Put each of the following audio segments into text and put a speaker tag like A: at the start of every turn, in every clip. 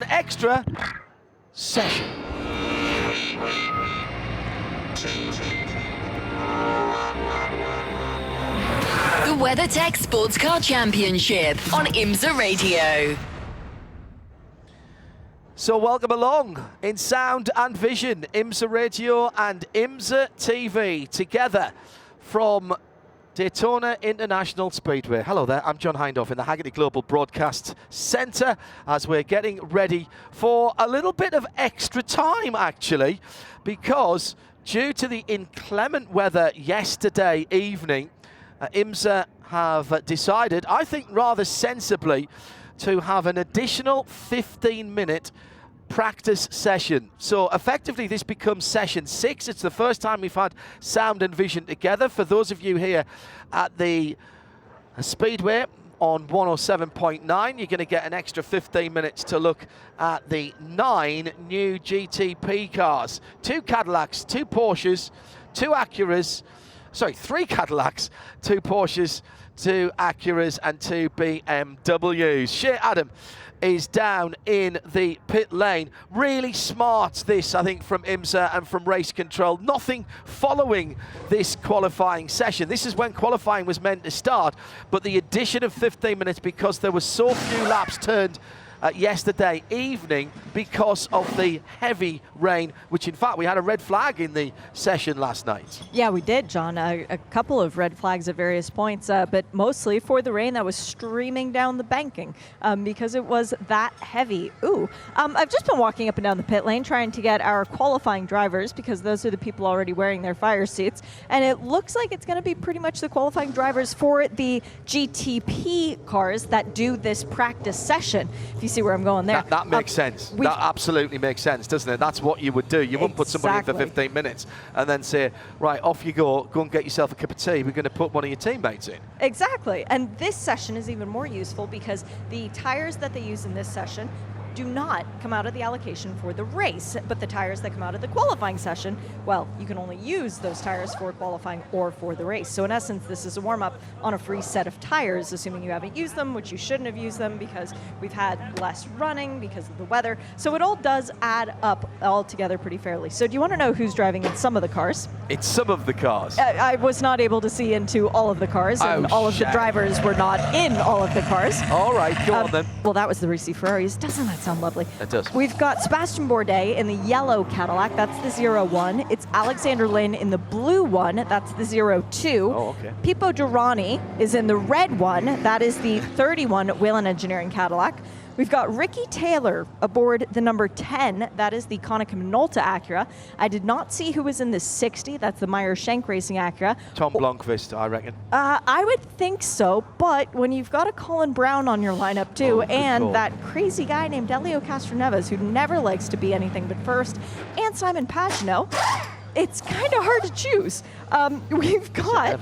A: Extra session.
B: The WeatherTech SportsCar Championship on IMSA Radio.
A: So welcome along in sound and vision, IMSA Radio and IMSA TV together from Daytona International Speedway. Hello there, I'm John Hindhaugh in the Haggerty Global Broadcast Centre as we're getting ready for a little bit of extra time actually, because due to the inclement weather yesterday evening, IMSA have decided, I think rather sensibly, to have an additional 15-minute practice session. So effectively this becomes session 6. It's the first time we've had sound and vision together. For those of you here at the Speedway on 107.9, you're going to get an extra 15 minutes to look at the 9 new GTP cars. 2 Cadillacs, 2 Porsches, 2 Acuras, sorry, 3 Cadillacs, 2 Porsches, 2 Acuras and 2 BMWs. Shea Adam is down in the pit lane. Really smart this, I think, from IMSA and from race control. Nothing following this qualifying session. This is when qualifying was meant to start, but the addition of 15 minutes because there were so few laps turned yesterday evening because of the heavy rain, which in fact we had a red flag in the session last night.
C: Yeah, we did, John. A couple of red flags at various points, but mostly for the rain that was streaming down the banking because it was that heavy. I've just been walking up and down the pit lane trying to get our qualifying drivers, because those are the people already wearing their fire suits, and it looks like it's going to be pretty much the qualifying drivers for the GTP cars that do this practice session. If you see where I'm going there.
A: That makes sense. That absolutely makes sense, doesn't it? That's what you would do. You wouldn't put somebody in for 15 minutes and then say, right, off you go and get yourself a cup of tea. We're going to put one of your teammates in.
C: Exactly. And this session is even more useful because the tires that they use in this session do not come out of the allocation for the race, but the tires that come out of the qualifying session, well, you can only use those tires for qualifying or for the race. So in essence, this is a warm-up on a free set of tires, assuming you haven't used them, which you shouldn't have used them because we've had less running because of the weather. So it all does add up all together pretty fairly. So do you want to know who's driving in some of the cars?
A: It's some of the cars.
C: I was not able to see into all of the cars, and all of the drivers were not in all of the cars.
A: All right, go on then.
C: Well, that was the Risi Ferraris. Doesn't that sound lovely?
A: It does.
C: We've got Sebastian Bourdais in the yellow Cadillac. That's the 01. It's Alexander Lynn in the blue one. That's the 02.
A: Oh, okay.
C: Pipo Durrani is in the red one. That is the 31 Whelen Engineering Cadillac. We've got Ricky Taylor aboard the number 10. That is the Konica Minolta Acura. I did not see who was in the 60. That's the Meyer Shank Racing Acura.
A: Tom Blomqvist, I reckon.
C: I would think so, but when you've got a Colin Brown on your lineup too, and that crazy guy named Elio Castroneves, who never likes to be anything but first, and Simon Pagenaud, it's kind of hard to choose. We've got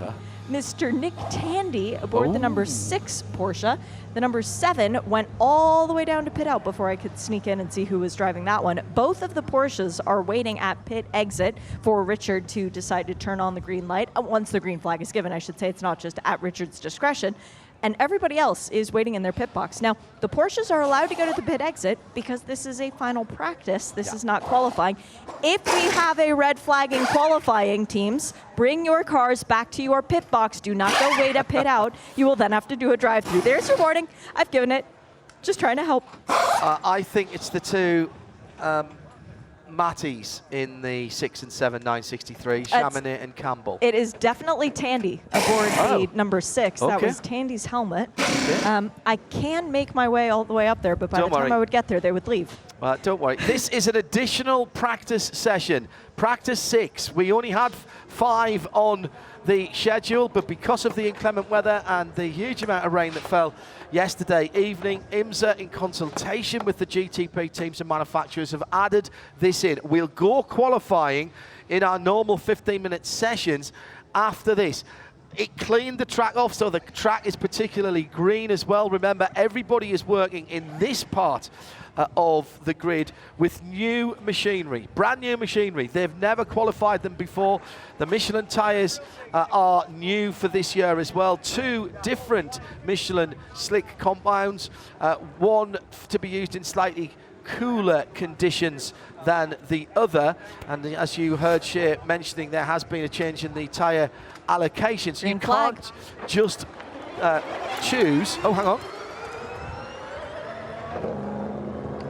C: Mr. Nick Tandy aboard the number 6 Porsche. The number 7 went all the way down to pit out before I could sneak in and see who was driving that one. Both of the Porsches are waiting at pit exit for Richard to decide to turn on the green light. Once the green flag is given, I should say. It's not just at Richard's discretion. And everybody else is waiting in their pit box. Now, the Porsches are allowed to go to the pit exit because this is a final practice. This is not qualifying. If we have a red flag in qualifying, teams, bring your cars back to your pit box. Do not go wait at pit out. You will then have to do a drive-through. There's your warning. I've given it. Just trying to help.
A: I think it's the 2 Matties in the 6 and 7 963, Chamonix and Campbell.
C: It is definitely Tandy aboard the number 6. That was Tandy's helmet. Okay. I can make my way all the way up there, but by the time I would get there, they would leave.
A: Don't worry. This is an additional practice session. Practice 6. We only had 5 on the schedule, but because of the inclement weather and the huge amount of rain that fell yesterday evening, IMSA, in consultation with the GTP teams and manufacturers, have added this in. We'll go qualifying in our normal 15-minute sessions after this. It cleaned the track off, so the track is particularly green as well. Remember, everybody is working in this part of the grid with new machinery, brand new machinery. They've never qualified them before. The Michelin tyres are new for this year as well. 2 different Michelin slick compounds, one to be used in slightly cooler conditions than the other. And as you heard Shea mentioning, there has been a change in the tyre allocation. So
C: Green
A: you
C: flag.
A: can't just choose. Oh, hang on.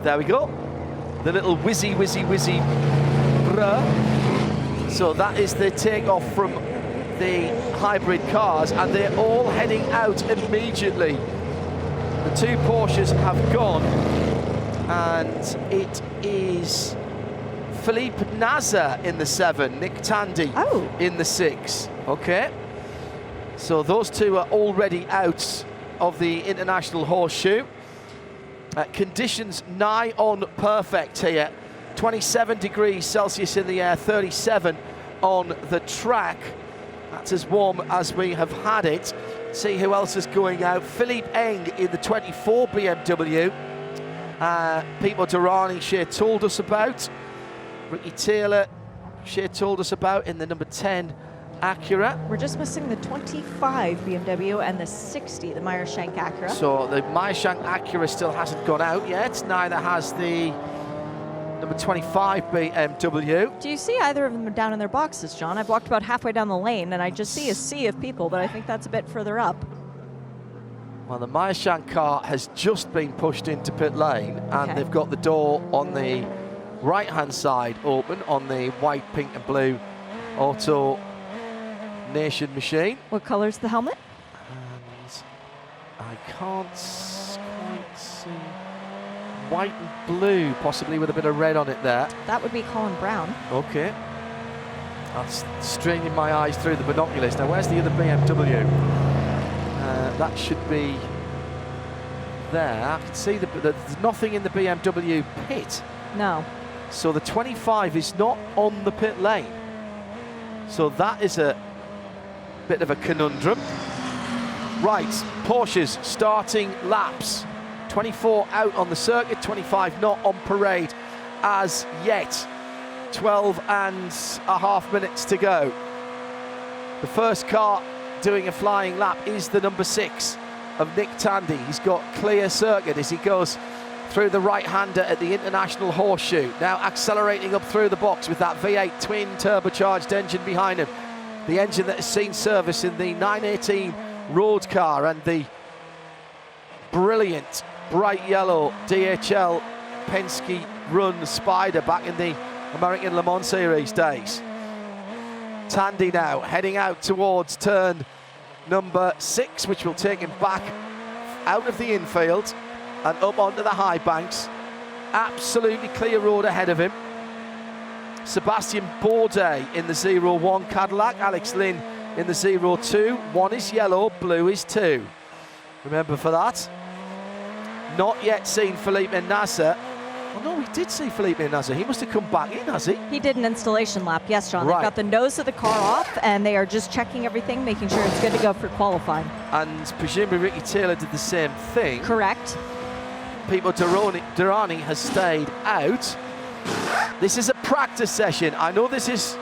A: There we go. The little whizzy brr. So that is the takeoff from the hybrid cars, and they're all heading out immediately. The two Porsches have gone, and it is Felipe Nasr in the 7, Nick Tandy in the 6. Okay, so those two are already out of the International Horseshoe. Conditions nigh on perfect here. 27 degrees Celsius in the air, 37 on the track. That's as warm as we have had it. See who else is going out. Philippe Eng in the 24 BMW. Pipo Derani, Shea told us about. Ricky Taylor, Shea told us about in the number 10 Acura.
C: We're just missing the 25 BMW and the 60, the Meyer-Shank Acura.
A: So the Meyer-Shank Acura still hasn't gone out yet. Neither has the number 25 BMW.
C: Do you see either of them down in their boxes, John? I've walked about halfway down the lane, and I just see a sea of people, but I think that's a bit further up.
A: Well, the Meyer-Shank car has just been pushed into pit lane, and they've got the door on the right-hand side open on the white, pink and blue Auto Nation machine.
C: What color's the helmet?
A: And I can't quite see. White and blue, possibly with a bit of red on it there.
C: That would be Colin Brown.
A: Okay. That's straining my eyes through the binoculars. Now, where's the other BMW? That should be there. I can see there's nothing in the BMW pit.
C: No.
A: So the 25 is not on the pit lane. So that is a bit of a conundrum. Right, Porsches starting laps. 24 out on the circuit, 25 not on parade as yet. 12 and a half minutes to go. The first car doing a flying lap is the number 6 of Nick Tandy. He's got clear circuit as he goes through the right-hander at the International Horseshoe. Now accelerating up through the box with that V8 twin turbocharged engine behind him. The engine that has seen service in the 918 road car and the brilliant bright yellow DHL Penske run Spider back in the American Le Mans Series days. Tandy now heading out towards turn number 6, which will take him back out of the infield and up onto the high banks. Absolutely clear road ahead of him. Sebastian Bourdais in the 01 Cadillac, Alex Lynn in the 02. One is yellow, blue is 2. Remember for that. Not yet seen Felipe Nasr. Oh no, we did see Felipe Nasr. He must have come back in, has he?
C: He did an installation lap, yes, John.
A: Right.
C: They've got the nose of the car off, and they are just checking everything, making sure it's good to go for qualifying.
A: And presumably Ricky Taylor did the same thing.
C: Correct.
A: Pipo Derani has stayed out. This is a practice session. I know this is,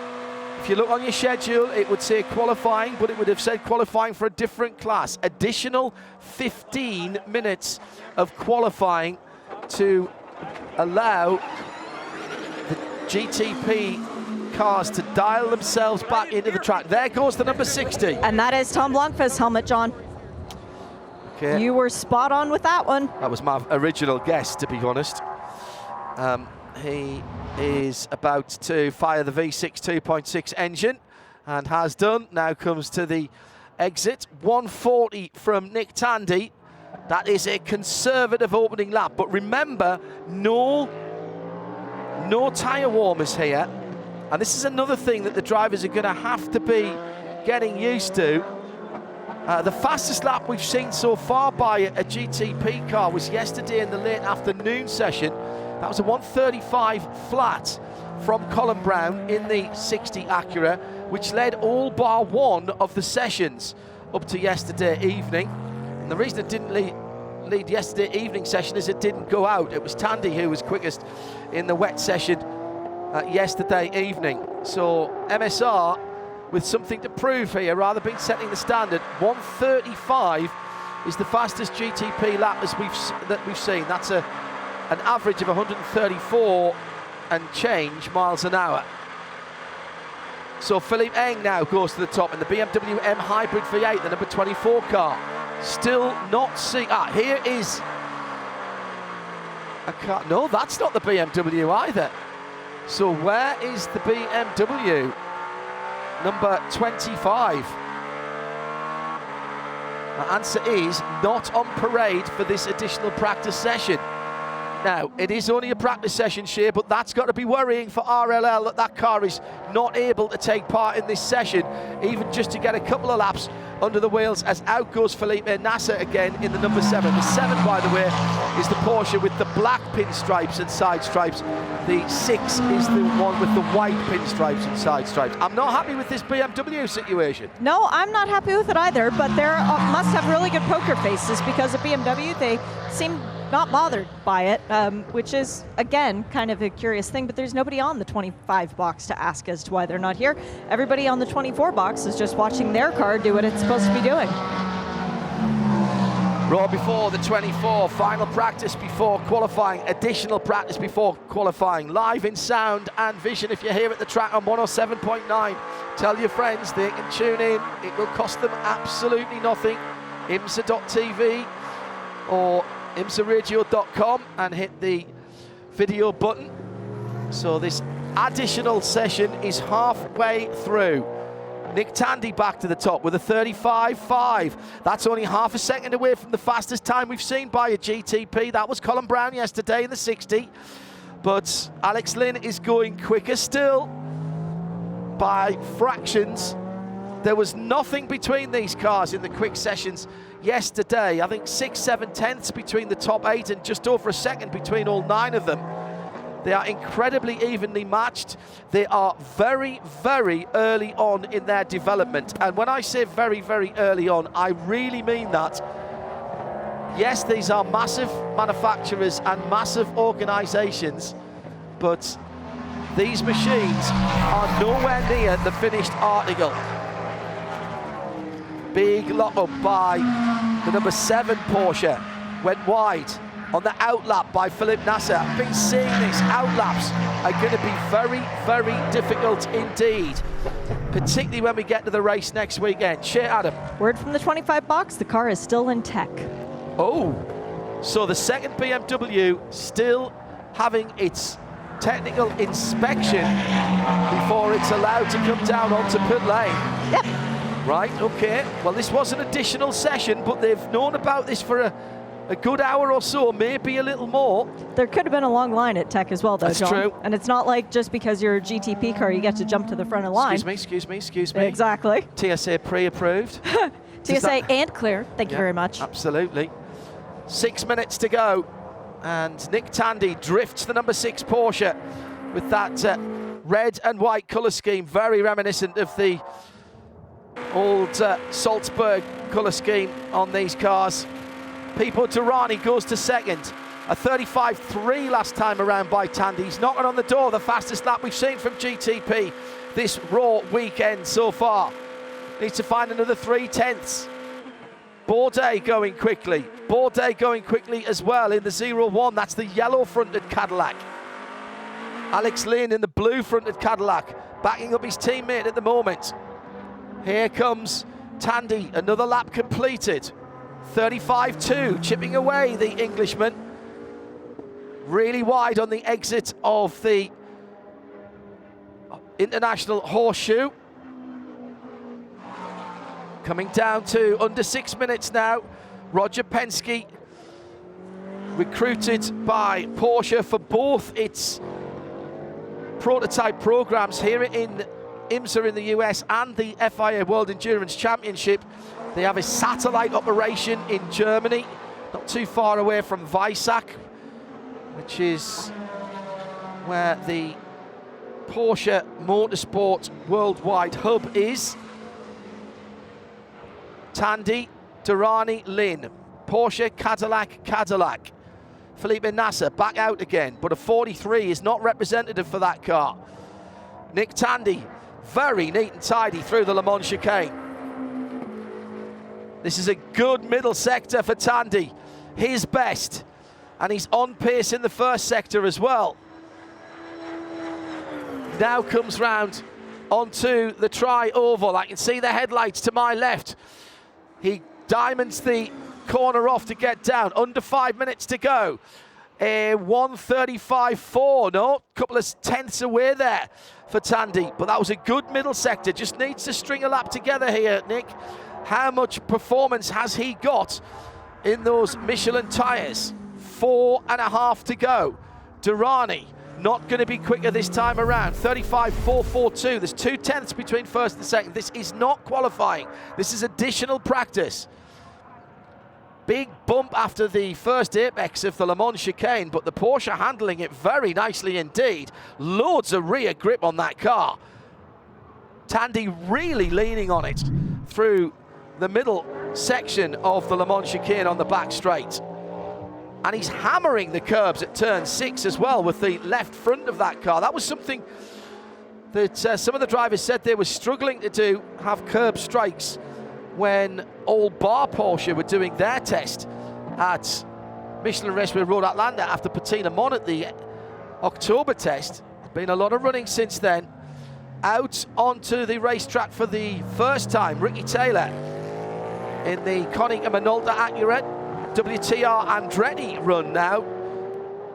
A: if you look on your schedule, it would say qualifying, but it would have said qualifying for a different class. Additional 15 minutes of qualifying to allow the GTP cars to dial themselves back into the track. There goes the number 60.
C: And that is Tom Blancpa's helmet, John.
A: Okay.
C: You were spot on with that one.
A: That was my original guess, to be honest. He is about to fire the V6 2.6 engine and has done. Now comes to the exit. 140 from Nick Tandy. That is a conservative opening lap. But remember, no tyre warmers here. And this is another thing that the drivers are going to have to be getting used to. The fastest lap we've seen so far by a GTP car was yesterday in the late afternoon session. That was a 135 flat from Colin Brown in the 60 Acura, which led all bar one of the sessions up to yesterday evening. And the reason it didn't lead yesterday evening session is it didn't go out. It was Tandy who was quickest in the wet session yesterday evening. So MSR with something to prove here, rather than setting the standard. 135 is the fastest GTP lap that we've seen. That's a an average of 134 and change miles an hour. So Philippe Eng now goes to the top in the BMW M Hybrid V8, the number 24 car. Still not see. Here is a car. No, that's not the BMW either. So where is the BMW? Number 25. The answer is not on parade for this additional practice session. Now, it is only a practice session, Shea, but that's got to be worrying for RLL that that car is not able to take part in this session, even just to get a couple of laps under the wheels, as out goes Felipe Nasser again in the number 7. The 7, by the way, is the Porsche with the black pinstripes and side stripes. The 6 is the one with the white pinstripes and side stripes. I'm not happy with this BMW situation.
C: No, I'm not happy with it either, but they must have really good poker faces, because at BMW, they seem not bothered by it, which is, again, kind of a curious thing, but there's nobody on the 25 box to ask as to why they're not here. Everybody on the 24 box is just watching their car do what it's supposed to be doing.
A: Raw before the 24, final practice before qualifying, additional practice before qualifying, live in sound and vision. If you're here at the track on 107.9, tell your friends they can tune in. It will cost them absolutely nothing. IMSA.tv or IMSARadio.com and hit the video button. So this additional session is halfway through. Nick Tandy back to the top with a 35.5. That's only half a second away from the fastest time we've seen by a GTP. That was Colin Brown yesterday in the 60. But Alex Lynn is going quicker still by fractions. There was nothing between these cars in the quick sessions yesterday. I think 6-7 tenths between the top 8 and just over a second between all 9 of them. They are incredibly evenly matched. They are very, very early on in their development. And when I say very, very early on, I really mean that. Yes, these are massive manufacturers and massive organisations, but these machines are nowhere near the finished article. Big lock up by the number 7 Porsche. Went wide on the outlap by Felipe Nasser. I've been seeing this. Outlaps are going to be very, very difficult indeed, particularly when we get to the race next weekend. Shea, Adam.
C: Word from the 25 box, the car is still in tech.
A: Oh, so the second BMW still having its technical inspection before it's allowed to come down onto pit lane.
C: Yep.
A: Right, okay. Well, this was an additional session, but they've known about this for a good hour or so, maybe a little more.
C: There could have been a long line at Tech as well, though,
A: That's
C: John.
A: true.
C: And it's not like just because you're a GTP car, you get to jump to the front of the line.
A: Excuse me.
C: Exactly.
A: TSA pre-approved.
C: TSA and clear. Thank you very much.
A: Absolutely. 6 minutes to go. And Nick Tandy drifts the number 6 Porsche with that red and white colour scheme, very reminiscent of the old Salzburg colour scheme on these cars. Pipo Derani goes to second. A 35.3 last time around by Tandy. He's knocking on the door, the fastest lap we've seen from GTP this Raw weekend so far. Needs to find another 3 tenths. Bourdais going quickly. Bourdais going quickly as well in the 01. That's the yellow-fronted Cadillac. Alex Lynn in the blue-fronted Cadillac, backing up his teammate at the moment. Here comes Tandy, another lap completed. 35.2, chipping away the Englishman. Really wide on the exit of the International Horseshoe. Coming down to under 6 minutes now. Roger Penske, recruited by Porsche for both its prototype programs here in IMSA in the US and the FIA World Endurance Championship. They have a satellite operation in Germany, not too far away from Weissach, which is where the Porsche Motorsport Worldwide Hub is. Tandy, Derani, Lynn. Porsche, Cadillac. Felipe Nasser back out again, but a 43 is not representative for that car. Nick Tandy, very neat and tidy through the Le Mans chicane. This is a good middle sector for Tandy. His best. and he's on pace in the first sector as well. Now comes round onto the tri-oval. I can see the headlights to my left. He diamonds the corner off to get down. Under 5 minutes to go. 1:35.4. No, couple of tenths away there for Tandy, but that was a good middle sector. Just needs to string a lap together here, Nick. How much performance has he got in those Michelin tyres? 4.5 to go. Durrani not going to be quicker this time around. 35.442. There's 2 tenths between first and second. This is not qualifying. This is additional practice. Big bump after the first apex of the Le Mans chicane, but the Porsche handling it very nicely indeed. Loads of rear grip on that car. Tandy really leaning on it through the middle section of the Le Mans chicane on the back straight. And he's hammering the curbs at turn 6 as well with the left front of that car. That was something that some of the drivers said they were struggling to do, have curb strikes, when Old Bar Porsche were doing their test at Michelin Raceway Road Atlanta after Patina Mon at the October test. Been a lot of running since then. Out onto the racetrack for the first time, Ricky Taylor in the Konica Minolta Acura WTR Andretti run now.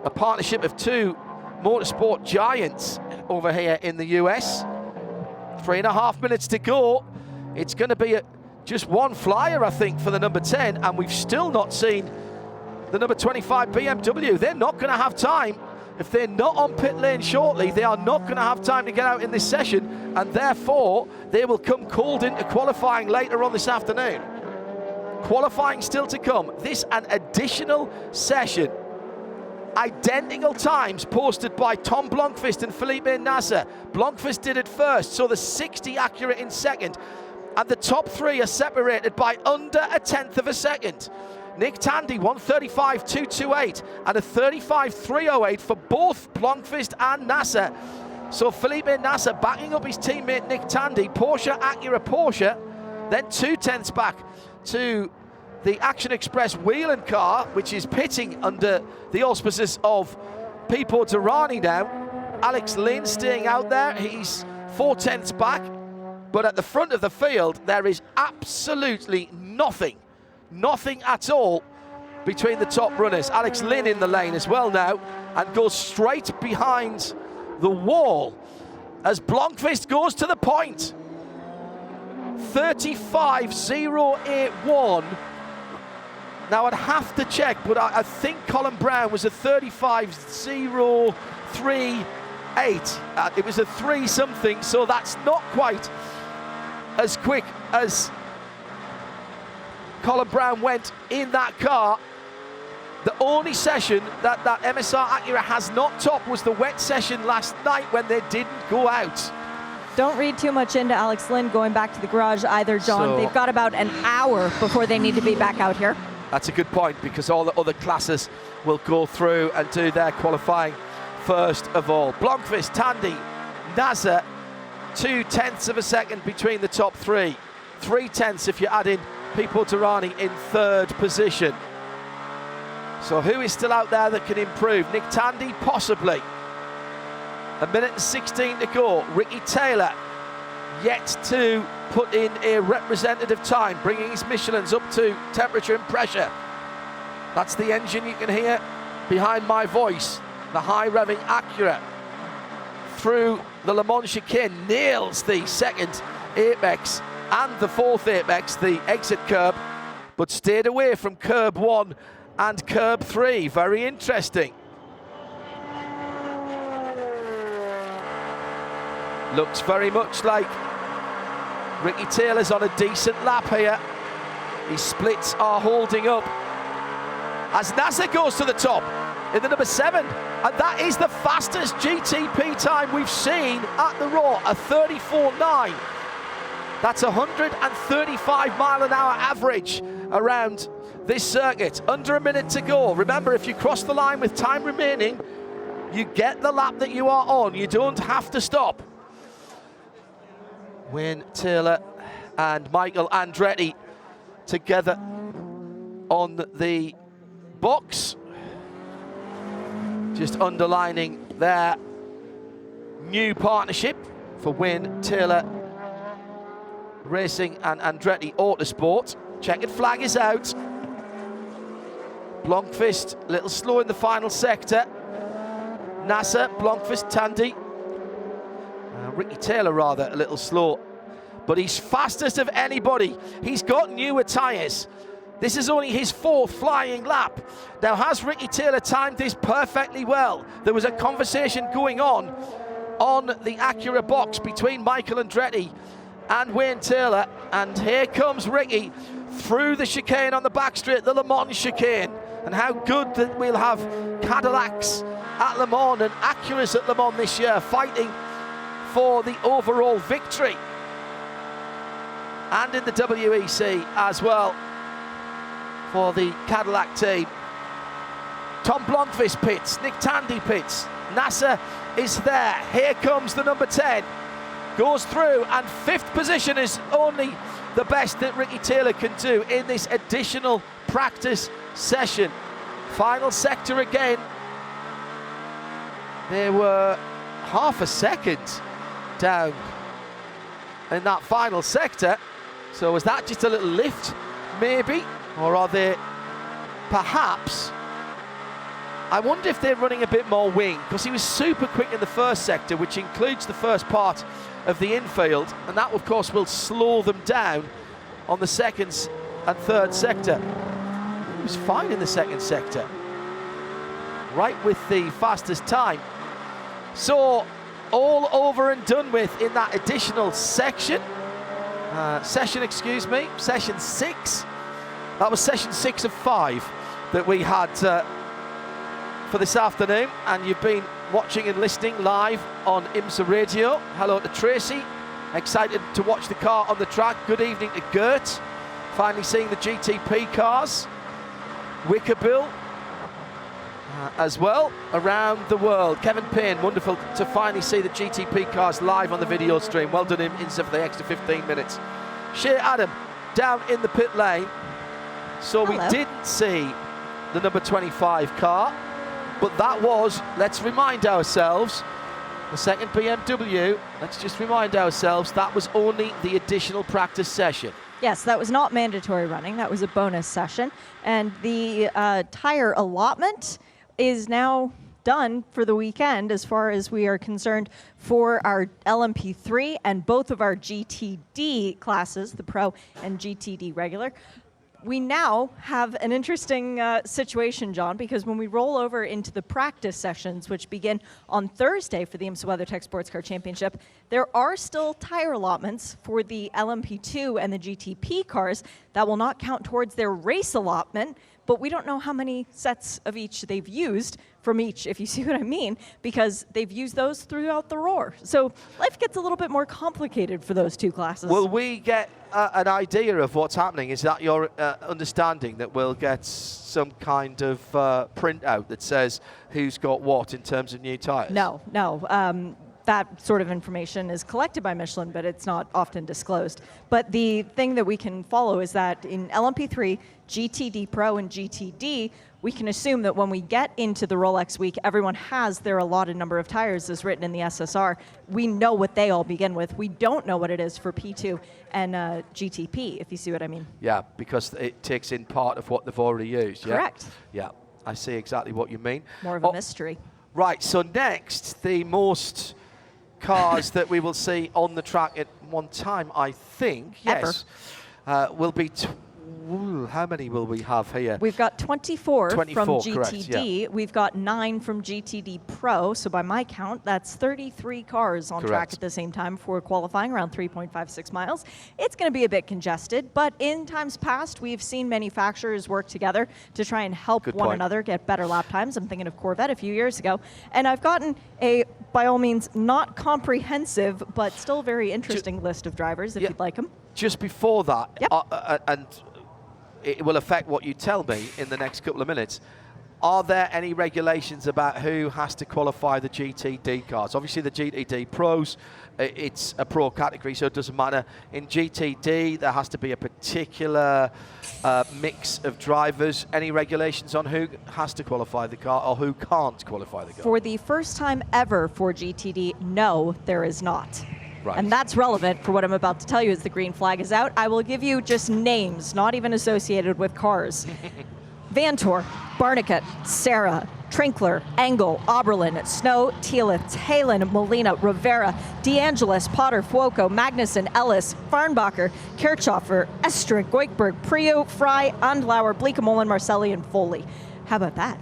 A: A partnership of 2 motorsport giants over here in the US. 3.5 minutes to go. It's going to be just one flyer, I think, for the number 10, and we've still not seen the number 25 BMW. They're not going to have time. If they're not on pit lane shortly, they are not going to have time to get out in this session, and therefore they will come called into qualifying later on this afternoon. Qualifying still to come. This an additional session. Identical times posted by Tom Blomqvist and Felipe Nasser. Blomqvist did it first, so the 60 Acura in second. And the top 3 are separated by under a tenth of a second. Nick Tandy, 1:35.228 and a 35.308 for both Blomqvist and Nasser. So Felipe Nasser backing up his teammate Nick Tandy. Porsche, Acura, Porsche. Then 2 tenths back to the Action Express Whelen car, which is pitting under the auspices of Pipo Derani now. Alex Lynn staying out there. He's 4 tenths back. But at the front of the field, there is absolutely nothing at all between the top runners. Alex Lynn in the lane as well now, and goes straight behind the wall as Blomqvist goes to the point. 35.081. Now I'd have to check, but I think Colin Brown was a 35.038. It was a 3 something, so that's not quite as quick as Colin Brown went in that car. The only session that MSR Acura has not topped was the wet session last night when they didn't go out.
C: Don't read too much into Alex Lynn going back to the garage either, John. They've got about an hour before they need to be back out here. That's
A: a good point, because all the other classes will go through and do their qualifying first of all. Blomqvist, Tandy, Nasser, 2 tenths of a second between the top 3. 3 tenths if you add in Pipo Derani in 3rd position. So who is still out there that can improve? Nick Tandy, possibly. 1:16 to go. Ricky Taylor yet to put in a representative time, bringing his Michelins up to temperature and pressure. That's the engine you can hear behind my voice. The high revving Acura through the Le Mans chicane, nails the 2nd apex and the 4th apex, the exit curb, but stayed away from curb 1 and curb 3. Very interesting. Looks very much like Ricky Taylor's on a decent lap here. His splits are holding up as Nasser goes to the top in the number 7, and that is the fastest GTP time we've seen at the Raw, a 34.9. That's 135 mile an hour average around this circuit. Under a minute to go. Remember, if you cross the line with time remaining, you get the lap that you are on. You don't have to stop. Wayne Taylor and Michael Andretti together on the box. just underlining their new partnership for Wayne Taylor Racing and Andretti Autosport. Checkered flag is out. Blomqvist a little slow in the final sector. Nasser, Blomqvist, Tandy. Ricky Taylor rather a little slow, but he's fastest of anybody. He's got newer tyres. This is only his 4th flying lap. Now, has Ricky Taylor timed this perfectly well? There was a conversation going on the Acura box between Michael Andretti and Wayne Taylor, and here comes Ricky through the chicane on the back straight, the Le Mans chicane. And how good that we'll have Cadillacs at Le Mans and Acuras at Le Mans this year, fighting for the overall victory. And in the WEC as well for the Cadillac team. Tom Blomqvist pits, Nick Tandy pits, Nasser is there. Here comes the number 10, goes through, and 5th position is only the best that Ricky Taylor can do in this additional practice session. Final sector again. There were half a second down in that final sector. So was that just a little lift, maybe? Or are they perhaps... I wonder if they're running a bit more wing, because he was super quick in the first sector, which includes the first part of the infield, and that of course will slow them down on the second and third sector. He was fine in the second sector, right with the fastest time. So all over and done with in that additional session, session 6. That was session 6 of 5 that we had for this afternoon, and you've been watching and listening live on IMSA Radio. Hello to Tracy, excited to watch the car on the track. Good evening to Gert, finally seeing the GTP cars. Wickerbill as well around the world. Kevin Payne, wonderful to finally see the GTP cars live on the video stream. Well done him, IMSA, for the extra 15 minutes. Shea Adam down in the pit lane. So
C: Hello.
A: We didn't see the number 25 car, but that was, let's remind ourselves, the second BMW. Let's just remind ourselves that was only the additional practice session.
C: Yes, that was not mandatory running. That was a bonus session. And the tire allotment is now done for the weekend as far as we are concerned for our LMP3 and both of our GTD classes, the Pro and GTD regular. We now have an interesting situation, John, because when we roll over into the practice sessions, which begin on Thursday for the IMSA WeatherTech SportsCar Championship, there are still tire allotments for the LMP2 and the GTP cars that will not count towards their race allotment, but we don't know how many sets of each they've used from each, if you see what I mean, because they've used those throughout the roar. So life gets a little bit more complicated for those two classes.
A: Will we get an idea of what's happening? Is that your understanding, that we'll get some kind of printout that says who's got what in terms of new tyres?
C: No. That sort of information is collected by Michelin, but it's not often disclosed. But the thing that we can follow is that in LMP3, GTD Pro, and GTD, we can assume that when we get into the Rolex week, everyone has their allotted number of tires as written in the SSR. We know what they all begin with. We don't know what it is for P2 and GTP, if you see what I mean.
A: Yeah, because it takes in part of what they've already used. Yeah?
C: Correct.
A: Yeah, I see exactly what you mean.
C: More of a mystery.
A: Right, so next, the most cars that we will see on the track at one time, I think, yes, will be... how many will we have here?
C: We've got 24 from GTD.
A: Correct, yeah.
C: We've got 9 from GTD Pro. So by my count, that's 33 cars on track at the same time for qualifying, around 3.56 miles. It's going to be a bit congested, but in times past, we've seen manufacturers work together to try and help one another get better lap times. I'm thinking of Corvette a few years ago. And I've gotten a, by all means, not comprehensive, but still very interesting list of drivers, if you'd like them.
A: Just before that,
C: Yep.
A: and it will affect what you tell me in the next couple of minutes. Are there any regulations about who has to qualify the GTD cars? Obviously, the GTD Pros, it's a pro category, so it doesn't matter. In GTD, there has to be a particular mix of drivers. Any regulations on who has to qualify the car or who can't qualify the car?
C: For the first time ever for GTD, no, there is not.
A: Right.
C: And that's relevant for what I'm about to tell you as the green flag is out. I will give you just names, not even associated with cars. Vantor, Barnicat, Sarah, Trinkler, Engel, Oberlin, Snow, Thielitz, Halen, Molina, Rivera, DeAngelis, Potter, Fuoco, Magnussen, Ellis, Farnbacher, Kirchhoffer, Estrick, Goikberg, Prio, Fry, Andlauer, Bleekemolen, Marcelli, and Foley. How about that?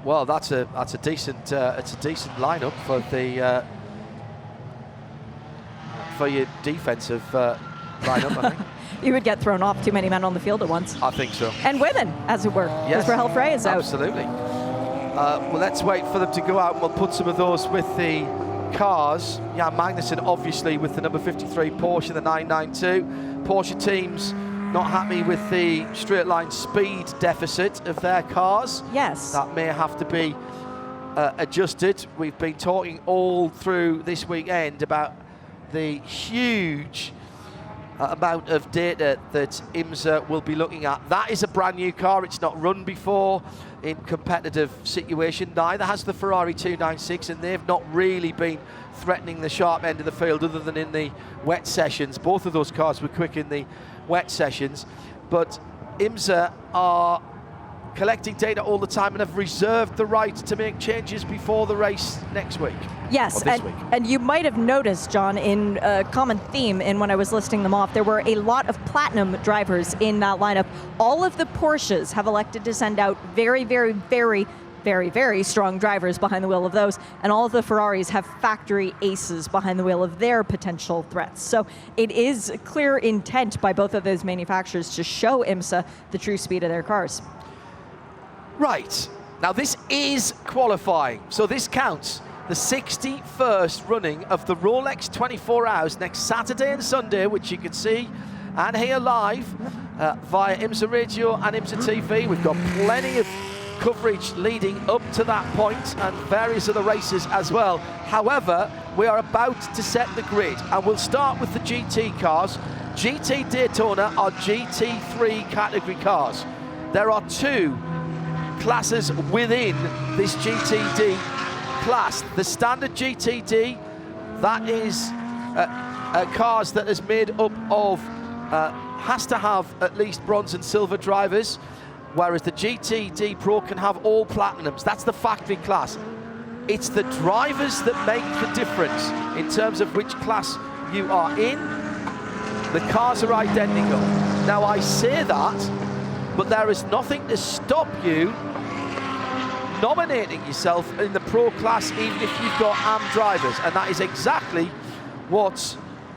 A: Well, that's a decent lineup for the for your defensive lineup, I think.
C: You would get thrown off, too many men on the field at once.
A: I think so.
C: And women, as it were, because Rahel Frey is out.
A: Absolutely. Well, let's wait for them to go out, and we'll put some of those with the cars. Jan Magnussen, obviously, with the number 53 Porsche, the 992. Porsche teams not happy with the straight line speed deficit of their cars.
C: Yes.
A: That may have to be adjusted. We've been talking all through this weekend about the huge amount of data that IMSA will be looking at. That is a brand new car. It's not run before in competitive situation. Neither has the Ferrari 296, and they've not really been threatening the sharp end of the field other than in the wet sessions. Both of those cars were quick in the wet sessions, but IMSA are collecting data all the time and have reserved the right to make changes before the race next week.
C: Yes, and you might have noticed, John, in a common theme in when I was listing them off, there were a lot of platinum drivers in that lineup. All of the Porsches have elected to send out very, very, very, very, very strong drivers behind the wheel of those, and all of the Ferraris have factory aces behind the wheel of their potential threats. So it is clear intent by both of those manufacturers to show IMSA the true speed of their cars.
A: Right, now this is qualifying, so this counts. The 61st running of the Rolex 24 Hours next Saturday and Sunday, which you can see and hear live via IMSA Radio and IMSA TV. We've got plenty of coverage leading up to that point and various other races as well. However, we are about to set the grid, and we'll start with the GT cars. GT Daytona are GT3 category cars. There are two classes within this GTD class. The standard GTD, that is cars that is made up of, has to have at least bronze and silver drivers, whereas the GTD Pro can have all platinums. That's the factory class. It's the drivers that make the difference in terms of which class you are in. The cars are identical. Now, I say that, but there is nothing to stop you nominating yourself in the pro class, even if you've got AM drivers, and that is exactly what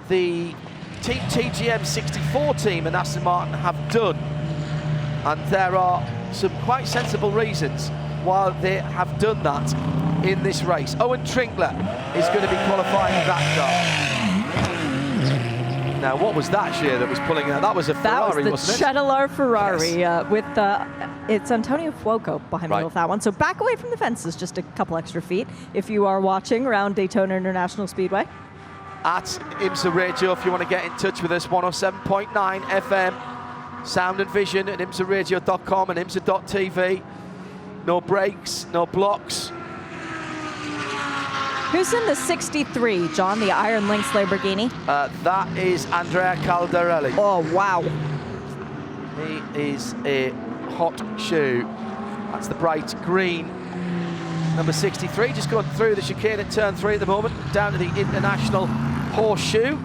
A: the TGM 64 team and Aston Martin have done. And there are some quite sensible reasons why they have done that in this race. Owen Trinkler is going to be qualifying that car. Now, what was that, Shea, that was pulling out? That was a Ferrari, wasn't it?
C: That was the Chetelaar Ferrari, yes. With it's Antonio Fuoco behind me with that one. So back away from the fences just a couple extra feet if you are watching around Daytona International Speedway.
A: At IMSA Radio, if you want to get in touch with us, 107.9 FM, sound and vision at imsaradio.com and imsa.tv. No breaks, no blocks.
C: Who's in the 63, John, the Iron Lynx Lamborghini?
A: That is Andrea Caldarelli.
C: Oh, wow.
A: He is a hot shoe. That's the bright green number 63, just going through the chicane at turn 3 at the moment, down to the International Horseshoe.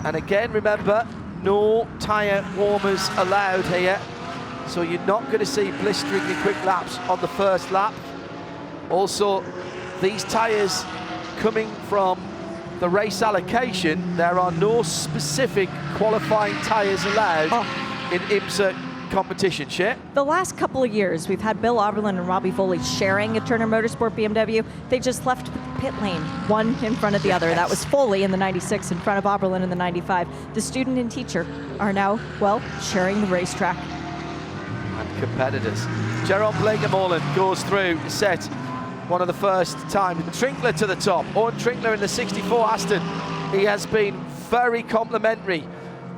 A: And again, remember, no tyre warmers allowed here, so you're not going to see blisteringly quick laps on the first lap. Also, these tyres coming from the race allocation, there are no specific qualifying tyres allowed in IMSA competition. Shea?
C: The last couple of years, we've had Bill Oberlin and Robbie Foley sharing a Turner Motorsport BMW. They just left the pit lane, one in front of the other. That was Foley in the 96 in front of Oberlin in the 95. The student and teacher are now, well, sharing the racetrack.
A: And competitors. Jerome Blake-Moreland goes through set one of the first time. Trinkler to the top. Owen Trinkler in the 64 Aston. He has been very complimentary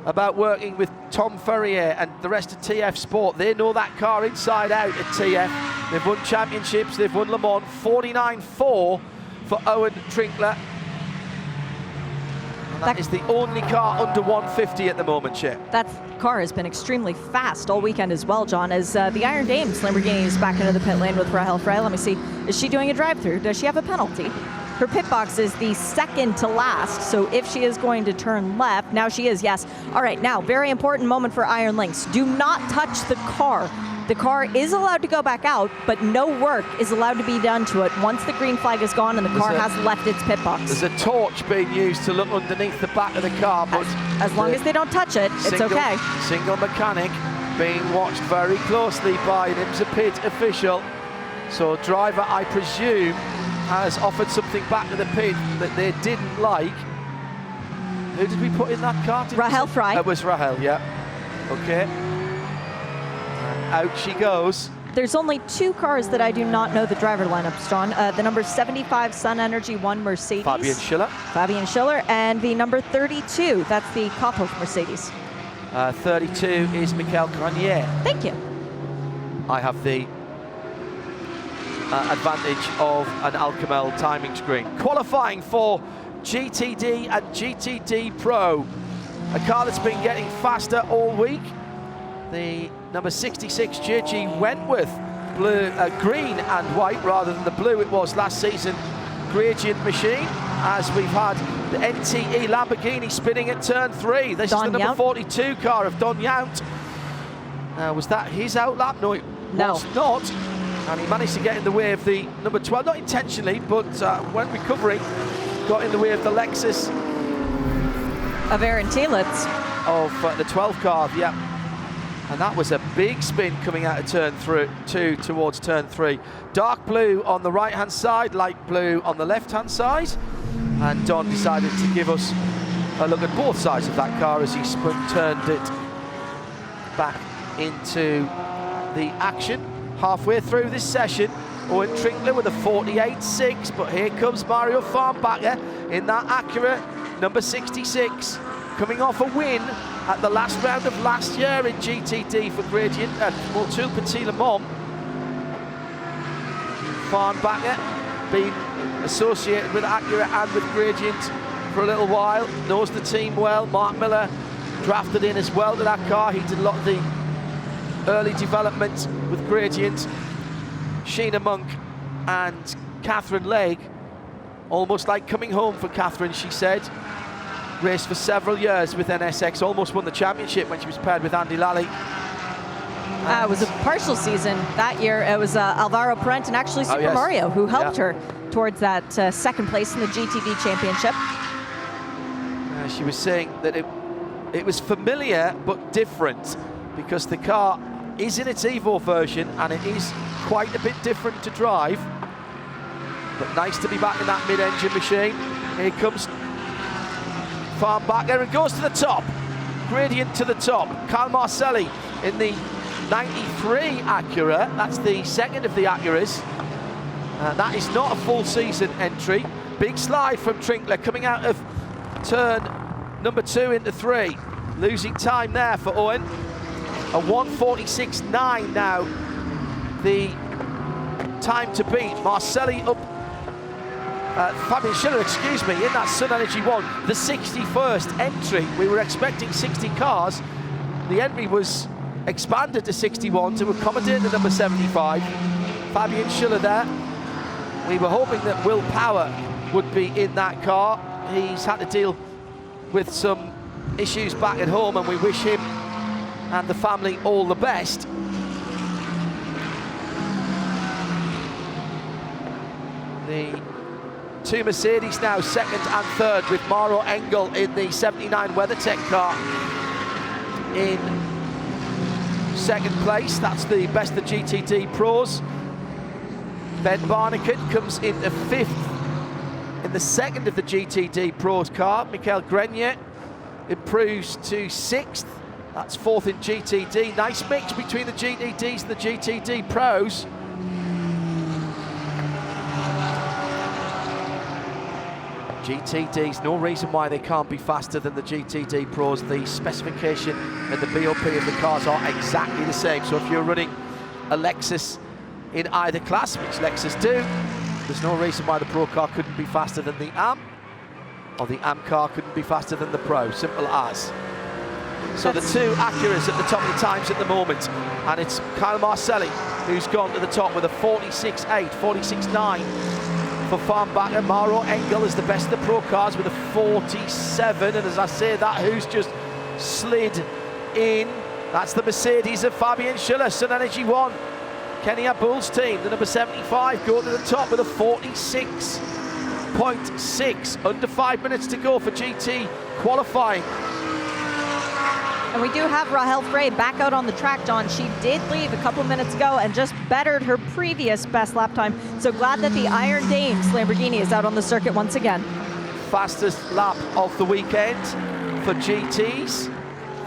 A: about working with Tom Ferrier and the rest of TF Sport. They know that car inside out at TF. They've won championships, they've won Le Mans. 49.4 for Owen Trinkler. And that is the only car under 150 at the moment, Shea.
C: That car has been extremely fast all weekend as well, John, as the Iron Dames Lamborghini is back into the pit lane with Rahel Frey. Let me see, is she doing a drive-through? Does she have a penalty? Her pit box is the second to last, so if she is going to turn left, now she is, yes. All right, now, very important moment for Iron Lynx. Do not touch the car. The car is allowed to go back out, but no work is allowed to be done to it once the green flag is gone and the car has left its pit box.
A: There's a torch being used to look underneath the back of the car, but
C: as long as they don't touch it, it's okay.
A: Single mechanic being watched very closely by an IMSA pit official. So driver, I presume, has offered something back to the pit that they didn't like. Who did we put in that car?
C: Rahel Frey.
A: That was Rahel, yeah. Okay. Out she goes.
C: There's only two cars that I do not know the driver lineups, John. The number 75 Sun Energy 1 Mercedes. Fabian Schiller. And the number 32, that's the Kopphoff Mercedes.
A: 32 is Michael Grenier.
C: Thank you.
A: I have the advantage of an Alcamel timing screen. Qualifying for GTD and GTD Pro, a car that's been getting faster all week. The number 66 JG Wentworth, green and white rather than the blue it was last season, gradient machine, as we've had the NTE Lamborghini spinning at turn 3. This is the number 42 car of Don Yount. Was that his outlap? No, it was not. And he managed to get in the way of the number 12, not intentionally, but when recovering, got in the way of the Lexus
C: of Aaron Telitz.
A: Of the 12 car, yeah. And that was a big spin coming out of turn 2 towards turn 3. Dark blue on the right-hand side, light blue on the left-hand side. And Don decided to give us a look at both sides of that car as he turned it back into the action. Halfway through this session, Owen Trinkler with a 48.6, but here comes Mario Farnbacher in that Acura, number 66, coming off a win at the last round of last year in GTD for Gradient at Motul Petit Le Mans. Farnbacher being associated with Acura and with Gradient for a little while, knows the team well. Mark Miller drafted in as well to that car. He did a lot of the early development with Gradient. Sheena Monk and Catherine Legg, almost like coming home for Catherine, she said. Raced for several years with NSX, almost won the championship when she was paired with Andy Lally.
C: It was a partial season that year. It was Alvaro Parent and actually Super Mario who helped her towards that second place in the GTD Championship.
A: She was saying that it was familiar but different because the car is in its Evo version and it is quite a bit different to drive, but nice to be back in that mid-engine machine. Here comes Farnbacher and goes to the top. Gradient to the top. Kyle Marcelli in the 93 Acura. That's the second of the Acuras. That is not a full season entry. Big slide from Trinkler coming out of turn number 2 into 3. Losing time there for Owen. A 1:46.9 now, the time to beat. Marcelli up, Fabian Schiller, excuse me, in that Sun Energy 1, the 61st entry. We were expecting 60 cars. The entry was expanded to 61 to accommodate the number 75. Fabian Schiller there. We were hoping that Will Power would be in that car. He's had to deal with some issues back at home, and we wish him and the family all the best. The two Mercedes now second and third, with Mauro Engel in the 79 WeatherTech car in second place. That's the best of GTD Pros. Ben Barnican comes into fifth in the second of the GTD Pros car. Michael Grenier improves to sixth That's fourth in GTD. Nice mix between the GTDs and the GTD Pros. GTDs, no reason why they can't be faster than the GTD Pros. The specification and the BOP of the cars are exactly the same. So if you're running a Lexus in either class, which Lexus do, there's no reason why the Pro car couldn't be faster than the AM, or the AM car couldn't be faster than the Pro, simple as. So the two Acuras at the top of the times at the moment, and it's Kyle Marcelli who's gone to the top with a 46.8, 46.9 for Farnbacher. Mauro Engel is the best of the Pro cars with a 47, and as I say that, who's just slid in, that's the Mercedes of Fabian Schiller, Sun Energy 1. Kenny Abul's team, the number 75, go to the top with a 46.6. Under 5 minutes to go for GT qualifying.
C: And we do have Rahel Frey back out on the track, John. She did leave a couple minutes ago and just bettered her previous best lap time. So glad that the Iron Dames Lamborghini is out on the circuit once again. Fastest
A: lap of the weekend for GTs.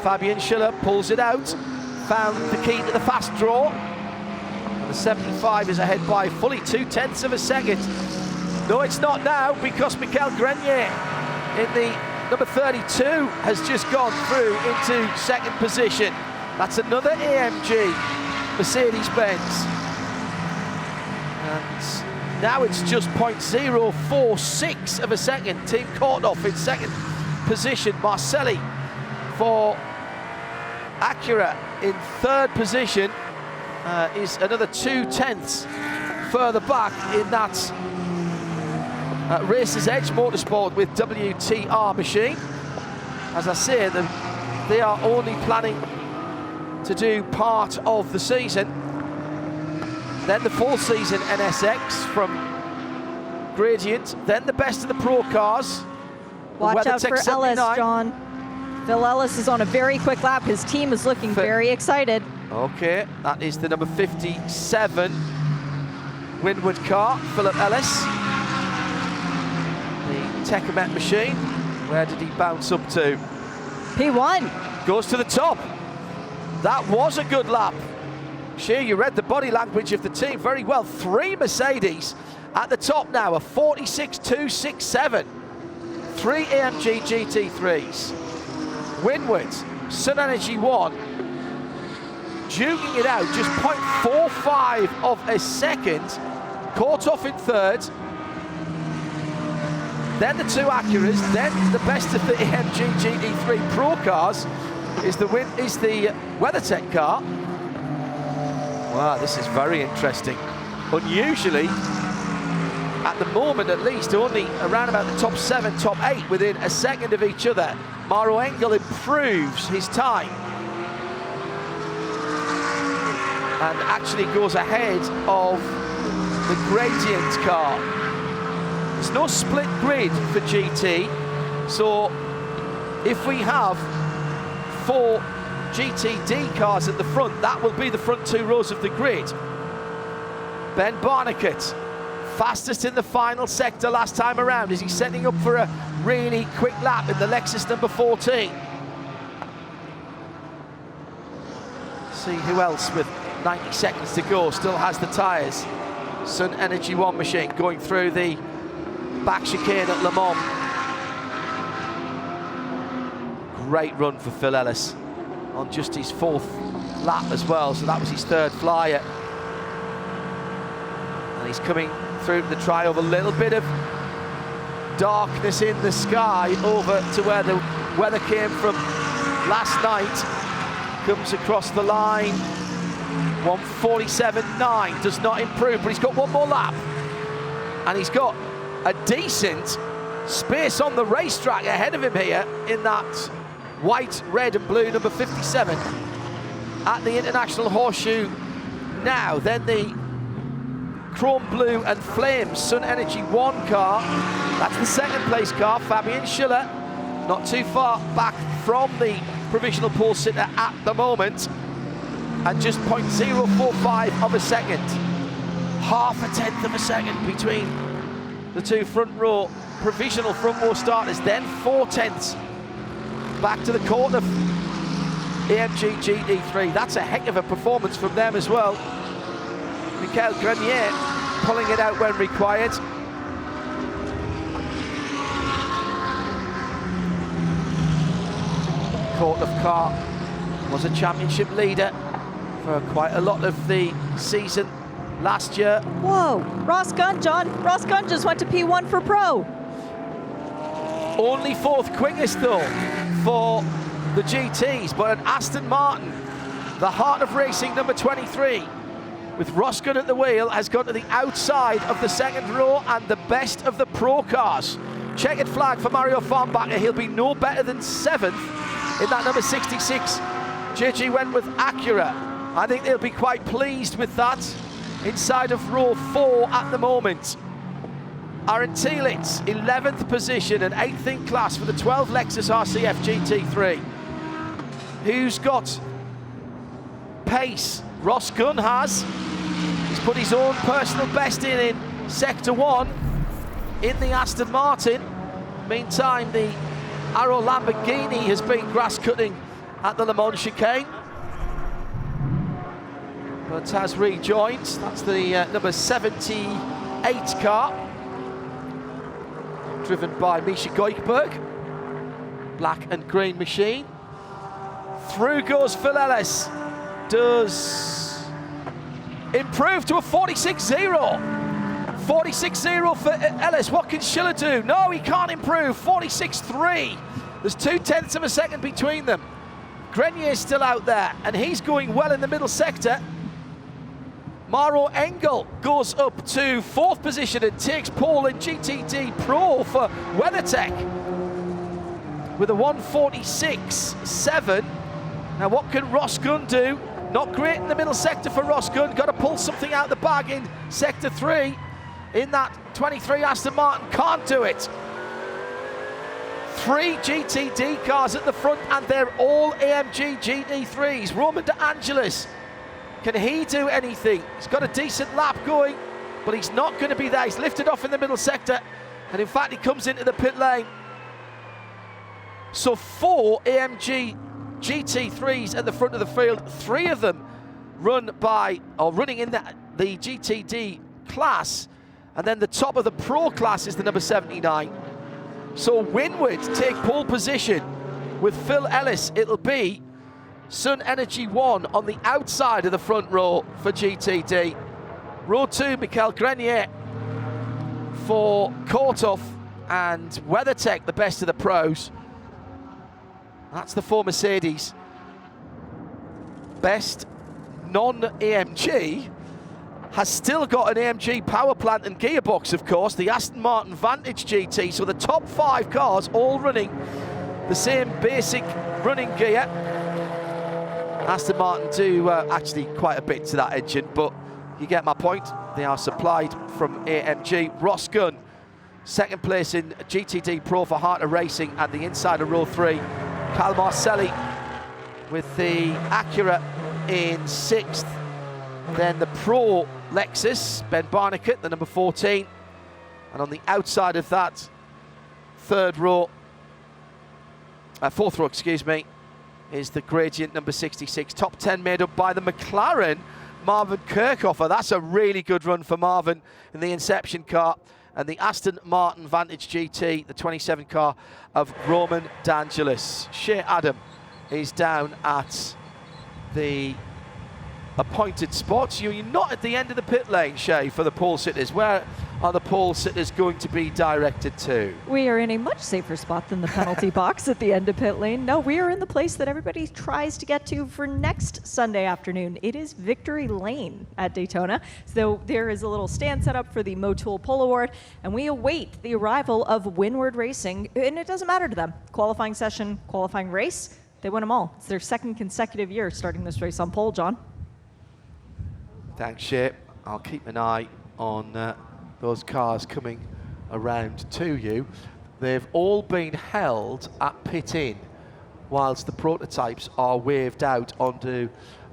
A: Fabian Schiller pulls it out, found the key to the fast draw. The 75 is ahead by fully 0.2 of a second. No, it's not now, because Michael Grenier in the number 32 has just gone through into second position. That's another AMG Mercedes-Benz. And now it's just 0.046 of a second. Team Korthoff in second position. Marcelli for Acura in third position. Is another 0.2 further back in that Racers Edge Motorsport with WTR machine. As I say, they are only planning to do part of the season. Then the full season NSX from Gradient. Then the best of the Pro cars.
C: Watch out for Ellis, John. Phil Ellis is on a very quick lap. His team is looking very excited.
A: Okay, that is the number 57 Windward car, Philip Ellis. The Tecamet machine. Where did he bounce up to?
C: P1.
A: Goes to the top. That was a good lap. Shea, you read the body language of the team very well. 3 Mercedes at the top now, a 46.267. 3 AMG GT3s. Windward, Sun Energy 1. Duking it out, just 0.45 of a second. Korthoff in third. Then the two Acuras. Then the best of the AMG GT3 Pro cars is the WeatherTech car. Wow, this is very interesting. Unusually, at the moment at least, only around about the top 7, top 8 within a second of each other. Mauro Engel improves his time and actually goes ahead of the Gradient car. There's no split grid for GT, so if we have 4 GTD cars at the front, that will be the front 2 rows of the grid. Ben Barnicat, fastest in the final sector last time around. Is he setting up for a really quick lap in the Lexus number 14? See who else with 90 seconds to go still has the tyres. Sun Energy 1 machine going through the back chicane at Le Mans. Great run for Phil Ellis on just his 4th lap as well, so that was his 3rd flyer. And he's coming through the tri-over, a little bit of darkness in the sky over to where the weather came from last night. Comes across the line, 1:47.9, does not improve, but he's got one more lap. And he's got a decent space on the racetrack ahead of him here in that white, red and blue number 57 at the International Horseshoe now. Then the chrome blue and flames Sun Energy 1 car. That's the 2nd place car, Fabian Schiller. Not too far back from the provisional pole sitter at the moment. And just 0.045 of a second. 0.5 tenth of a second between the 2 front row, provisional front row starters. Then 0.4 tenths back to the Korthoff AMG GT3. That's a heck of a performance from them as well. Michael Grenier pulling it out when required. Korthoff car was a championship leader for quite a lot of the season last year.
C: Whoa, Ross Gunn, John. Ross Gunn just went to P1 for Pro.
A: Only fourth quickest though for the GTs, but an Aston Martin, the heart of racing, number 23, with Ross Gunn at the wheel, has gone to the outside of the second row and the best of the Pro cars. Checkered flag for Mario Farnbacher. He'll be no better than 7th in that number 66. JG went with Acura. I think they'll be quite pleased with that. Inside of row 4 at the moment. Aaron Thielitz, 11th position and 8th in class for the 12 Lexus RCF GT3. Who's got pace? Ross Gunn has. He's put his own personal best in Sector 1 in the Aston Martin. Meantime, the Arrow Lamborghini has been grass cutting at the Le Mans chicane, but has rejoined. That's the number 78 car, driven by Misha Goikhberg. Black and green machine. Through goes Phil Ellis. Does improve to a 46.0. 46.0 for Ellis. What can Schiller do? No, he can't improve. 46.3. There's 0.2 of a second between them. Grenier's still out there, and he's going well in the middle sector. Maro Engel goes up to 4th position and takes pole in GTD Pro for WeatherTech with a 146.7. Now what can Ross Gunn do? Not great in the middle sector for Ross Gunn. Got to pull something out the bag in Sector 3. In that 23 Aston Martin, can't do it. 3 GTD cars at the front, and they're all AMG GT3s. Roman De Angelis, can he do anything? He's got a decent lap going, but he's not going to be there. He's lifted off in the middle sector, and in fact, he comes into the pit lane. So 4 AMG GT3s at the front of the field, 3 of them running in the GTD class, and then the top of the Pro class is the number 79. So Winward take pole position with Phil Ellis. It'll be Sun Energy 1 on the outside of the front row for GTD. Row 2, Michael Grenier for Korthoff, and WeatherTech, the best of the pros. That's the 4 Mercedes. Best non-AMG has still got an AMG power plant and gearbox, of course, the Aston Martin Vantage GT. So the top 5 cars all running the same basic running gear. Aston Martin do actually quite a bit to that engine, but you get my point. They are supplied from AMG. Ross Gunn, 2nd place in GTD Pro for Heart of Racing at the inside of row 3. Cal Marcelli with the Acura in 6th. Then the Pro Lexus, Ben Barnicat, the number 14. And on the outside of that, 4th row, excuse me, is the Gradient number 66. Top 10 made up by the McLaren, Marvin Kirchhofer. That's a really good run for Marvin in the Inception car. And the Aston Martin Vantage GT, the 27 car of Roman D'Angelis. Shea Adam is down at the appointed spots. You're not at the end of the pit lane, Shea, for the pole sitters. Where are the pole sitters going to be directed to?
C: We are in a much safer spot than the penalty box at the end of pit lane. No, we are in the place that everybody tries to get to for next Sunday afternoon. It is Victory Lane at Daytona. So there is a little stand set up for the Motul Pole Award, and we await the arrival of Winward Racing, and it doesn't matter to them. Qualifying session, qualifying race, they win them all. It's their 2nd consecutive year starting this race on pole, John.
A: Thanks, Shea. I'll keep an eye on those cars coming around to you. They've all been held at pit in whilst the prototypes are waved out onto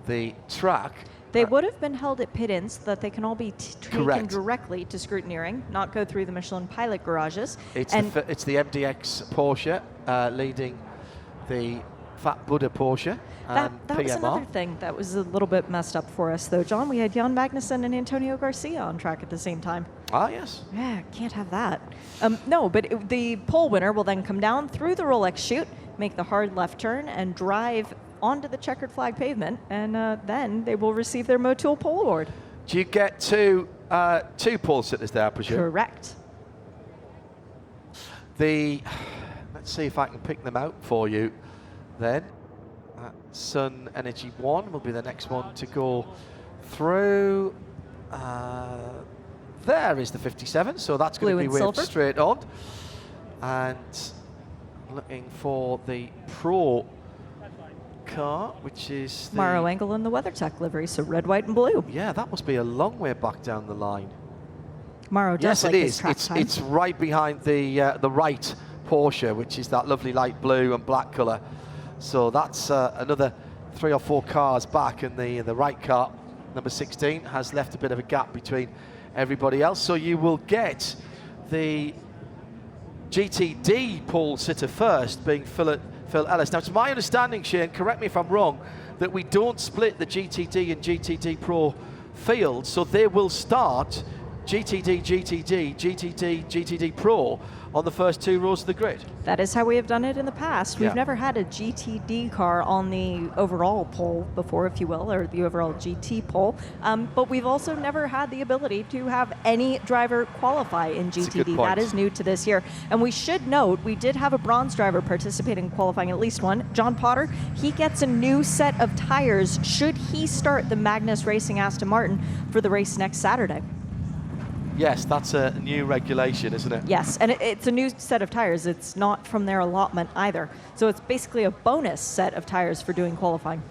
A: the track.
C: They would have been held at pit ins so that they can all be taken
A: Correct.
C: directly to scrutineering, not go through the Michelin pilot garages.
A: It's the MDX Porsche leading the Fat Buddha Porsche
C: That
A: and
C: was
A: PMR.
C: another thing that was a little bit messed up for us, though, John. We had Jan Magnussen and Antonio Garcia on track at the same time.
A: Ah, yes.
C: Yeah, can't have that. No, but the pole winner will then come down through the Rolex chute, make the hard left turn, and drive onto the checkered flag pavement, and then they will receive their Motul pole award.
A: Do you get two pole sitters there, I presume?
C: Correct.
A: Let's see if I can pick them out for you then. Sun Energy 1 will be the next one to go through. There is the 57, so that's going to be waved straight on. And looking for the Pro car, which is the
C: Maro Engel in the WeatherTech livery, so red, white, and blue.
A: Yeah, that must be a long way back down the line.
C: Maro does
A: yes,
C: like
A: it
C: his
A: is.
C: track time.
A: It's right behind the right Porsche, which is that lovely light blue and black colour. So that's another 3 or 4 cars back, and the right car, number 16, has left a bit of a gap between everybody else. So you will get the GTD pole sitter first, being Phil Ellis. Now, it's my understanding, Shane, correct me if I'm wrong, that we don't split the GTD and GTD Pro field, so they will start GTD, GTD Pro on the first 2 rows of the grid.
C: That is how we have done it in the past. We've never had a GTD car on the overall pole before, if you will, or the overall GT pole. But we've also never had the ability to have any driver qualify in GTD. That is new to this year. And we should note, we did have a bronze driver participate in qualifying, at least one. John Potter, he gets a new set of tires should he start the Magnus Racing Aston Martin for the race next Saturday.
A: Yes, that's a new regulation, isn't it?
C: Yes, and it's a new set of tires. It's not from their allotment either. So it's basically a bonus set of tires for doing qualifying.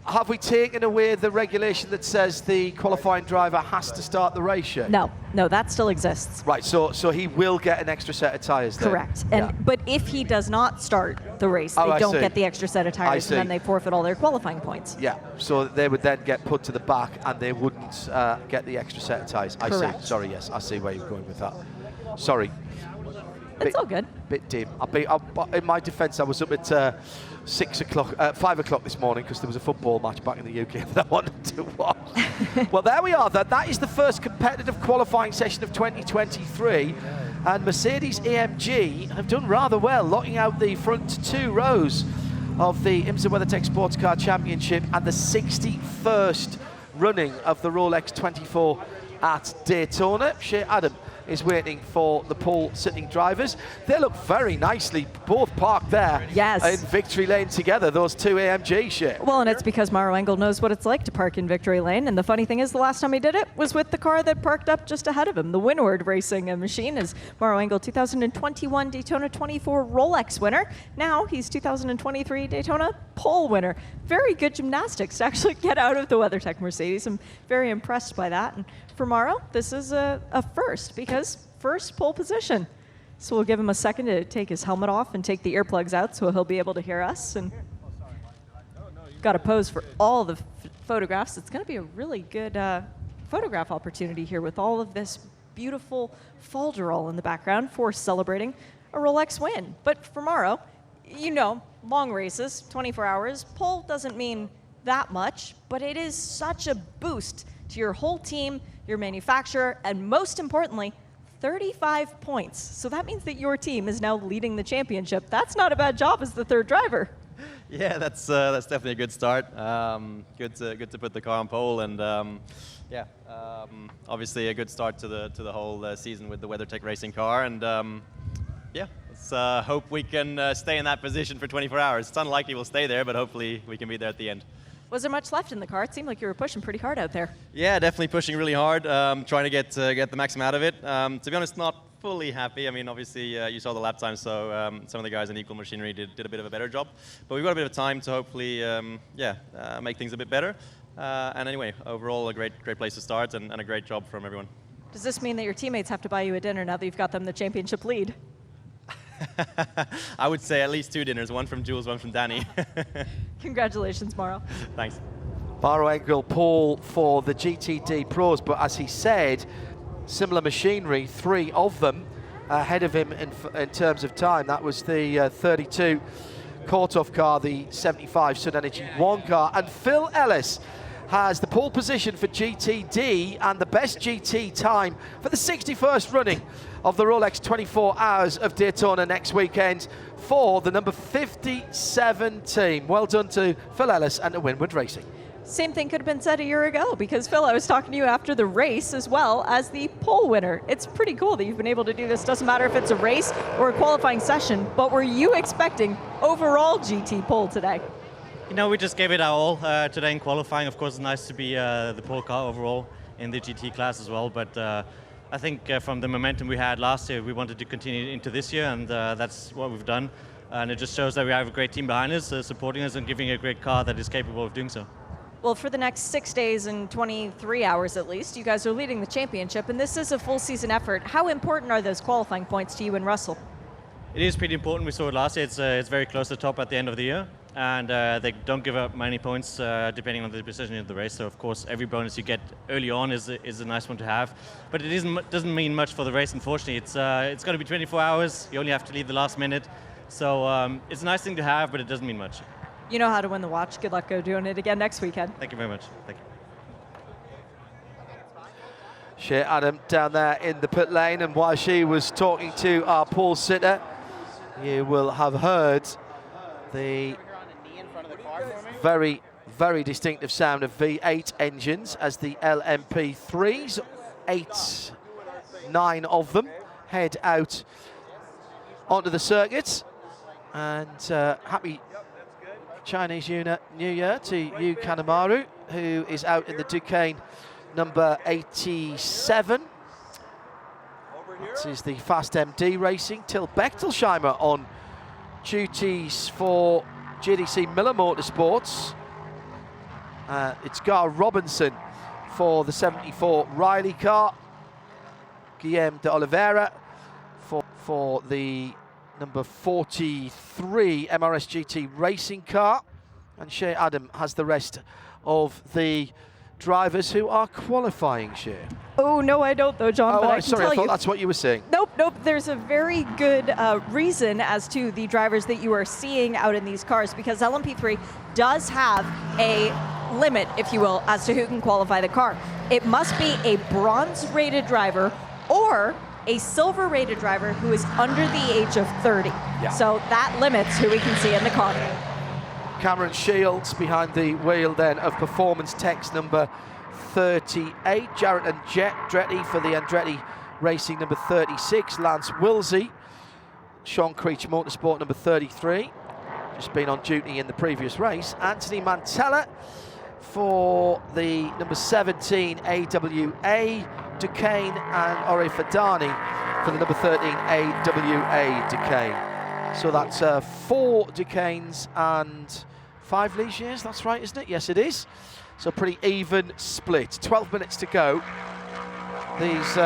A: Have we taken away the regulation that says the qualifying driver has to start the race yet?
C: No, that still exists.
A: Right, so he will get an extra set of tyres then?
C: Correct. But if he does not start the race, they don't get the extra set of tires, and then they forfeit all their qualifying points.
A: Yeah, so they would then get put to the back, and they wouldn't get the extra set of tyres. I see. Sorry, yes, I see where you're going with that. Sorry.
C: It's all good.
A: Bit dim. In my defence, I was up at 5 o'clock this morning because there was a football match back in the UK that I wanted to watch. Well, there we are. That is the first competitive qualifying session of 2023, and Mercedes-AMG have done rather well, locking out the front 2 rows of the IMSA WeatherTech Sports Car Championship and the 61st running of the Rolex 24 at Daytona. Shea Adam is waiting for the pole sitting drivers. They look very nicely both parked there in victory lane together, those 2 AMG shit.
C: Well, and it's because Maro Engel knows what it's like to park in victory lane, and the funny thing is the last time he did it was with the car that parked up just ahead of him. The Windward Racing machine is Maro Engel 2021 Daytona 24 Rolex winner. Now he's 2023 Daytona pole winner. Very good gymnastics to actually get out of the WeatherTech Mercedes. I'm very impressed by that. And for Maro, this is a first, because first pole position. So we'll give him a second to take his helmet off and take the earplugs out so he'll be able to hear us. And got to pose for all the photographs. It's going to be a really good photograph opportunity here with all of this beautiful folderol in the background for celebrating a Rolex win. But for Maro, long races, 24 hours, pole doesn't mean that much, but it is such a boost to your whole team, your manufacturer, and most importantly, 35 points. So that means that your team is now leading the championship. That's not a bad job as the 3rd driver.
D: Yeah, that's definitely a good start. Good to put the car on pole, and obviously a good start to the whole season with the WeatherTech racing car. And let's hope we can stay in that position for 24 hours. It's unlikely we'll stay there, but hopefully we can be there at the end.
C: Was there much left in the car? It seemed like you were pushing pretty hard out there.
D: Yeah, definitely pushing really hard, trying to get the maximum out of it. To be honest, not fully happy. I mean, obviously, you saw the lap time, so some of the guys in Equal Machinery did a bit of a better job. But we've got a bit of time to hopefully, make things a bit better. And anyway, overall, a great place to start, and a great job from everyone.
C: Does this mean that your teammates have to buy you a dinner now that you've got them the championship lead?
D: I would say at least 2 dinners, one from Jules, one from Danny.
C: Congratulations, Maro.
D: Thanks.
A: Maro Engel pole for the GTD Pros, but as he said, similar machinery, 3 of them ahead of him in terms of time. That was the 32 Korthoff car, the 75 Sun Energy 1 car. And Phil Ellis has the pole position for GTD and the best GT time for the 61st running of the Rolex 24 Hours of Daytona next weekend for the number 57 team. Well done to Phil Ellis and to Winward Racing.
C: Same thing could have been said a year ago, because Phil, I was talking to you after the race as well as the pole winner. It's pretty cool that you've been able to do this. Doesn't matter if it's a race or a qualifying session, but were you expecting overall GT pole today?
E: You know, we just gave it our all today in qualifying. Of course, it's nice to be the pole car overall in the GT class as well, but I think from the momentum we had last year, we wanted to continue into this year, and that's what we've done. And it just shows that we have a great team behind us, supporting us and giving a great car that is capable of doing so.
C: Well, for the next 6 days and 23 hours at least, you guys are leading the championship, and this is a full season effort. How important are those qualifying points to you and Russell?
E: It is pretty important. We saw it last year. It's very close to the top at the end of the year, and they don't give up many points depending on the position of the race. So, of course, every bonus you get early on is a nice one to have. But it doesn't mean much for the race, unfortunately. It's going to be 24 hours. You only have to leave the last minute. So it's a nice thing to have, but it doesn't mean much.
C: You know how to win the watch. Good luck doing it again next weekend.
E: Thank you very much. Thank you.
A: Shea Adam down there in the pit lane, and while she was talking to our pole sitter, you will have heard the very, very distinctive sound of V8 engines as the LMP3s, 9 of them, head out onto the circuit. And happy Chinese New Year to Yu Kanemaru, who is out in the Duquesne number 87. This is the Fast MD Racing. Till Bechtelsheimer on duties for JDC Miller Motorsports. It's Gar Robinson for the 74 Riley car. Guillaume de Oliveira for the number 43 MRS GT racing car. And Shea Adam has the rest of the drivers who are qualifying, Shea.
C: Oh, no, I don't, though, John. But I can
A: sorry,
C: tell
A: I thought
C: you,
A: that's what you were saying.
C: Nope. There's a very good reason as to the drivers that you are seeing out in these cars, because LMP3 does have a limit, if you will, as to who can qualify the car. It must be a bronze-rated driver or a silver-rated driver who is under the age of 30.
A: Yeah.
C: So that limits who we can see in the car.
A: Cameron Shields behind the wheel then of Performance Tech's number 38. Jarrett Andretti for the Andretti Racing number 36. Lance Wilsey, Sean Creech Motorsport number 33. Just been on duty in the previous race. Anthony Mantella for the number 17 AWA Duquesne, and Ore Fadani for the number 13 AWA Duquesne. So that's 4 Duquesnes and 5 Ligiers, that's right, isn't it? Yes, it is. So pretty even split. 12 minutes to go. These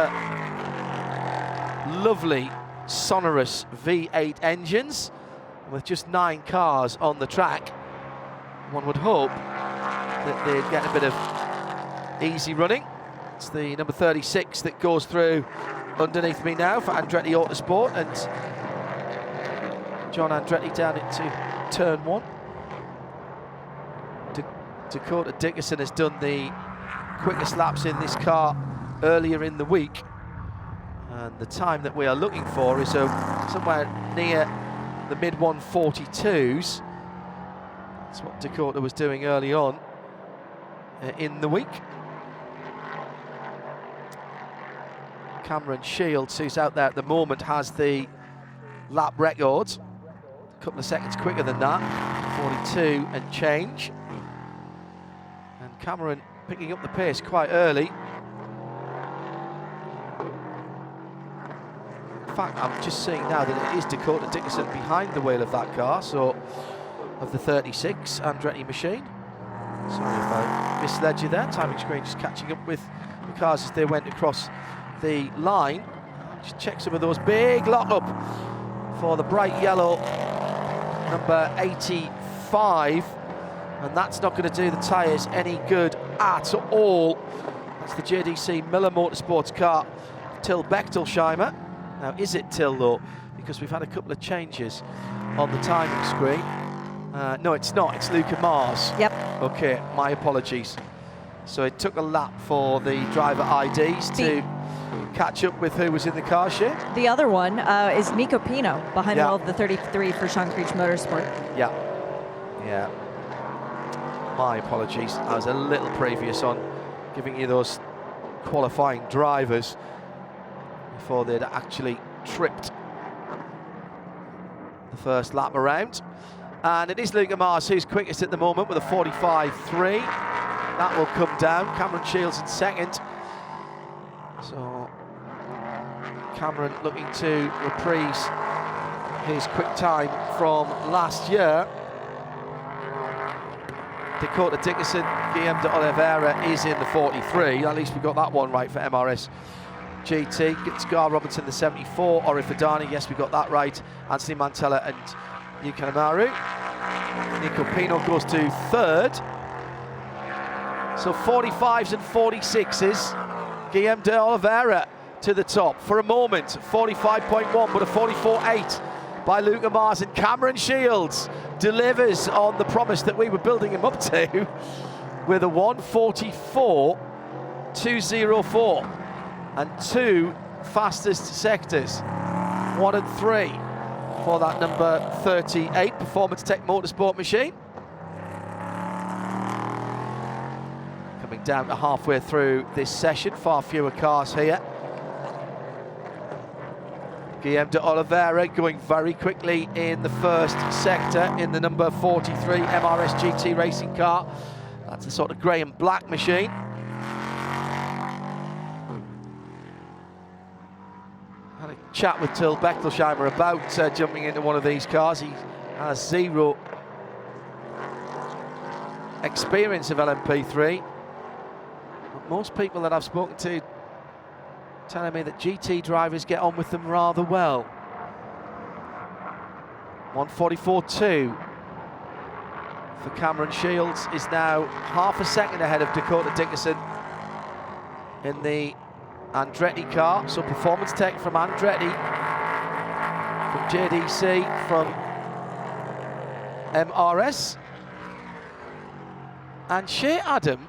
A: lovely, sonorous V8 engines with just 9 cars on the track. One would hope that they'd get a bit of easy running. It's the number 36 that goes through underneath me now for Andretti Autosport, and John Andretti down into turn 1. Dakota Dickerson has done the quickest laps in this car earlier in the week, and the time that we are looking for is somewhere near the mid 142s. That's what Dakota was doing early on in the week. Cameron Shields, who's out there at the moment, has the lap record. A couple of seconds quicker than that, 42 and change. And Cameron picking up the pace quite early. In fact, I'm just seeing now that it is Dakota Dickerson behind the wheel of that car, so of the 36 Andretti machine. Sorry if I misled you there. Timing screen just catching up with the cars as they went across the line. Just check some of those big lockup for the bright yellow number 85, and that's not going to do the tyres any good at all. That's the JDC Miller Motorsports car, Till Bechtelsheimer. Now, is it till though? Because we've had a couple of changes on the timing screen. No, it's not. It's Luca Mars.
C: Yep.
A: Okay, my apologies. So it took a lap for the driver IDs to catch up with who was in the car share.
C: The other one is Nico Pino behind
A: Yeah.
C: the wheel of the 33 for Sean Creech Motorsport.
A: Yeah. Yeah. My apologies. I was a little previous on giving you those qualifying drivers before they'd actually tripped the first lap around. And it is Luca Mars who's quickest at the moment with a 45.3. That will come down. Cameron Shields in second. So Cameron looking to reprise his quick time from last year. Dakota Dickerson, Guillaume de Oliveira is in the 43. At least we got that one right for MRS GT. Scar Robinson the 74. Ori Fadani, yes, we got that right. Anthony Mantella and Yuka Amaru. Nico Pino goes to third. So 45s and 46s. Guillaume de Oliveira to the top. For a moment, 45.1, but a 44.8 by Luca Mars, and Cameron Shields delivers on the promise that we were building him up to with a 144.204 and two fastest sectors, 1 and 3 for that number 38 Performance Tech Motorsport machine. Coming down to halfway through this session, far fewer cars here. Guillaume de Oliveira going very quickly in the first sector in the number 43 MRS GT racing car. That's a sort of grey and black machine. Had a chat with Till Bechtelsheimer about jumping into one of these cars. He has zero experience of LMP3. But most people that I've spoken to telling me that GT drivers get on with them rather well. 144.2 for Cameron Shields is now half a second ahead of Dakota Dickerson in the Andretti car. So Performance Tech from Andretti, from JDC, from MRS. And Shea Adam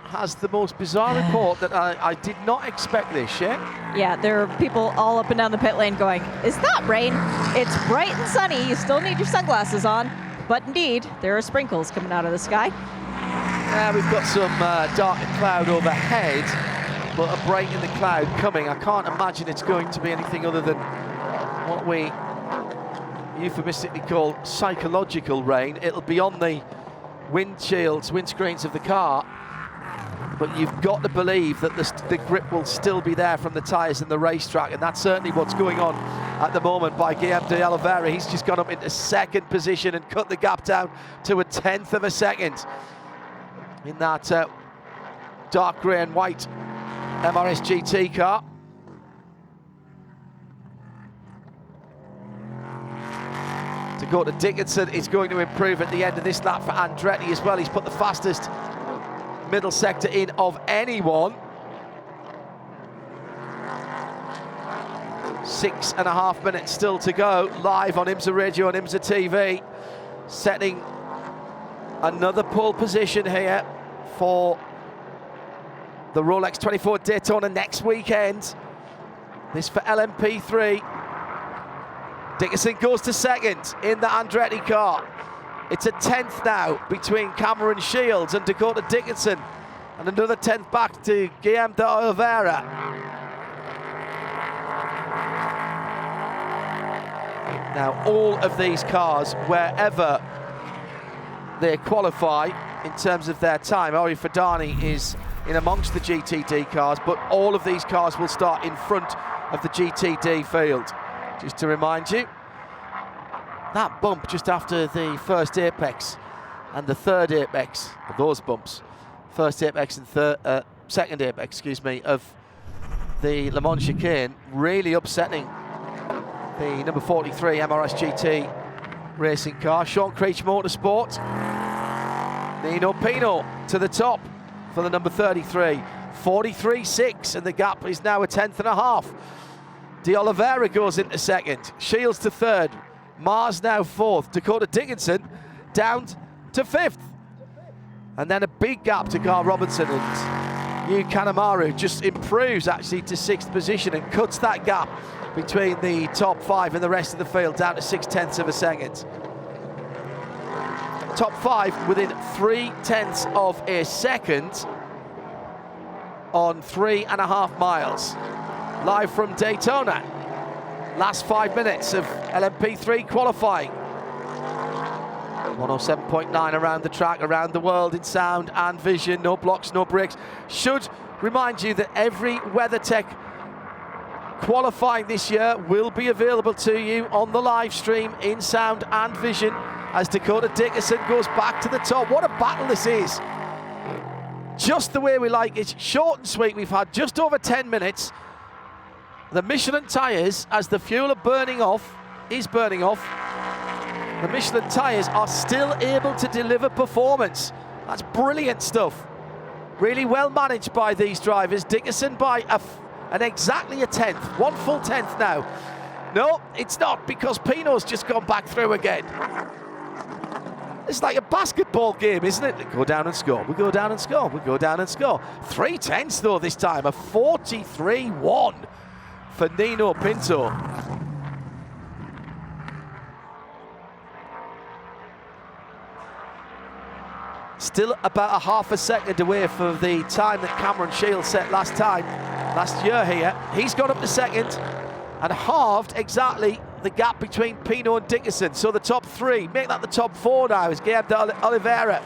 A: has the most bizarre report that I did not expect this, Shea.
C: Yeah, there are people all up and down the pit lane going, is that rain? It's bright and sunny, you still need your sunglasses on. But indeed, there are sprinkles coming out of the sky.
A: Yeah, we've got some dark cloud overhead, but a break in the cloud coming. I can't imagine it's going to be anything other than what we euphemistically call psychological rain. It'll be on the windscreens of the car, but you've got to believe that the grip will still be there from the tyres and the racetrack, and that's certainly what's going on at the moment by Guillaume de Oliveira. He's just gone up into second position and cut the gap down to 1/10 of a second in that dark grey and white MRS GT car. Dakota Dickinson is going to improve at the end of this lap for Andretti as well. He's put the fastest middle sector in of anyone. 6.5 minutes still to go, live on IMSA Radio and IMSA TV, setting another pole position here for the Rolex 24 Daytona next weekend. This for LMP3. Dickinson goes to second in the Andretti car. It's a 10th now between Cameron Shields and Dakota Dickinson, and another 10th back to Guillaume de Oliveira. Now, all of these cars, wherever they qualify in terms of their time, Ori Fadani is in amongst the GTD cars, but all of these cars will start in front of the GTD field. Just to remind you, that bump just after the first apex and the third apex, of those bumps, first apex and second apex, excuse me, of the Le Mans chicane, really upsetting the number 43 MRS GT racing car. Sean Creech Motorsport, Nino Pino to the top for the number 33, 43.6, and the gap is now 1/10.5 De Oliveira goes into second. Shields to third. Mars now fourth. Dakota Dickinson down to fifth. And then a big gap to Carl Robinson, and Yu Kanemaru just improves actually to sixth position and cuts that gap between the top 5 and the rest of the field down to 0.6 of a second. Top 5 within 0.3 of a second on 3.5 miles. Live from Daytona. Last 5 minutes of LMP3 qualifying. 107.9 around the track, around the world in sound and vision. No blocks, no breaks. Should remind you that every WeatherTech qualifying this year will be available to you on the live stream in sound and vision as Dakota Dickinson goes back to the top. What a battle this is. Just the way we like it. Short and sweet. We've had just over 10 minutes. The Michelin tyres, as the fuel is burning off, the Michelin tyres are still able to deliver performance. That's brilliant stuff. Really well managed by these drivers. Dickinson by exactly a tenth, 1 full tenth now. No, it's not, because Pino's just gone back through again. It's like a basketball game, isn't it? We go down and score, we go down and score, we go down and score. 3/10 though this time, a 43-1 for Nino Pinto. Still about a half a second away from the time that Cameron Shields set last year here. He's gone up to second and halved exactly the gap between Pino and Dickinson. So the top 3, make that the top 4 now, is Guillermo de Oliveira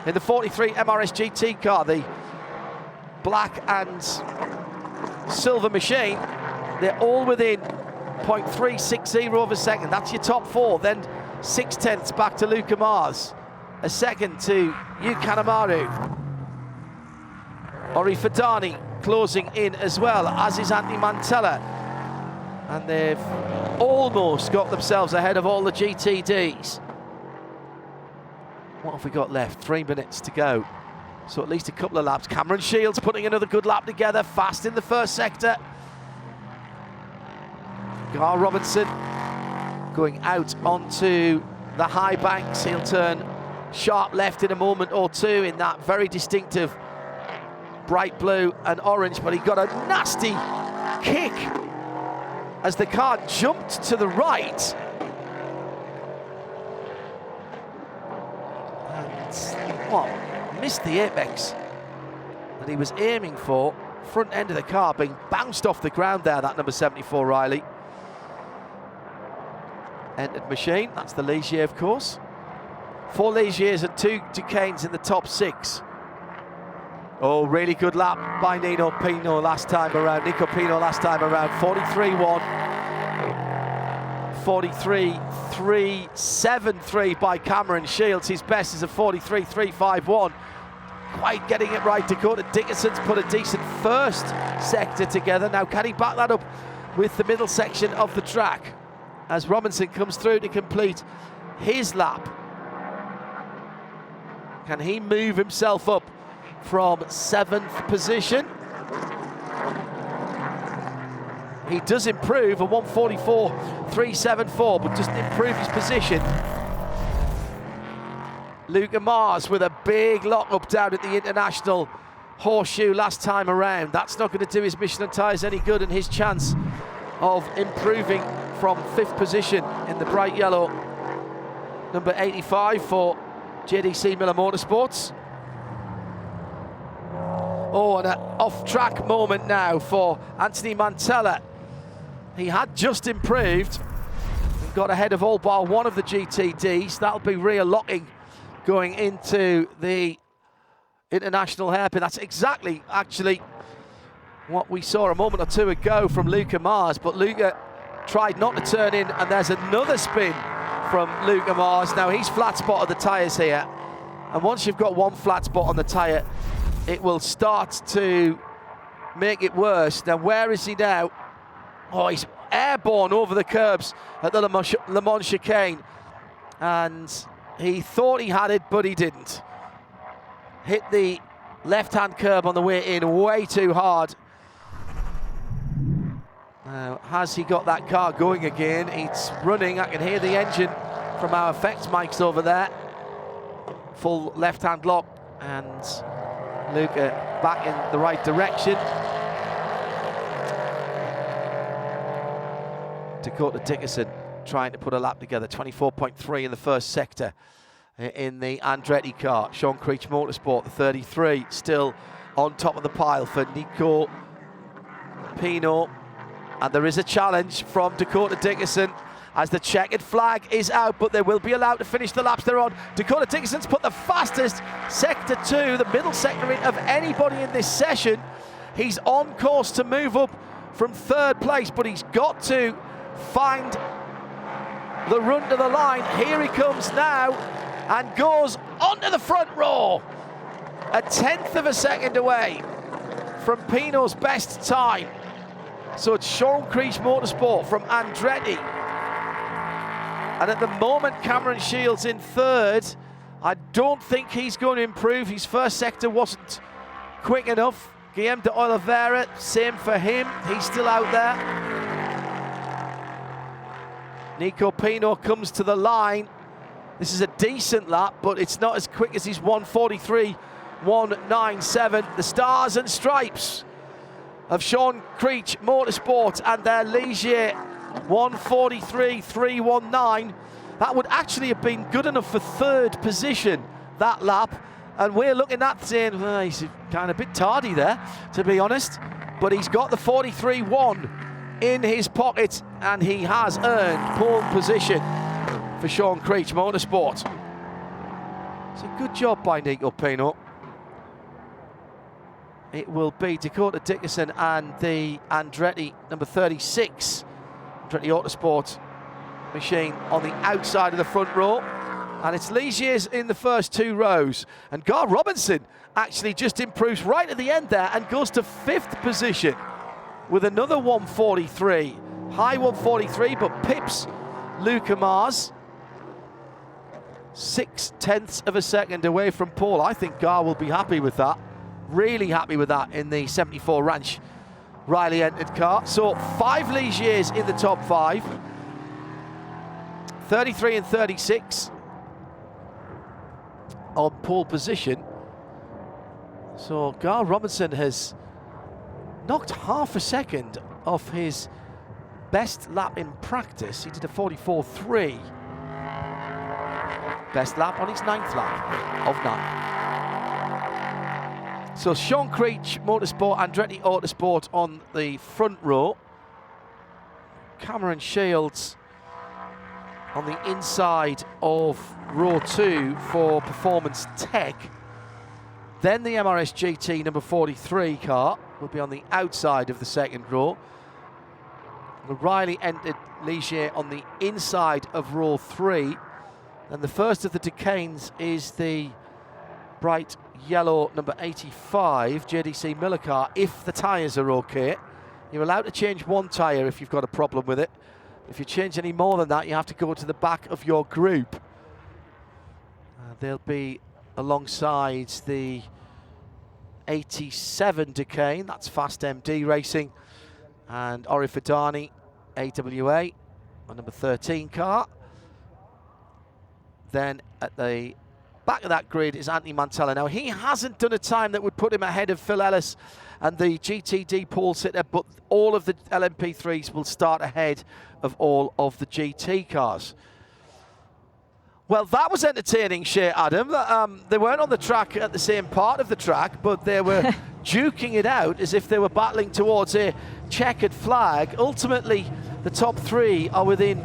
A: in the 43 MRS GT car, the black and silver machine. They're all within 0.360 of a second. That's your top 4. Then 0.6 back to Luca Mars. A second to Yu Kanemaru. Ori Fadani closing in as well, as is Anthony Mantella. And they've almost got themselves ahead of all the GTDs. What have we got left? 3 minutes to go. So at least a couple of laps. Cameron Shields putting another good lap together, fast in the first sector. Carl Robinson going out onto the high banks. He'll turn sharp left in a moment or two in that very distinctive bright blue and orange, but he got a nasty kick as the car jumped to the right. And missed the apex that he was aiming for. Front end of the car being bounced off the ground there, that number 74 Riley. Entered machine, that's the Ligier of course. 4 Ligiers and 2 Duquesnes in the top 6. Oh, really good lap by Nino Pino last time around. Nico Pino last time around. 43-1. 43-3-7-3 by Cameron Shields. His best is a 43-3-5-1. Quite getting it right. Dakota Dickinson's put a decent first sector together. Now, can he back that up with the middle section of the track as Robinson comes through to complete his lap? Can he move himself up from 7th position? He does improve a 144.374, but doesn't improve his position. Luca Mars with a big lock up down at the International Horseshoe last time around. That's not going to do his Michelin tyres any good, and his chance of improving from 5th position in the bright yellow number 85 for JDC Miller Motorsports. Oh, and an off-track moment now for Anthony Mantella. He had just improved and got ahead of all bar one of the GTDs. That'll be rear locking going into the International hairpin. That's exactly, actually, what we saw a moment or two ago from Luca Mars, but Luca tried not to turn in, and there's another spin from Luca Mars. Now he's flat spotted the tyres here, and once you've got one flat spot on the tyre, it will start to make it worse. Now where is he now? Oh, he's airborne over the curbs at the Le Mans chicane, and he thought he had it, but he didn't. Hit the left-hand curb on the way in way too hard. Has he got that car going again? It's running. I can hear the engine from our effects mics over there. Full left-hand lock, and Luca back in the right direction. Dakota Dickerson trying to put a lap together. 24.3 in the first sector in the Andretti car. Sean Creech Motorsport, the 33, still on top of the pile for Nico Pino. And there is a challenge from Dakota Dickerson as the checkered flag is out, but they will be allowed to finish the laps they're on. Dakota Dickerson's put the fastest sector 2, the middle sector in, of anybody in this session. He's on course to move up from 3rd place, but he's got to find the run to the line. Here he comes now and goes onto the front row. A 1/10 of a second away from Pino's best time. So it's Sean Creech Motorsport from Andretti. And at the moment, Cameron Shields in 3rd. I don't think he's going to improve. His first sector wasn't quick enough. Guillaume de Oliveira, same for him. He's still out there. Nico Pino comes to the line. This is a decent lap, but it's not as quick as his 1:43.197. The stars and stripes of Sean Creech Motorsport and their Ligier 1:43.319. That would actually have been good enough for 3rd position, that lap. And we're looking at saying, well, he's kind of a bit tardy there, to be honest. But he's got the 43.1 in his pocket, and he has earned pole position for Sean Creech Motorsport. It's a good job by Nico Pino. It will be Dakota Dickerson and the Andretti number 36, Andretti Autosport machine on the outside of the front row. And it's Ligier's in the first 2 rows. And Gar Robinson actually just improves right at the end there and goes to 5th position with another 1:43. High 1:43, but pips Luca Mars. 6/10 of a second away from pole. I think Gar will be happy with that. Really happy with that in the 74 Ranch Riley entered car. So 5 Ligiers in the top 5. 33 and 36 on pole position. So Gar Robinson has knocked half a second off his best lap in practice. He did a 44.3. Best lap on his 9th lap of 9. So Sean Creech Motorsport, Andretti Autosport on the front row. Cameron Shields on the inside of row 2 for Performance Tech. Then the MRS GT number 43 car will be on the outside of the second row. The Riley entered Ligier on the inside of row 3. And the first of the Decanes is the bright yellow number 85 JDC Miller car, if the tyres are okay. You're allowed to change 1 tyre if you've got a problem with it. If you change any more than that, you have to go to the back of your group. They'll be alongside the 87 Decane, that's Fast MD Racing, and Ori Fidani, AWA, on number 13 car. Then at the back of that grid is Anthony Mantella. Now, he hasn't done a time that would put him ahead of Phil Ellis and the GTD pole sitter, but all of the LMP3s will start ahead of all of the GT cars. Well, that was entertaining, Shea Adam. They weren't on the track at the same part of the track, but they were duking it out as if they were battling towards a checkered flag. Ultimately, the top 3 are within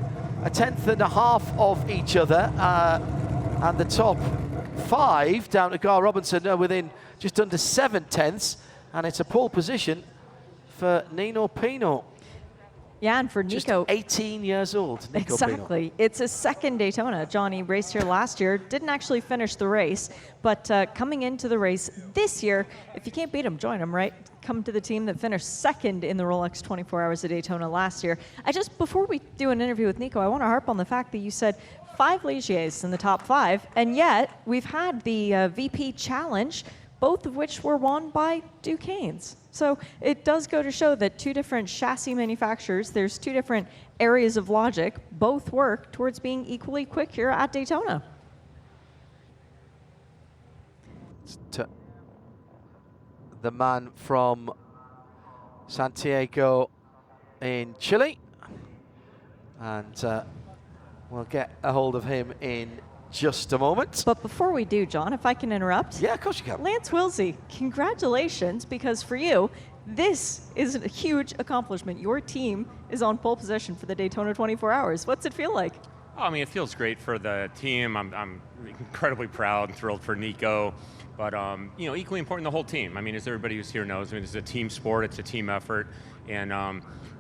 A: a 1/10.5 of each other, and the top 5 down to Gar Robinson are within just under 7/10, and it's a pole position for Nino Pino.
C: Yeah, and for Nico,
A: just 18 years old. Nico
C: exactly.
A: Pino.
C: It's his 2nd Daytona. Johnny raced here last year, didn't actually finish the race, but coming into the race this year, if you can't beat him, join him, right? Come to the team that finished 2nd in the Rolex 24 Hours of Daytona last year. Before we do an interview with Nico, I want to harp on the fact that you said 5 Ligiers in the top 5, and yet we've had the VP Challenge both of which were won by Duquesnes. So it does go to show that two different chassis manufacturers, there's two different areas of logic, both work towards being equally quick here at Daytona.
A: The man from Santiago in Chile, and we'll get a hold of him in just a moment.
C: But before we do, John, if I can interrupt.
A: Yeah, of course you can.
C: Lance Wilsey, congratulations, because for you, this is a huge accomplishment. Your team is on pole position for the Daytona 24 Hours. What's it feel like?
F: Oh, I mean, it feels great for the team. I'm incredibly proud and thrilled for Nico. But, you know, equally important, the whole team. I mean, as everybody who's here knows, I mean, this is a team sport. It's a team effort. And,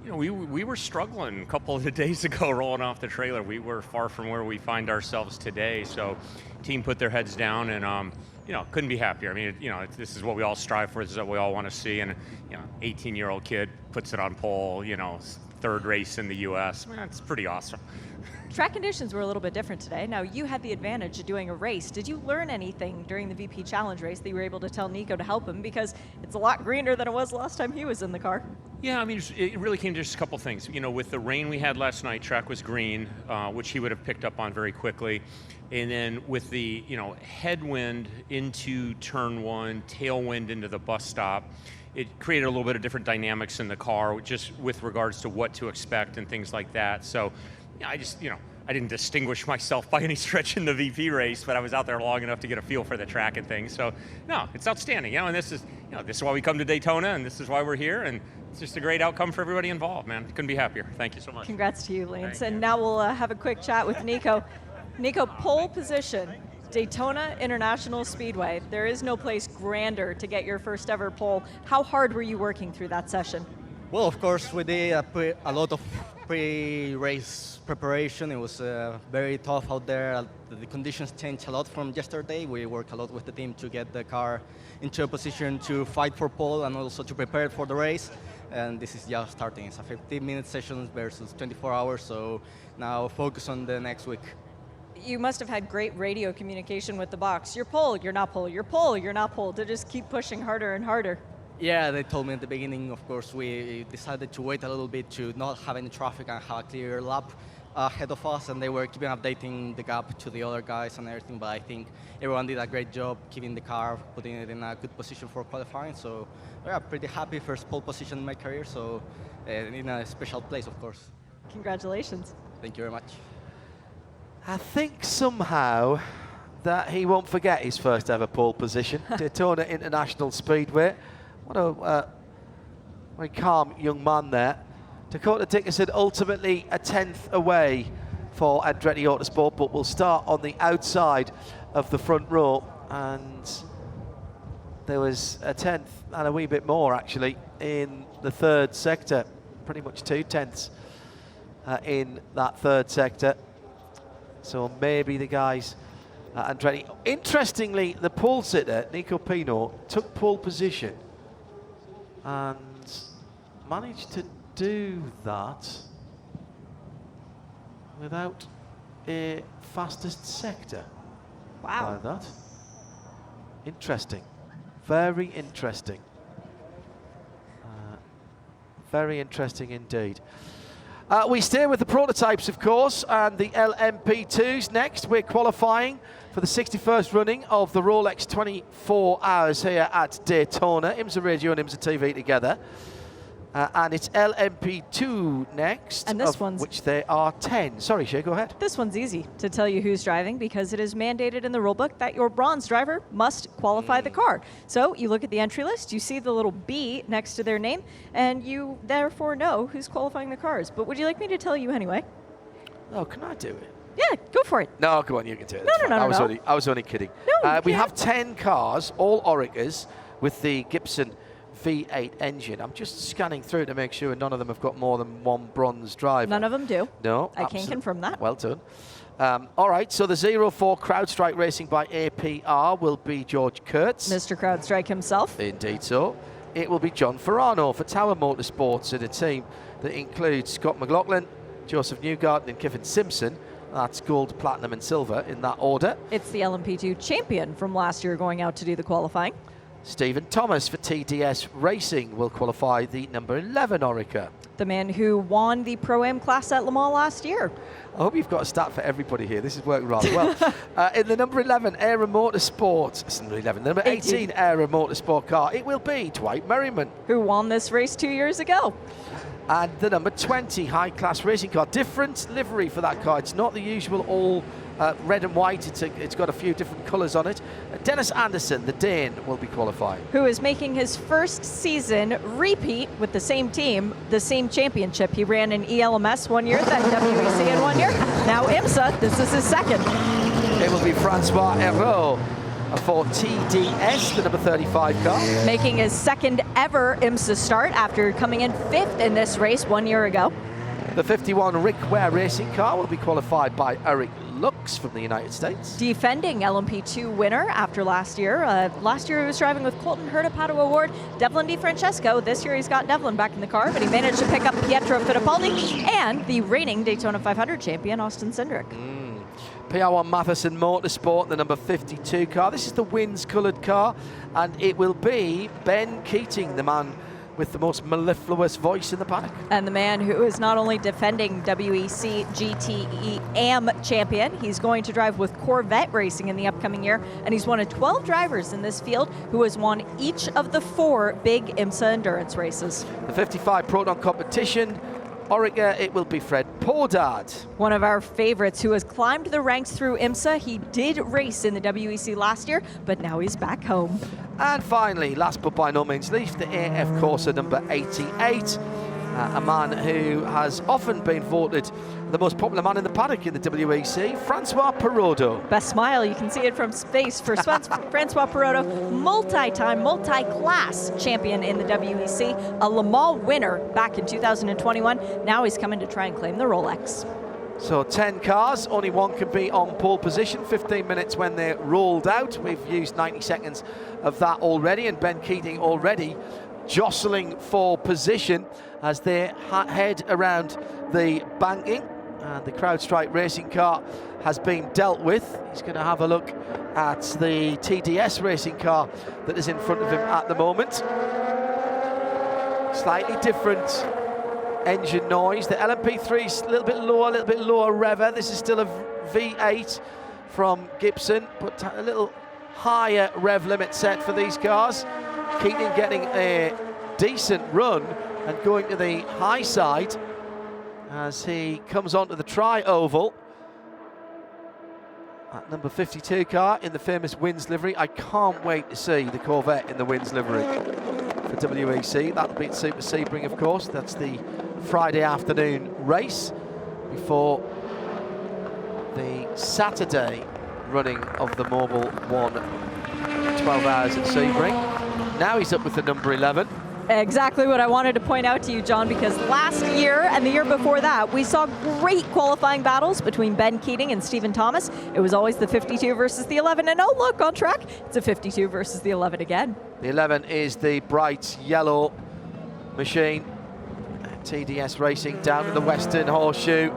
F: you know, we were struggling a couple of days ago rolling off the trailer. We were far from where we find ourselves today. So team put their heads down and, you know, couldn't be happier. I mean, you know, this is what we all strive for. This is what we all want to see. And, you know, 18-year-old kid puts it on pole, you know, third race in the U.S. Man, it's pretty awesome.
C: Track conditions were a little bit different today. Now, you had the advantage of doing a race. Did you learn anything during the VP Challenge race that you were able to tell Nico to help him? Because it's a lot greener than it was last time he was in the car.
F: Yeah, I mean, it really came to just a couple things. You know, with the rain we had last night, track was green, which he would have picked up on very quickly. And then with the, you know, headwind into turn one, tailwind into the bus stop, it created a little bit of different dynamics in the car, just with regards to what to expect and things like that. So, I just, you know, I didn't distinguish myself by any stretch in the VP race, but I was out there long enough to get a feel for the track and things. So, no, it's outstanding. You know, and this is why we come to Daytona, and this is why we're here, and it's just a great outcome for everybody involved, man. Couldn't be happier. Thank you so much.
C: Congrats to you, Lance.
F: Thank
C: and
F: you.
C: now we'll have a quick chat with Nico. Nico, pole position, Daytona International Speedway. There is no place grander to get your first ever pole. How hard were you working through that session?
G: Well, of course, we did a lot of pre-race preparation. It was very tough out there. The conditions changed a lot from yesterday. We worked a lot with the team to get the car into a position to fight for pole and also to prepare for the race. And this is just starting. It's a 15-minute session versus 24 hours, so now focus on the next week.
C: You must have had great radio communication with the box. You're pole, you're not pole, you're pole, you're not pole, to just keep pushing harder and harder.
G: Yeah, they told me at the beginning, of course, we decided to wait a little bit to not have any traffic and have a clear lap ahead of us, and they were keeping updating the gap to the other guys and everything, but I think everyone did a great job keeping the car, putting it in a good position for qualifying, so yeah, pretty happy, first pole position in my career, so in a special place, of course.
C: Congratulations.
G: Thank you very much.
A: I think somehow that he won't forget his first ever pole position, Daytona International Speedway. What a very calm young man there. Dakota Dickerson ultimately a 10th away for Andretti Autosport, but will start on the outside of the front row. And there was a 10th and a wee bit more actually in the third sector, pretty much 2 tenths in that third sector. So maybe the guys Andretti. Interestingly, the pole sitter, Nico Pino, took pole position and managed to do that without a fastest sector.
C: Wow.
A: Like that. Interesting. Very interesting. Very interesting indeed. We stay with the prototypes, of course, and the LMP2s next. We're qualifying for the 61st running of the Rolex 24 Hours here at Daytona. IMSA Radio and IMSA TV together. And it's LMP2 next,
C: And this
A: of
C: one's
A: which there are 10. Sorry, Shay, go ahead.
C: This one's easy to tell you who's driving because it is mandated in the rulebook that your bronze driver must qualify the car. So you look at the entry list, you see the little B next to their name, and you therefore know who's qualifying the cars. But would you like me to tell you anyway?
A: Oh, can I do it?
C: Yeah, go for it.
A: No, come on, you can do it.
C: No,
A: It's
C: no,
A: fine.
C: no, no.
A: I was only kidding.
C: No, you
A: we
C: can't.
A: have 10 cars, all Oregas, with the Gibson V8 engine. I'm just scanning through to make sure none of them have got more than one bronze driver.
C: None of them do.
A: No,
C: I can confirm that.
A: Well done. All right, so the 04 CrowdStrike Racing by APR will be George Kurtz.
C: Mr. CrowdStrike himself.
A: Indeed so. It will be John Ferrano for Tower Motorsports in a team that includes Scott McLaughlin, Joseph Newgarden and Kiffin Simpson. That's gold, platinum and silver in that order.
C: It's the LMP2 champion from last year going out to do the qualifying.
A: Stephen Thomas for TDS Racing will qualify the number 11 Orica.
C: The man who won the Pro-Am class at Le Mans last year.
A: I hope you've got a stat for everybody here. This is working rather well. In the number 11 Aero Motorsport, it's number 11, the number 18 Aero Motorsport car, it will be Dwight Merriman.
C: Who won this race 2 years ago.
A: And the number 20 high class racing car, different livery for that car. It's not the usual all red and white. It's got a few different colours on it. Dennis Anderson, the Dane, will be qualifying.
C: Who is making his first season repeat with the same team, the same championship. He ran in ELMS 1 year, then WEC in 1 year. Now IMSA, this is his second.
A: It will be Francois Hérault for TDS, the number 35 car.
C: Making his second ever IMSA start after coming in 5th in this race 1 year ago.
A: The 51 Rick Ware racing car will be qualified by Eric Lux from the United States.
C: Defending LMP2 winner after last year. Last year he was driving with Colton Hurtado Award, Devlin DiFrancesco. This year he's got Devlin back in the car, but he managed to pick up Pietro Fittipaldi and the reigning Daytona 500 champion, Austin Cindric.
A: PR1 Matheson Motorsport, the number 52 car. This is the Wins-coloured car, and it will be Ben Keating, the man with the most mellifluous voice in the paddock.
C: And the man who is not only defending WEC GTE AM champion, he's going to drive with Corvette Racing in the upcoming year, and he's one of 12 drivers in this field who has won each of the 4 big IMSA endurance races.
A: The 55 Proton competition, Orica, it will be Fred Podard.
C: One of our favorites who has climbed the ranks through IMSA. He did race in the WEC last year, but now he's back home.
A: And finally, last but by no means least, the AF Corsa number 88. A man who has often been voted the most popular man in the paddock in the WEC, Francois Perrodo.
C: Best smile, you can see it from space for Francois Perrodo, multi-time, multi-class champion in the WEC, a Le Mans winner back in 2021. Now he's coming to try and claim the Rolex.
A: So 10 cars, only one can be on pole position, 15 minutes when they're rolled out. We've used 90 seconds of that already, and Ben Keating already jostling for position as they head around the banking. And the CrowdStrike racing car has been dealt with. He's going to have a look at the TDS racing car that is in front of him at the moment. Slightly different engine noise. The LMP3 is a little bit lower rever. This is still a V8 from Gibson, but a little higher rev limit set for these cars. Keating getting a decent run and going to the high side as he comes onto the tri-oval. At number 52 car in the famous Wins livery. I can't wait to see the Corvette in the Wins livery for WEC. That'll be at Super Sebring, of course. That's the Friday afternoon race before the Saturday running of the Mobile 1 12 hours at Sebring. Now he's up with the number 11.
C: Exactly what I wanted to point out to you, John, because last year and the year before that, we saw great qualifying battles between Ben Keating and Stephen Thomas. It was always the 52 versus the 11, and oh, look, on track, it's a 52 versus the 11 again.
A: The 11 is the bright yellow machine. TDS Racing down to the Western Horseshoe.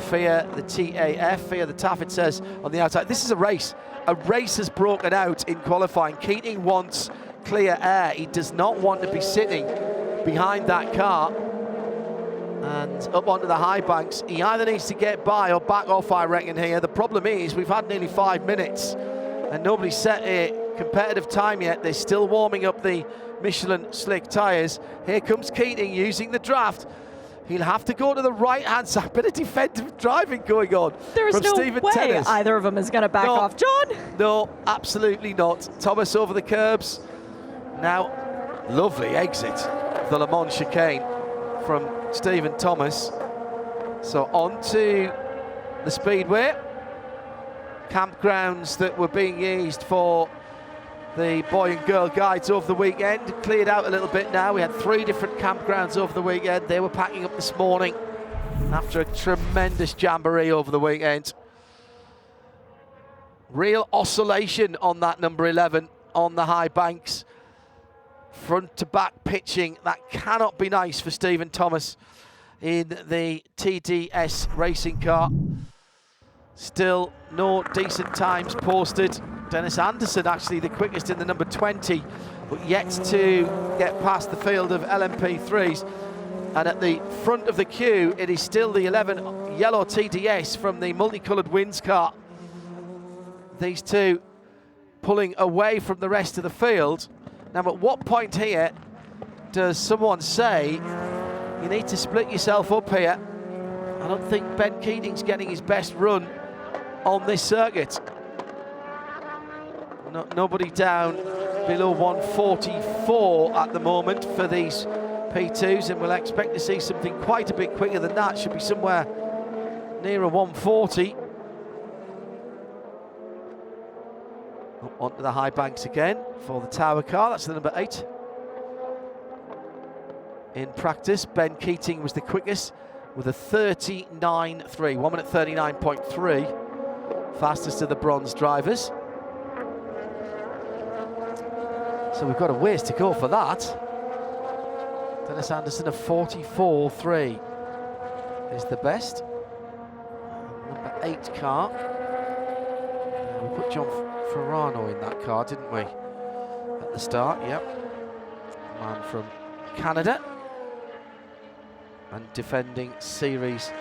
A: Fear the TAF, fear the TAF, it says on the outside. This is a race. A race has broken out in qualifying. Keating wants clear air. He does not want to be sitting behind that car and up onto the high banks. He either needs to get by or back off, I reckon, here. The problem is we've had nearly 5 minutes and nobody's set a competitive time yet. They're still warming up the Michelin slick tyres. Here comes Keating using the draft. He'll have to go to the right-hand side. Bit of defensive driving going on.
C: There's
A: from
C: no
A: Stephen
C: way
A: Tennis.
C: either of them is going to back off. John?
A: No, absolutely not. Thomas over the curbs. Now, lovely exit. The Le Mans chicane from Stephen Thomas. So on to the Speedway. Campgrounds that were being used for the boy and girl guides over the weekend cleared out a little bit now. We had 3 different campgrounds over the weekend. They were packing up this morning after a tremendous jamboree over the weekend. Real oscillation on that number 11 on the high banks. Front to back pitching. That cannot be nice for Stephen Thomas in the TDS racing car. Still no decent times posted. Dennis Anderson actually the quickest in the number 20, but yet to get past the field of LMP3s. And at the front of the queue, it is still the 11 yellow TDS from the multicoloured wins car. These two pulling away from the rest of the field. Now, at what point here does someone say, you need to split yourself up here? I don't think Ben Keating's getting his best run on this circuit. Nobody down below 144 at the moment for these P2s, and we'll expect to see something quite a bit quicker than that. Should be somewhere nearer 140. Up onto the high banks again for the Tower car. That's the number 8. In practice, Ben Keating was the quickest with a 39.3, 1 minute 39.3, fastest of the bronze drivers. So we've got a ways to go for that. Dennis Anderson, a 44.3 is the best. Number 8 car. We put John Ferrano in that car, didn't we? At the start, yep. Man from Canada. And defending series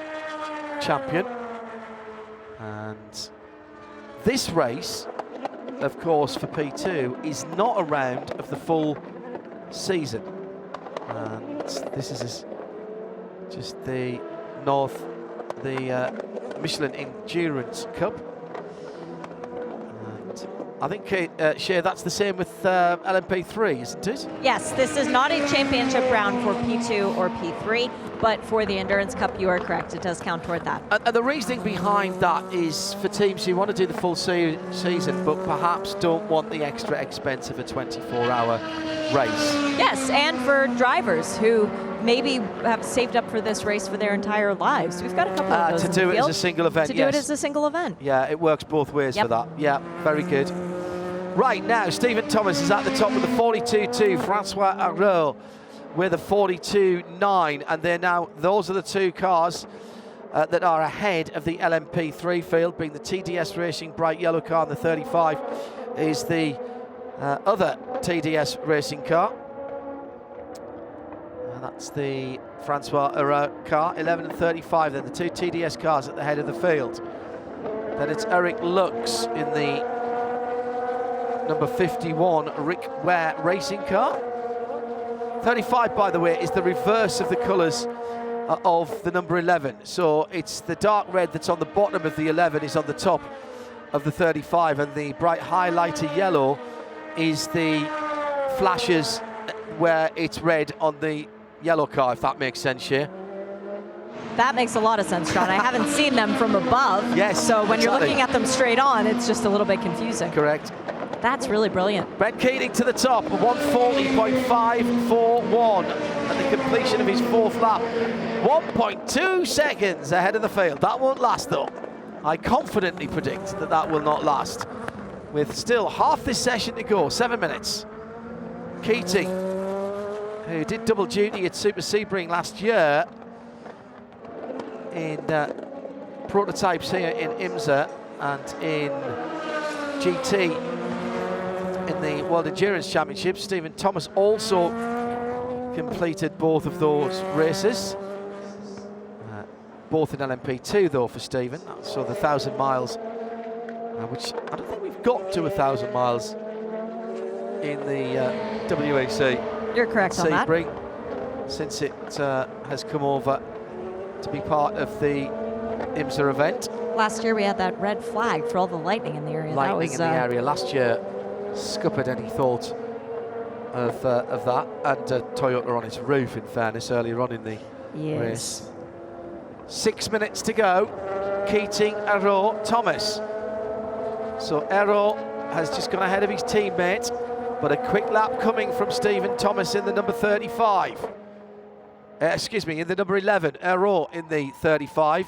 A: champion. And this race, of course, for P2 is not a round of the full season. And this is just the Michelin Endurance Cup. And I think, Shea, that's the same with LMP3, isn't it?
C: Yes, this is not a championship round for P2 or P3, but for the Endurance Cup, you are correct. It does count toward that.
A: And the reasoning behind that is for teams who want to do the full season, but perhaps don't want the extra expense of a 24-hour race.
C: Yes, and for drivers who maybe have saved up for this race for their entire lives. We've got a couple of those
A: to
C: in
A: do
C: the
A: it
C: field.
A: as a single event,
C: To
A: yes.
C: do it as a single event.
A: Yeah, it works both ways for that. Yeah, very good. Right, now, Stephen Thomas is at the top with the 42.2, Francois Arrault with a 42.9, and they're now, those are the two cars that are ahead of the LMP3 field, being the TDS Racing bright yellow car, and the 35 is the other TDS Racing car. That's the Francois Arrault car, 11 and 35 then, the two TDS cars at the head of the field. Then it's Eric Lux in the number 51 Rick Ware racing car. 35, by the way, is the reverse of the colours of the number 11. So it's the dark red that's on the bottom of the 11 is on the top of the 35, and the bright highlighter yellow is the flashes where it's red on the yellow car, if that makes sense here.
C: That makes a lot of sense, John. I haven't seen them from above.
A: Yes,
C: so when you're
A: exactly.
C: looking at them straight on, it's just a little bit confusing.
A: Correct.
C: That's really brilliant.
A: Ben Keating to the top, 140.541 at the completion of his fourth lap. 1.2 seconds ahead of the field. That won't last, though. I confidently predict that that will not last. With still half this session to go, 7 minutes. Keating, who did double duty at Super Sebring last year in prototypes here in IMSA and in GT in the World Endurance Championship. Stephen Thomas also completed both of those races. Both in LMP2 though for Stephen. So the 1,000 miles, which I don't think we've got to 1,000 miles in the WEC.
C: You're correct on that.
A: Sebring, since it has come over to be part of the IMSA event.
C: Last year we had that red flag for all the lightning in the area.
A: Lightning in the area last year scuppered any thought of that, and Toyota on its roof, in fairness, earlier on in the race. 6 minutes to go. Keating, Arrault, Thomas. So Arrault has just gone ahead of his teammate, but a quick lap coming from Stephen Thomas in the number 35. Excuse me, in the number 11, Arrault in the 35.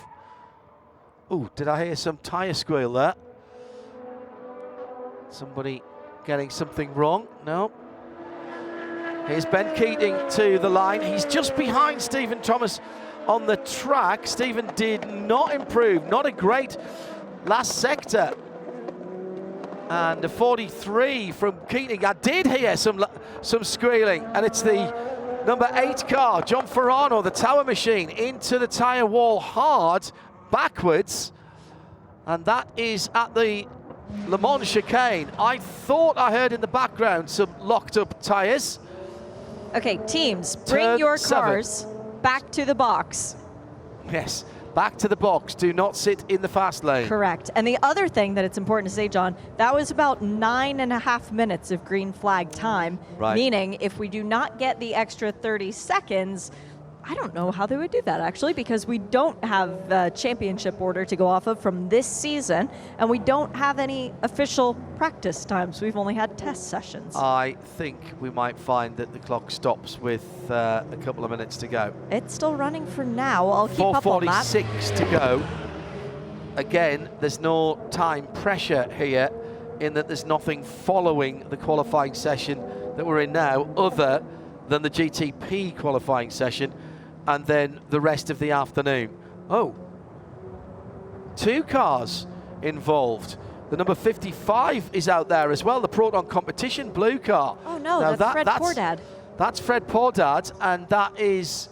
A: Oh, did I hear some tyre squeal there? Somebody getting something wrong? No. Here's Ben Keating to the line. He's just behind Stephen Thomas on the track. Stephen did not improve. Not a great last sector. And the 43 from Keating. I did hear some squealing, and it's the number 8 car, John Ferrano, the Tower Machine, into the tyre wall hard, backwards. And that is at the Le Mans chicane. I thought I heard in the background some locked up tyres.
C: Okay, teams, bring
A: Turn
C: your
A: 7.
C: cars back to the box.
A: Yes, back to the box. Do not sit in the fast lane.
C: Correct. And the other thing that it's important to say, John, that was about 9.5 minutes of green flag time.
A: Right.
C: Meaning, if we do not get the extra 30 seconds, I don't know how they would do that, actually, because we don't have a championship order to go off of from this season, and we don't have any official practice times. We've only had test sessions.
A: I think we might find that the clock stops with a couple of minutes to go.
C: It's still running for now. I'll keep up on that.
A: 4:46 to go. Again, there's no time pressure here in that there's nothing following the qualifying session that we're in now other than the GTP qualifying session and then the rest of the afternoon. Oh, 2 cars involved. The number 55 is out there as well, the Proton Competition blue car.
C: Oh no,
A: now
C: that's Fred Pordad.
A: That's Fred Pordad, and that is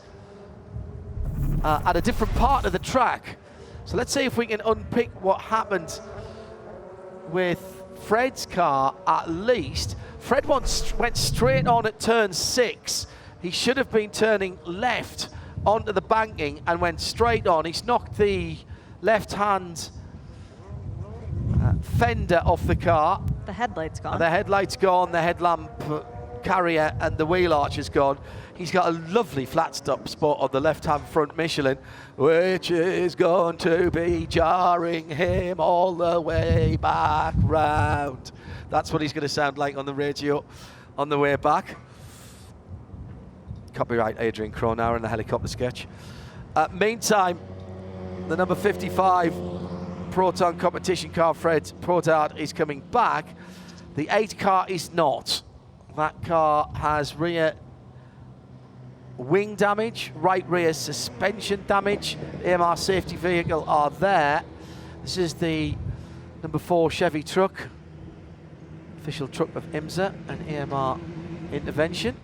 A: at a different part of the track. So let's see if we can unpick what happened with Fred's car at least. Fred went straight on at turn 6. He should have been turning left onto the banking and went straight on. He's knocked the left-hand fender off the car.
C: The headlight's gone.
A: The headlight's gone, the headlamp carrier and the wheel arch is gone. He's got a lovely flat stop spot on the left-hand front Michelin, which is going to be jarring him all the way back round. That's what he's going to sound like on the radio on the way back. Copyright Adrian Cronauer and the helicopter sketch. Meantime, the number 55 Proton Competition car, Fred Pordad, is coming back. The 8 car is not. That car has rear wing damage, right rear suspension damage. The AMR safety vehicle are there. This is the number 4 Chevy truck, official truck of IMSA and AMR intervention.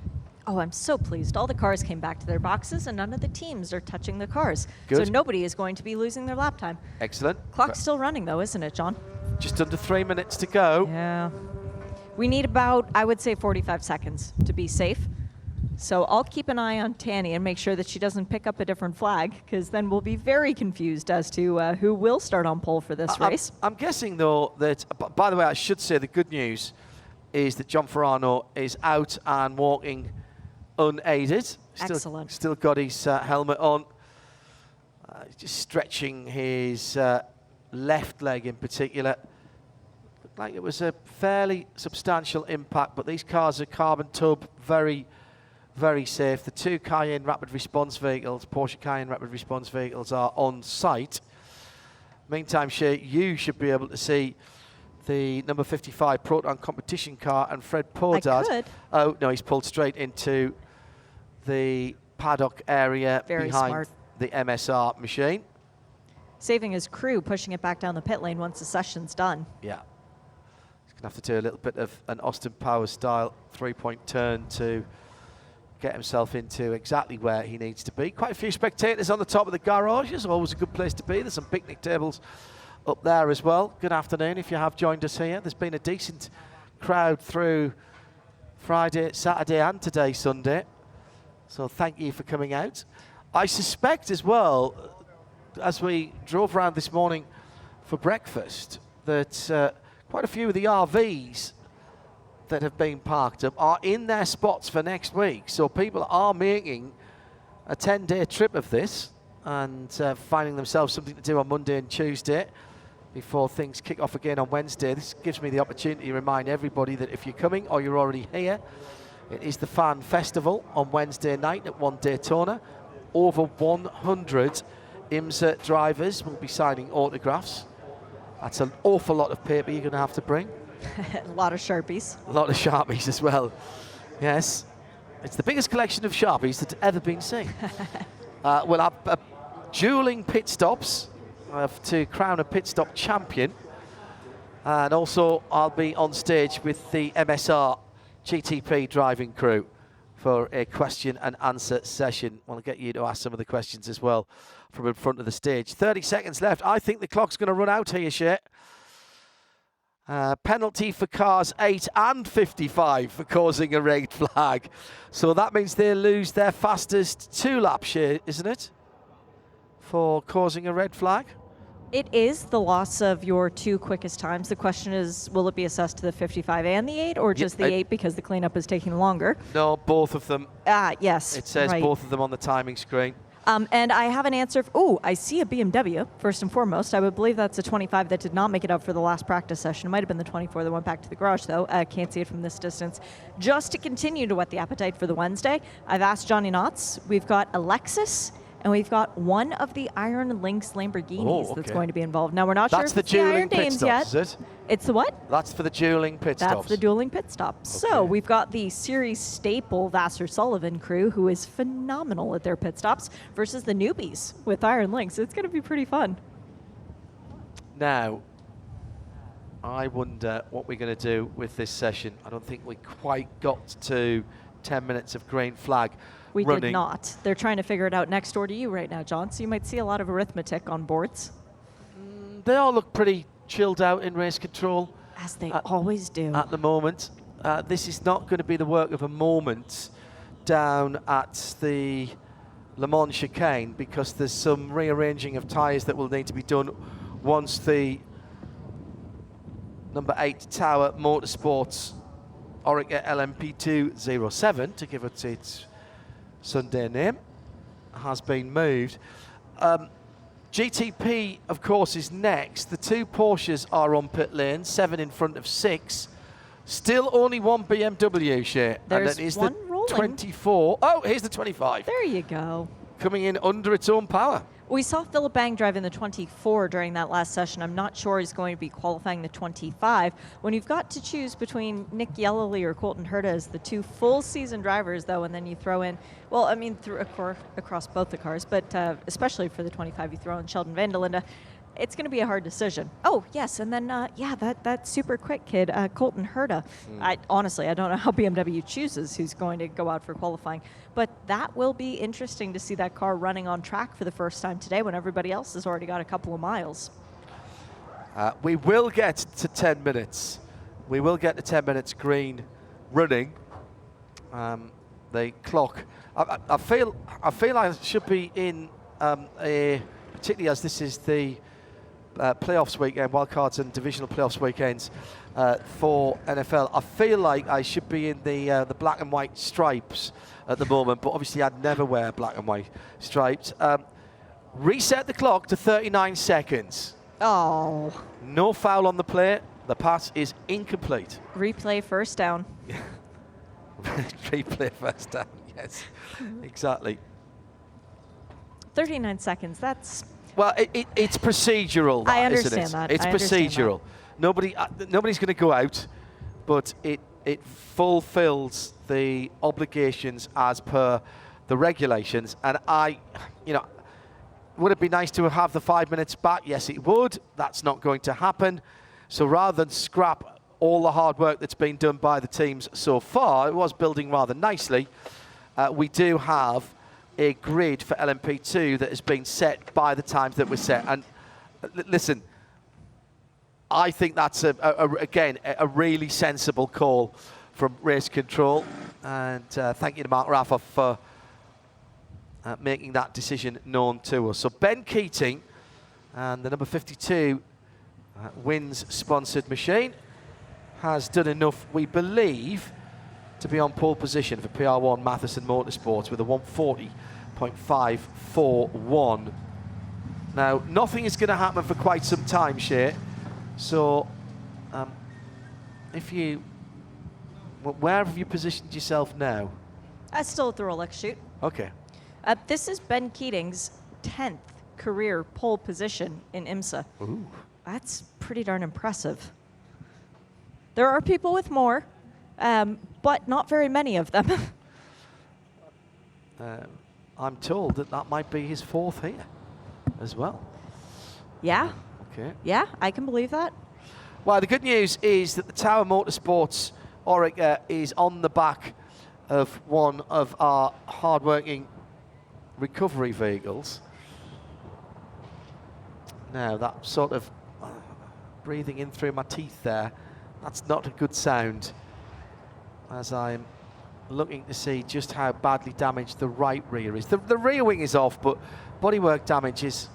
C: Oh, I'm so pleased. All the cars came back to their boxes and none of the teams are touching the cars.
A: Good.
C: So nobody is going to be losing their lap time.
A: Excellent.
C: Clock's still running though, isn't it, John?
A: Just under 3 minutes to go.
C: Yeah. We need about, I would say, 45 seconds to be safe. So I'll keep an eye on Tanny and make sure that she doesn't pick up a different flag, because then we'll be very confused as to who will start on pole for this race.
A: I'm guessing, though, that, by the way, I should say the good news is that John Ferrano is out and walking unaided.
C: Excellent.
A: Still got his helmet on. Just stretching his left leg in particular. Looked like it was a fairly substantial impact, but these cars are carbon tub, very, very safe. The 2 Cayenne rapid response vehicles, Porsche Cayenne rapid response vehicles, are on site. Meantime, you should be able to see the number 55 Proton Competition car and Fred Pordad.
C: I could.
A: Oh, no, he's pulled straight into the paddock area behind
C: smart.
A: the MSR machine.
C: Saving his crew, pushing it back down the pit lane once the session's done.
A: Yeah. He's going to have to do a little bit of an Austin Powers style 3-point turn to get himself into exactly where he needs to be. Quite a few spectators on the top of the garage. It's always a good place to be. There's some picnic tables up there as well. Good afternoon if you have joined us here. There's been a decent crowd through Friday, Saturday and today, Sunday. So thank you for coming out. I suspect as well, as we drove around this morning for breakfast, that quite a few of the RVs that have been parked up are in their spots for next week. So people are making a 10-day trip of this and finding themselves something to do on Monday and Tuesday before things kick off again on Wednesday. This gives me the opportunity to remind everybody that if you're coming or you're already here, it is the Fan Festival on Wednesday night at 1 Daytona. Over 100 IMSA drivers will be signing autographs. That's an awful lot of paper you're going to have to bring.
C: A lot of Sharpies.
A: A lot of Sharpies as well. Yes. It's the biggest collection of Sharpies that's ever been seen. We'll have dueling pit stops to crown a pit stop champion. And also, I'll be on stage with the MSR GTP driving crew for a question and answer session. We'll get you to ask some of the questions as well from in front of the stage. 30 seconds left. I think the clock's going to run out here, Shay. Penalty for cars 8 and 55 for causing a red flag. So that means they lose their fastest 2-lap share, isn't it? For causing a red flag?
C: It is the loss of your 2 quickest times. The question is, will it be assessed to the 55 and the 8, or just the 8 because the cleanup is taking longer?
A: No, both of them.
C: Yes.
A: It says both of them on the timing screen.
C: And I have an answer. I see a BMW, first and foremost. I would believe that's a 25 that did not make it up for the last practice session. It might have been the 24 that went back to the garage, though. Can't see it from this distance. Just to continue to whet the appetite for the Wednesday, I've asked Johnny Knotts. We've got a Lexus, and we've got one of the Iron Lynx Lamborghinis that's going to be involved. Now, we're not sure if it's the Iron Dames yet.
A: Is it?
C: It's the what?
A: That's for the dueling pit stops.
C: That's the dueling pit stops. Okay. So we've got the series staple Vassar-Sullivan crew, who is phenomenal at their pit stops, versus the newbies with Iron Lynx. It's going to be pretty fun.
A: Now, I wonder what we're going to do with this session. I don't think we quite got to 10 minutes of green flag.
C: We
A: running.
C: did not. They're trying to figure it out next door to you right now, John, so you might see a lot of arithmetic on boards.
A: They all look pretty chilled out in race control.
C: As they always do.
A: At the moment. This is not going to be the work of a moment down at the Le Mans chicane, because there's some rearranging of tyres that will need to be done once the number 8 Tower Motorsports Orica LMP207, to give it its Sunday name, has been moved. GTP, of course, is next. The 2 Porsches are on pit lane, 7 in front of 6. Still only 1 BMW, Shay.
C: There's
A: and that is
C: one
A: the
C: rolling.
A: 24. Oh, here's the 25.
C: There you go.
A: Coming in under its own power.
C: We saw Philip Bang drive in the 24 during that last session. I'm not sure he's going to be qualifying the 25. When you've got to choose between Nick Yellowly or Colton Herta as the 2 full season drivers, though, and then you throw in, well, I mean, across both the cars, but especially for the 25, you throw in Sheldon Van der Linde, it's going to be a hard decision. Oh, yes, and then, that super quick kid, Colton Herta. Honestly, I don't know how BMW chooses who's going to go out for qualifying, but that will be interesting to see that car running on track for the first time today when everybody else has already got a couple of miles.
A: We will get to 10 minutes. We will get to 10 minutes green running. The clock. I feel I should be in particularly as this is the playoffs weekend, wildcards and divisional playoffs weekends for NFL. I feel like I should be in the black and white stripes at the moment, but obviously I'd never wear black and white stripes. Reset the clock to 39 seconds.
C: Oh.
A: No foul on the play. The pass is incomplete.
C: Replay first down.
A: Replay first down, yes, exactly.
C: 39 seconds, that's...
A: Well, it's procedural.
C: I understand
A: isn't it?
C: that.
A: It's procedural. Nobody's going to go out, but it fulfills the obligations as per the regulations. And would it be nice to have the 5 minutes back? Yes, it would. That's not going to happen. So rather than scrap all the hard work that's been done by the teams so far, it was building rather nicely. We do have a grid for LMP2 that has been set by the times that were set. And listen, I think that's, again, a really sensible call from race control. And thank you to Mark Raffa for making that decision known to us. So Ben Keating and the number 52 wins sponsored machine has done enough, we believe, to be on pole position for PR1 Matheson Motorsports with a 140.541. Now, nothing is going to happen for quite some time, Shay. So, where have you positioned yourself now?
C: Still at the Rolex shoot.
A: Okay.
C: This is Ben Keating's 10th career pole position in IMSA.
A: Ooh.
C: That's pretty darn impressive. There are people with more, but not very many of them.
A: I'm told that might be his 4th here as well.
C: Yeah.
A: Okay.
C: Yeah, I can believe that.
A: Well, the good news is that the Tower Motorsports Oreca is on the back of one of our hard-working recovery vehicles. Now, that sort of breathing in through my teeth there, that's not a good sound, as I'm looking to see just how badly damaged the right rear is. The rear wing is off, but bodywork damage is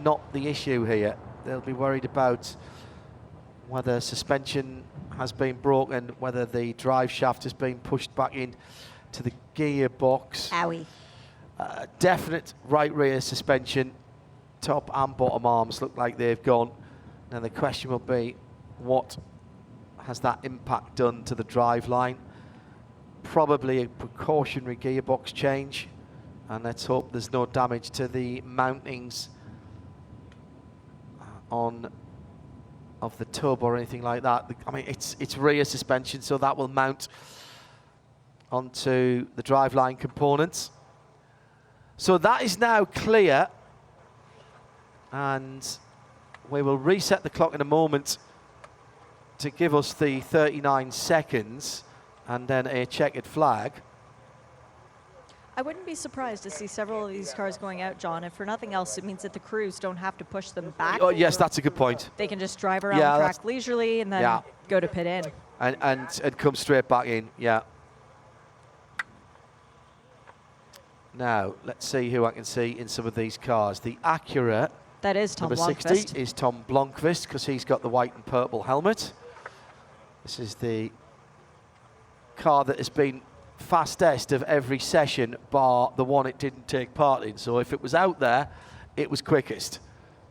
A: not the issue here. They'll be worried about whether suspension has been broken, whether the drive shaft has been pushed back in to the gearbox.
C: Owie.
A: Definite right rear suspension. Top and bottom arms look like they've gone. Now the question will be, what has that impact done to the drive line? Probably a precautionary gearbox change, and let's hope there's no damage to the mountings of the tub or anything like that. I mean, it's rear suspension, so that will mount onto the driveline components. So that is now clear, and we will reset the clock in a moment to give us the 39 seconds and then a checkered flag.
C: I wouldn't be surprised to see several of these cars going out, John. And for nothing else, it means that the crews don't have to push them back.
A: Oh, yes, that's a good point.
C: They can just drive around the track leisurely and then go to pit in.
A: And come straight back in, yeah. Now, let's see who I can see in some of these cars. The Acura,
C: that is Tom
A: number
C: Blomqvist.
A: 60, is Tom Blomqvist, because he's got the white and purple helmet. This is the car that has been fastest of every session, bar the one it didn't take part in. So if it was out there, it was quickest.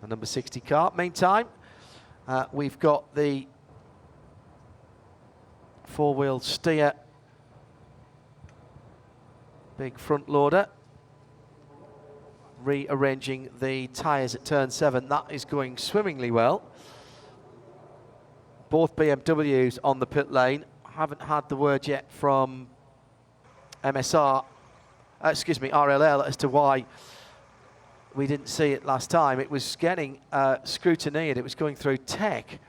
A: The number 60 car. Meantime, we've got the four-wheel steer big front loader rearranging the tyres at turn 7. That is going swimmingly well. Both BMWs on the pit lane. Haven't had the word yet from RLL as to why we didn't see it last time. It was getting scrutiny and it was going through tech.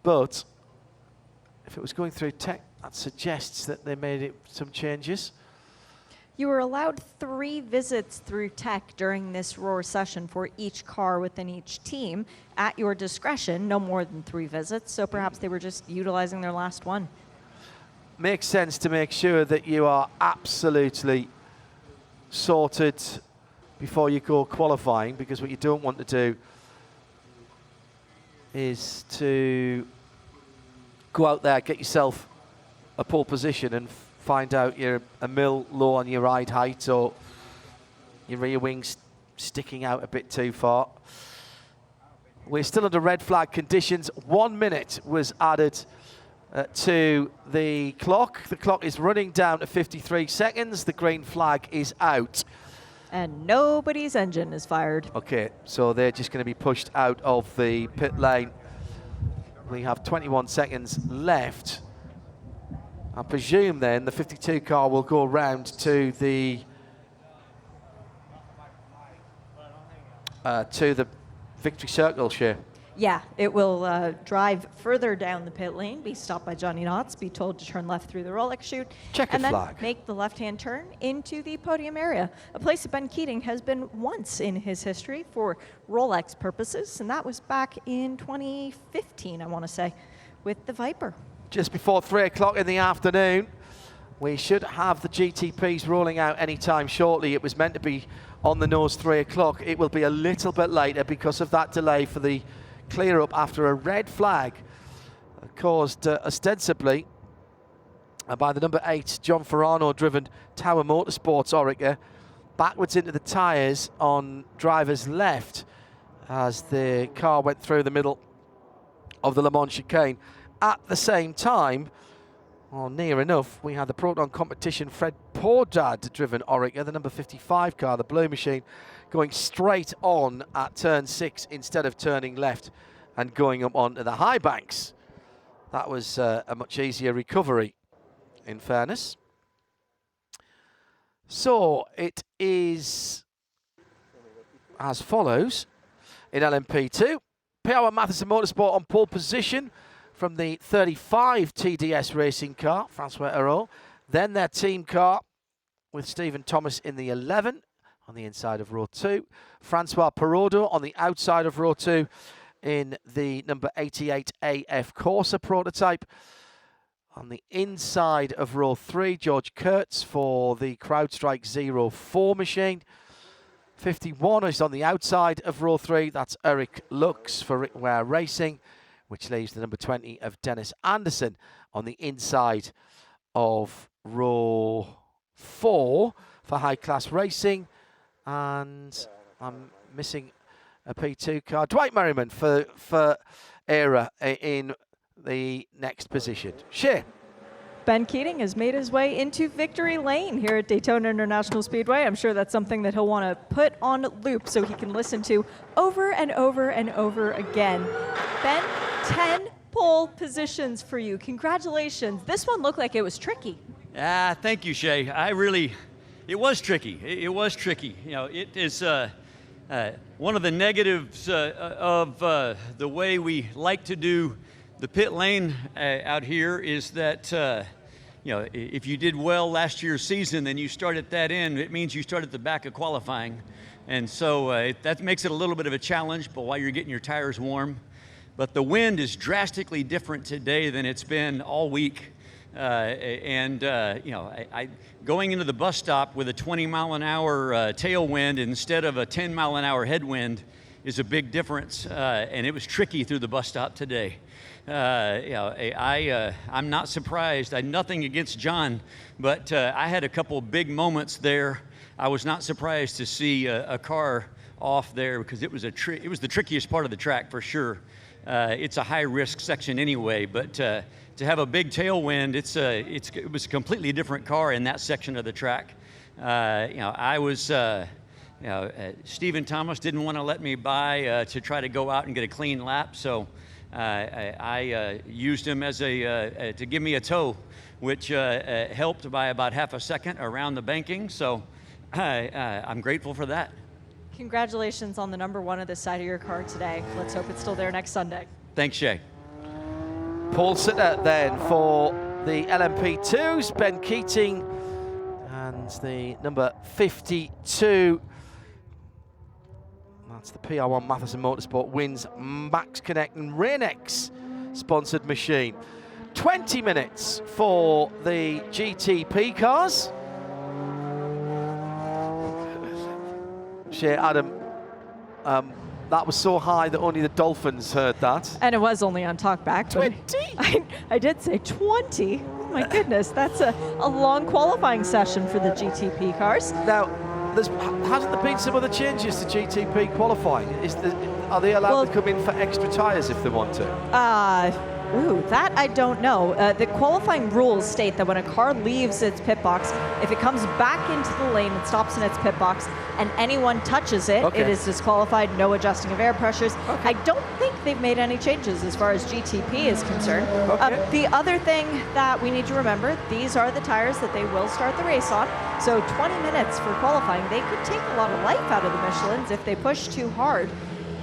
A: But if it was going through tech, that suggests that they made some changes.
C: You were allowed 3 visits through tech during this Roar session for each car within each team. At your discretion, no more than 3 visits, so perhaps they were just utilizing their last one.
A: Makes sense to make sure that you are absolutely sorted before you go qualifying, because what you don't want to do is to go out there, get yourself a pole position and find out you're a mil low on your ride height or your rear wing's sticking out a bit too far. We're still under red flag conditions. 1 minute was added to the clock. The clock is running down to 53 seconds. The green flag is out.
C: And nobody's engine is fired.
A: Okay, so they're just going to be pushed out of the pit lane. We have 21 seconds left. I presume then the 52 car will go round to the victory circle, Shea.
C: Yeah, it will drive further down the pit lane, be stopped by Johnny Knotts, be told to turn left through the Rolex chute, and then make the left-hand turn into the podium area, a place that Ben Keating has been once in his history for Rolex purposes, and that was back in 2015, I want to say, with the Viper.
A: Just before 3 o'clock in the afternoon, we should have the GTPs rolling out anytime shortly. It was meant to be on the nose 3 o'clock. It will be a little bit later because of that delay for the clear up after a red flag caused ostensibly by the number 8 John Ferrano driven Tower Motorsports Oreca backwards into the tyres on driver's left as the car went through the middle of the Le Mans chicane. At the same time, or near enough, we had the Proton Competition Fred Pordad driven Oreca, the number 55 car, the blue machine, going straight on at turn 6 instead of turning left and going up onto the high banks. That was a much easier recovery, in fairness. So it is as follows in LMP2. P.R. Matheson Motorsport on pole position from the 35 TDS racing car, Francois Hérault. Then their team car with Stephen Thomas in the 11 on the inside of row 2. Francois Perrodo on the outside of row 2 in the number 88 AF Corsa prototype. On the inside of row 3, George Kurtz for the CrowdStrike 04 machine. 51 is on the outside of row 3. That's Eric Lux for Rick Ware Racing, which leaves the number 20 of Dennis Anderson on the inside of row 4 for High Class Racing. And I'm missing a P2 car. Dwight Merriman for ERA in the next position. Shea.
C: Ben Keating has made his way into victory lane here at Daytona International Speedway. I'm sure that's something that he'll want to put on loop so he can listen to over and over and over again. Ben, 10 pole positions for you. Congratulations. This one looked like it was tricky.
H: Thank you, Shea. It was tricky. It was tricky. You know, it is one of the negatives of the way we like to do the pit lane out here is that, you know, if you did well last year's season, then you start at that end, it means you start at the back of qualifying. And so that makes it a little bit of a challenge, but while you're getting your tires warm. But the wind is drastically different today than it's been all week. You know, going into the bus stop with a 20-mile-an-hour tailwind instead of a 10-mile-an-hour headwind is a big difference, and it was tricky through the bus stop today. You know, I'm not surprised. Nothing against John, but I had a couple big moments there. I was not surprised to see a car off there because it was the trickiest part of the track for sure. It's a high-risk section anyway, but to have a big tailwind, it was a completely different car in that section of the track. You know, I was. You know, Stephen Thomas didn't want to let me by to try to go out and get a clean lap, so I used him as to give me a tow, which helped by about half a second around the banking. So I'm grateful for that.
C: Congratulations on the number 1 of the side of your car today. Let's hope it's still there next Sunday.
H: Thanks, Shea.
A: Paul Sitter then for the LMP2s, Ben Keating, and the number 52. That's the PR1 Matheson Motorsport wins Max Connect and Rain-X sponsored machine. 20 minutes for the GTP cars. Shea, Adam, that was so high that only the Dolphins heard that.
C: And it was only on talkback.
A: 20?
C: I did say 20. Oh my goodness, that's a long qualifying session for the GTP cars.
A: Now, hasn't there been some other changes to GTP qualifying? Are they allowed to come in for extra tyres if they want to?
C: That I don't know. The qualifying rules state that when a car leaves its pit box, if it comes back into the lane and stops in its pit box and anyone touches it, it is disqualified, no adjusting of air pressures. I don't think they've made any changes as far as GTP is concerned. The other thing that we need to remember, these are the tires that they will start the race on. So 20 minutes for qualifying, they could take a lot of life out of the Michelins if they push too hard.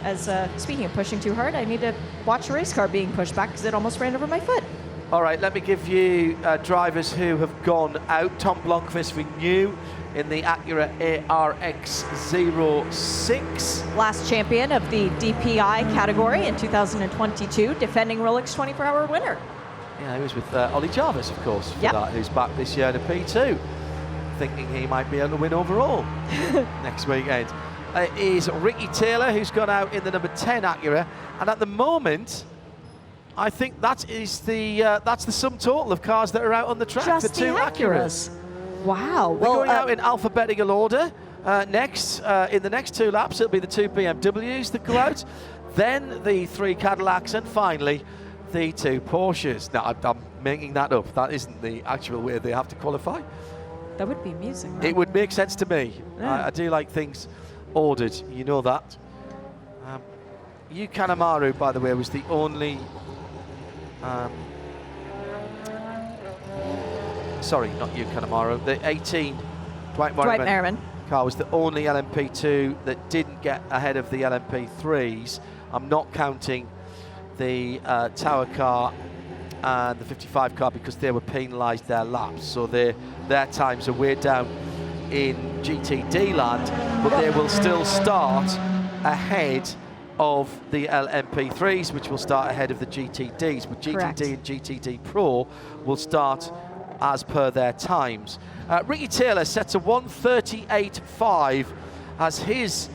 C: As speaking of pushing too hard, I need to watch a race car being pushed back because it almost ran over my foot.
A: All right, let me give you drivers who have gone out. Tom Blomqvist renew in the Acura ARX06.
C: Last champion of the DPI category in 2022, defending Rolex 24-hour winner.
A: Yeah, he was with Ollie Jarvis, of course, for that, who's back this year in a P2, thinking he might be able to win overall next weekend. Is Ricky Taylor, who's gone out in the number 10 Acura, and at the moment, I think that's the sum total of cars that are out on the track.
C: Just
A: the 2 Acuras.
C: Wow.
A: They're going out in alphabetical order. Next, in the next 2 laps, it'll be the 2 BMWs that go out, then the 3 Cadillacs, and finally the 2 Porsches. Now, I'm making that up. That isn't the actual way they have to qualify.
C: That would be amusing.
A: It would make sense to me. Yeah. I do like things ordered, you know that. Yu Kanemaru, by the way, was the only sorry, not Yu Kanemaru, the 18 Dwight Merriman car was the only LMP2 that didn't get ahead of the LMP3s. I'm not counting the Tower car and the 55 car because they were penalised their laps, so their times are way down in GTD land, but they will still start ahead of the LMP3s, which will start ahead of the GTDs, but
C: Correct.
A: GTD and GTD Pro will start as per their times. Ricky Taylor sets a 1:38.5 as his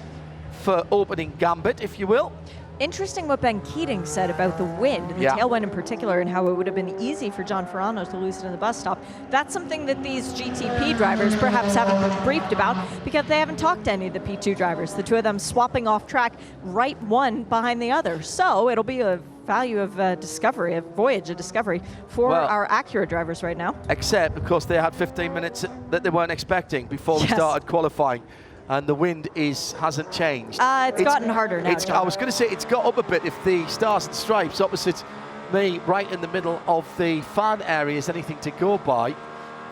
A: for opening gambit, if you will.
C: Interesting what Ben Keating said about the wind, the tailwind in particular, and how it would have been easy for John Ferrano to lose it in the bus stop. That's something that these GTP drivers perhaps haven't been briefed about because they haven't talked to any of the P2 drivers, the two of them swapping off track right one behind the other. So it'll be a value of discovery, a voyage of discovery for our Acura drivers right now.
A: Except, of course, they had 15 minutes that they weren't expecting before we started qualifying. And the wind hasn't changed.
C: It's gotten harder now, John.
A: I was going to say it's got up a bit if the Stars and Stripes opposite me, right in the middle of the fan area, is anything to go by.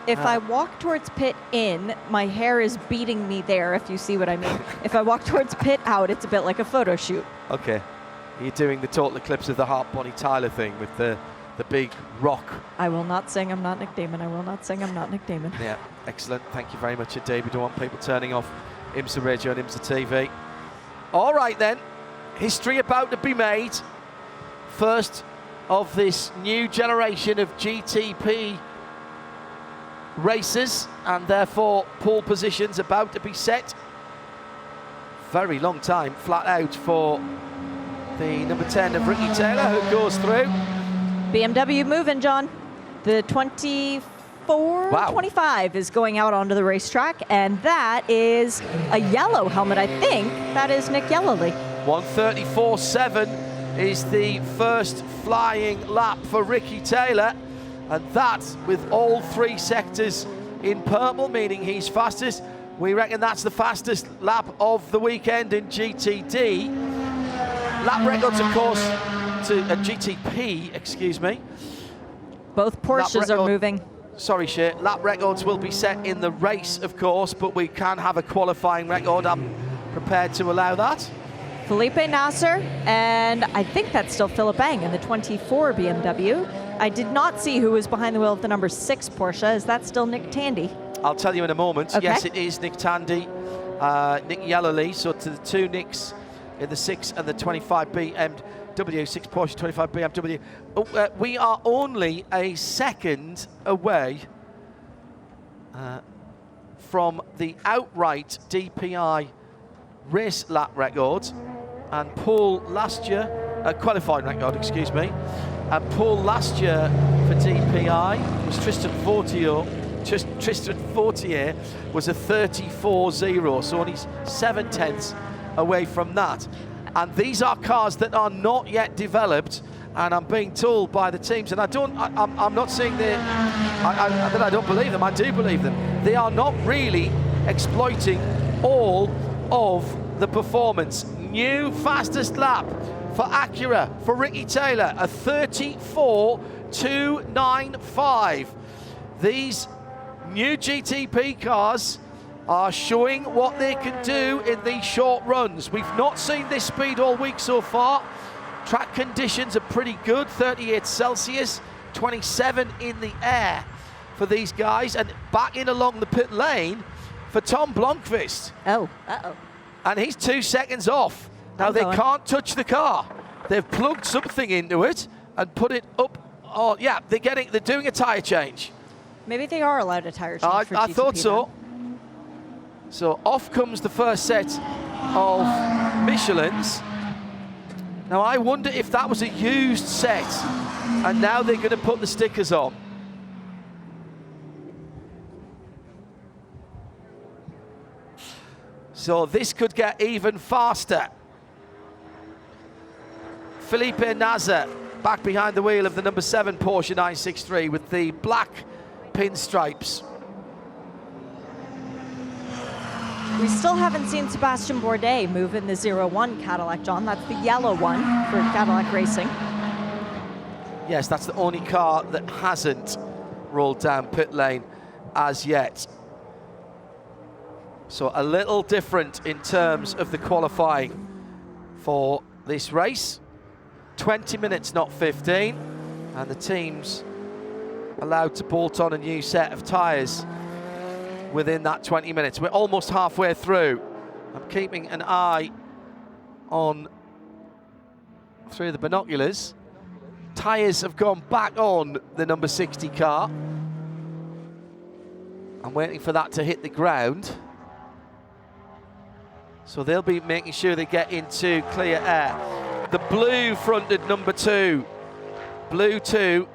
C: If I walk towards pit in, my hair is beating me there, if you see what I mean. If I walk towards pit out, it's a bit like a photo shoot.
A: Okay. You're doing the total eclipse of the heart, Bonnie Tyler thing with the big rock.
C: I will not sing I'm not Nick Damon. I will not sing I'm not Nick Damon.
A: Yeah, excellent. Thank you very much indeed. We don't want people turning off IMSA Radio and IMSA TV. All right then, history about to be made. First of this new generation of GTP racers, and therefore pole positions about to be set. Very long time flat out for the number 10 of Ricky Taylor, who goes through.
C: BMW moving, John. The 24-25 is going out onto the racetrack, and that is a yellow helmet, I think. That is Nick Yellowly.
A: 1:34.7 is the first flying lap for Ricky Taylor, and that with all three sectors in purple, meaning he's fastest. We reckon that's the fastest lap of the weekend in GTD. Lap records, of course, to GTP, excuse me.
C: Both Porsches are moving.
A: Sorry, Shay. Lap records will be set in the race, of course, but we can have a qualifying record. I'm prepared to allow that.
C: Felipe Nasser, and I think that's still Philip Bang in the 24 BMW. I did not see who was behind the wheel of the number 6 Porsche. Is that still Nick Tandy?
A: I'll tell you in a moment.
C: Okay.
A: Yes, it is Nick Tandy, Nick Yellowly. So to the two Nicks in the 6 and the 25 BMW, 6 Porsche, 25 BMW. We are only a second away from the outright DPI race lap record and pole last year, qualifying record, excuse me. And pole last year for DPI was Tristan Fortier was a 34.0, so only 7/10 away from that. And these are cars that are not yet developed, and I'm being told by the teams, and I'm not saying that I don't believe them, I do believe them. They are not really exploiting all of the performance. New fastest lap for Acura, for Ricky Taylor, a 34.295. These new GTP cars are showing what they can do in these short runs. We've not seen this speed all week so far. Track conditions are pretty good, 38 Celsius, 27 in the air for these guys, and back in along the pit lane for Tom Blomqvist.
C: Oh, uh-oh.
A: And he's 2 seconds off. Now they can't touch the car. They've plugged something into it and put it up. Oh yeah, they're doing a tyre change.
C: Maybe they are allowed a tyre change for
A: I
C: GTP
A: thought so.
C: then.
A: So off comes the first set of Michelins. Now I wonder if that was a used set and now they're going to put the stickers on. So this could get even faster. Felipe Nasser back behind the wheel of the number 7 Porsche 963 with the black pinstripes.
C: We still haven't seen Sebastian Bourdais move in the 01 Cadillac, John. That's the yellow one for Cadillac Racing.
A: Yes, that's the only car that hasn't rolled down pit lane as yet. So a little different in terms of the qualifying for this race. 20 minutes, not 15, and the team's allowed to bolt on a new set of tyres within that 20 minutes. We're almost halfway through. I'm keeping an eye on through the binoculars. Tyres have gone back on the number 60 car. I'm waiting for that to hit the ground. So they'll be making sure they get into clear air. The blue fronted number 2, blue 2,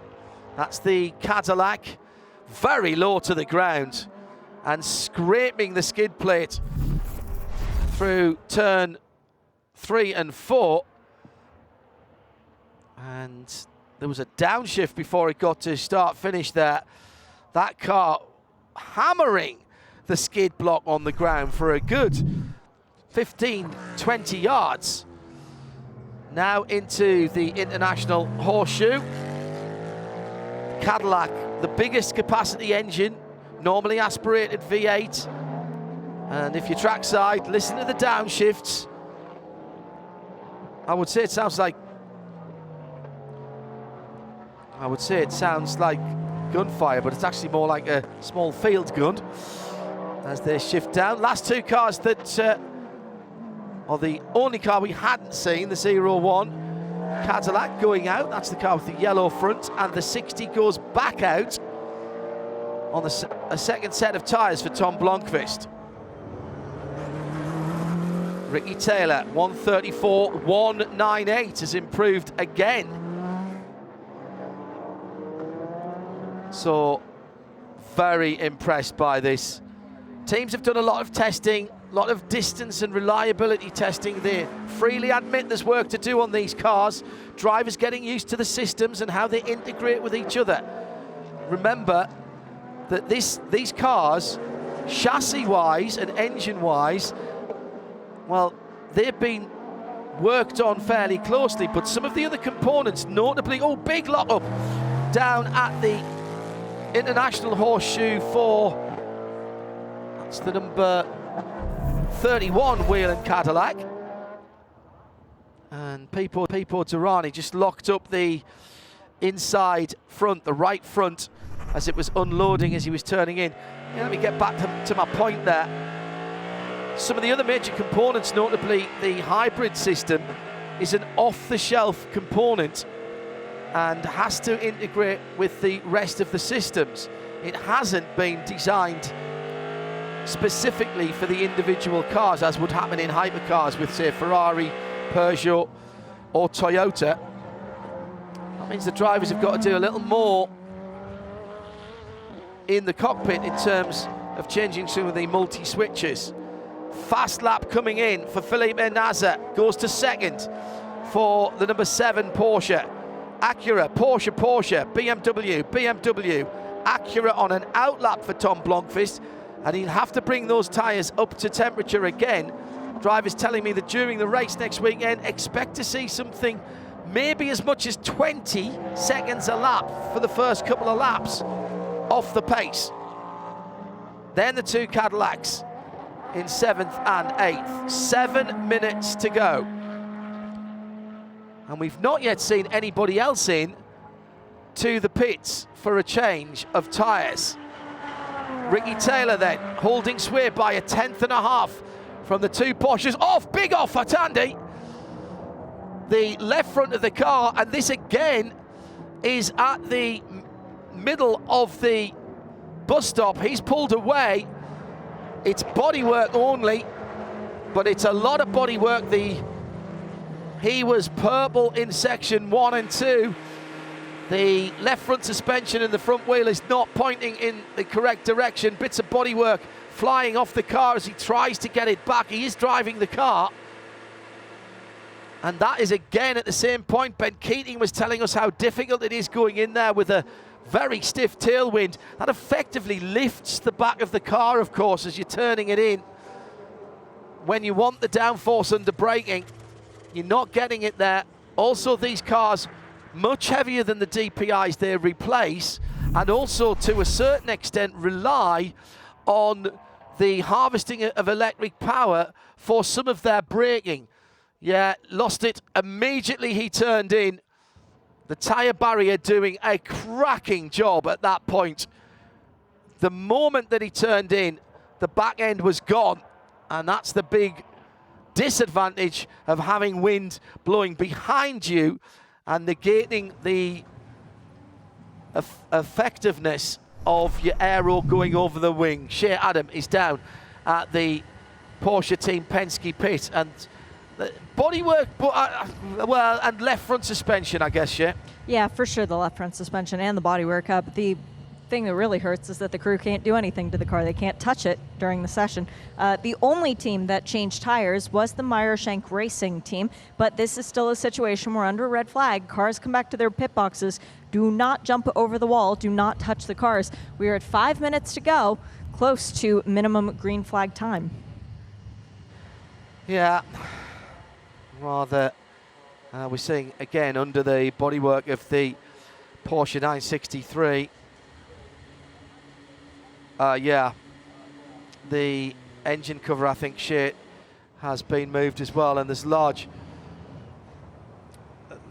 A: that's the Cadillac, very low to the ground and scraping the skid plate through turn 3 and 4. And there was a downshift before it got to start finish there. That car hammering the skid block on the ground for a good 15, 20 yards. Now into the International Horseshoe. Cadillac, the biggest capacity engine, normally aspirated V8. And if you're trackside, listen to the downshifts. I would say it sounds like gunfire, but it's actually more like a small field gun as they shift down. Last two cars that are the only car we hadn't seen, the 01 Cadillac going out. That's the car with the yellow front, and the 60 goes back out on a second set of tyres for Tom Blomqvist. Ricky Taylor, 134.198 has improved again. So, very impressed by this. Teams have done a lot of testing, a lot of distance and reliability testing. They freely admit there's work to do on these cars. Drivers getting used to the systems and how they integrate with each other. Remember that these cars, chassis-wise and engine-wise, well, they've been worked on fairly closely, but some of the other components, notably, big lock-up down at the International Horseshoe for, that's the number 31 Whelen Cadillac. And Pipo Durrani just locked up the inside front, the right front, as it was unloading as he was turning in. Yeah, let me get back to my point there. Some of the other major components, notably the hybrid system, is an off-the-shelf component and has to integrate with the rest of the systems. It hasn't been designed specifically for the individual cars, as would happen in hypercars with, say, Ferrari, Peugeot or Toyota. That means the drivers have got to do a little more in the cockpit in terms of changing some of the multi-switches. Fast lap coming in for Felipe Nasr, goes to second for the number 7 Porsche. Acura, Porsche, BMW, Acura on an out lap for Tom Blomqvist, and he'll have to bring those tyres up to temperature again. Drivers telling me that during the race next weekend, expect to see something maybe as much as 20 seconds a lap for the first couple of laps off the pace. Then the two Cadillacs in 7th and 8th. 7 minutes to go. And we've not yet seen anybody else in to the pits for a change of tyres. Ricky Taylor then holding sway by a 1/10.5 from the two Porsches. Big off for Tandy. The left front of the car, and this again is at the middle of the bus stop. He's pulled away. It's bodywork only, but it's a lot of bodywork. He was purple in section 1 and 2. The left front suspension and the front wheel is not pointing in the correct direction. Bits of bodywork flying off the car as he tries to get it back. He is driving the car. And that is again at the same point. Ben Keating was telling us how difficult it is going in there with a very stiff tailwind. That effectively lifts the back of the car, of course, as you're turning it in. When you want the downforce under braking, you're not getting it there. Also, these cars, much heavier than the DPIs they replace, and also to a certain extent rely on the harvesting of electric power for some of their braking. Yeah, lost it immediately he turned in. The tyre barrier doing a cracking job at that point. The moment that he turned in, the back end was gone, and that's the big disadvantage of having wind blowing behind you and negating the effectiveness of your aero going over the wing. Shea Adam is down at the Porsche Team Penske pit, and the bodywork, well, and left front suspension, I guess, Shea.
C: Yeah, for sure, the left front suspension and the bodywork up. The thing that really hurts is that the crew can't do anything to the car. They can't touch it during the session. The only team that changed tires was the Meyershank Racing team, but this is still a situation where under a red flag, cars come back to their pit boxes. Do not jump over the wall. Do not touch the cars. We are at 5 minutes to go, close to minimum green flag time.
A: Yeah, rather, we're seeing again under the bodywork of the Porsche 963. Yeah, the engine cover, I think, shit, has been moved as well, and there's large.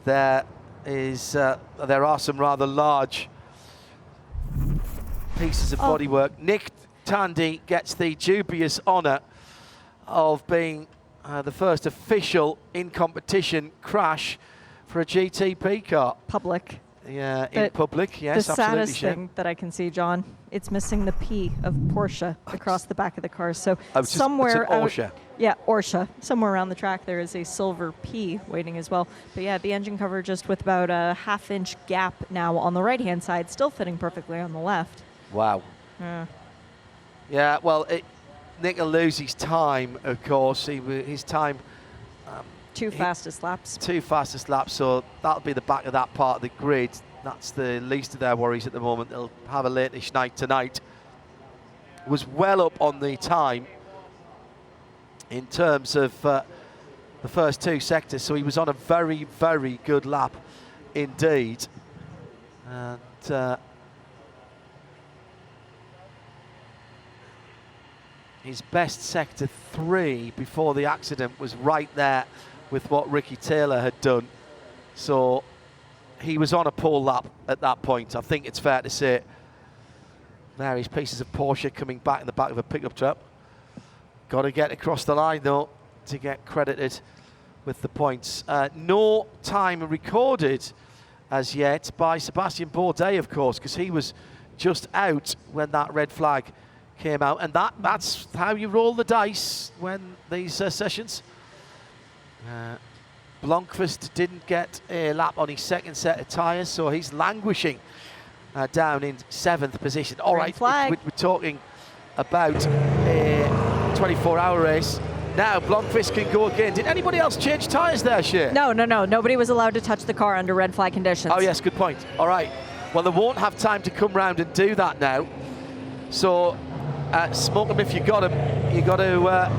A: There are some rather large pieces of bodywork. Nick Tandy gets the dubious honour of being the first official in competition crash for a GTP car.
C: Public.
A: Yeah, in public, yes,
C: the
A: absolutely.
C: saddest thing that I can see, John, it's missing the P of Porsche across the back of the car. So somewhere
A: it's an Porsche.
C: Yeah, Porsche. Somewhere around the track there is a silver P waiting as well. But yeah, the engine cover just with about a half-inch gap now on the right-hand side, still fitting perfectly on the left.
A: Wow. Yeah, well, Nick will lose his time, of course. His time...
C: Two fastest laps.
A: Two fastest laps, so that'll be the back of that part of the grid. That's the least of their worries at the moment. They'll have a late-ish night tonight. Was well up on the time in terms of the first two sectors, so he was on a very, very good lap indeed. And his best sector 3 before the accident was right there with what Ricky Taylor had done. So he was on a pole lap at that point, I think it's fair to say. There is pieces of Porsche coming back in the back of a pickup truck. Got to get across the line though to get credited with the points. No time recorded as yet by Sebastian Bourdais, of course, because he was just out when that red flag came out, and that's how you roll the dice when these sessions. Blomqvist didn't get a lap on his second set of tyres, so he's languishing down in 7th position. All right, we're talking about a 24-hour race. Now Blomqvist can go again. Did anybody else change tyres there, Shea?
C: No. Nobody was allowed to touch the car under red flag conditions.
A: Oh, yes, good point. All right. Well, they won't have time to come round and do that now. So, smoke them if you got them. You got to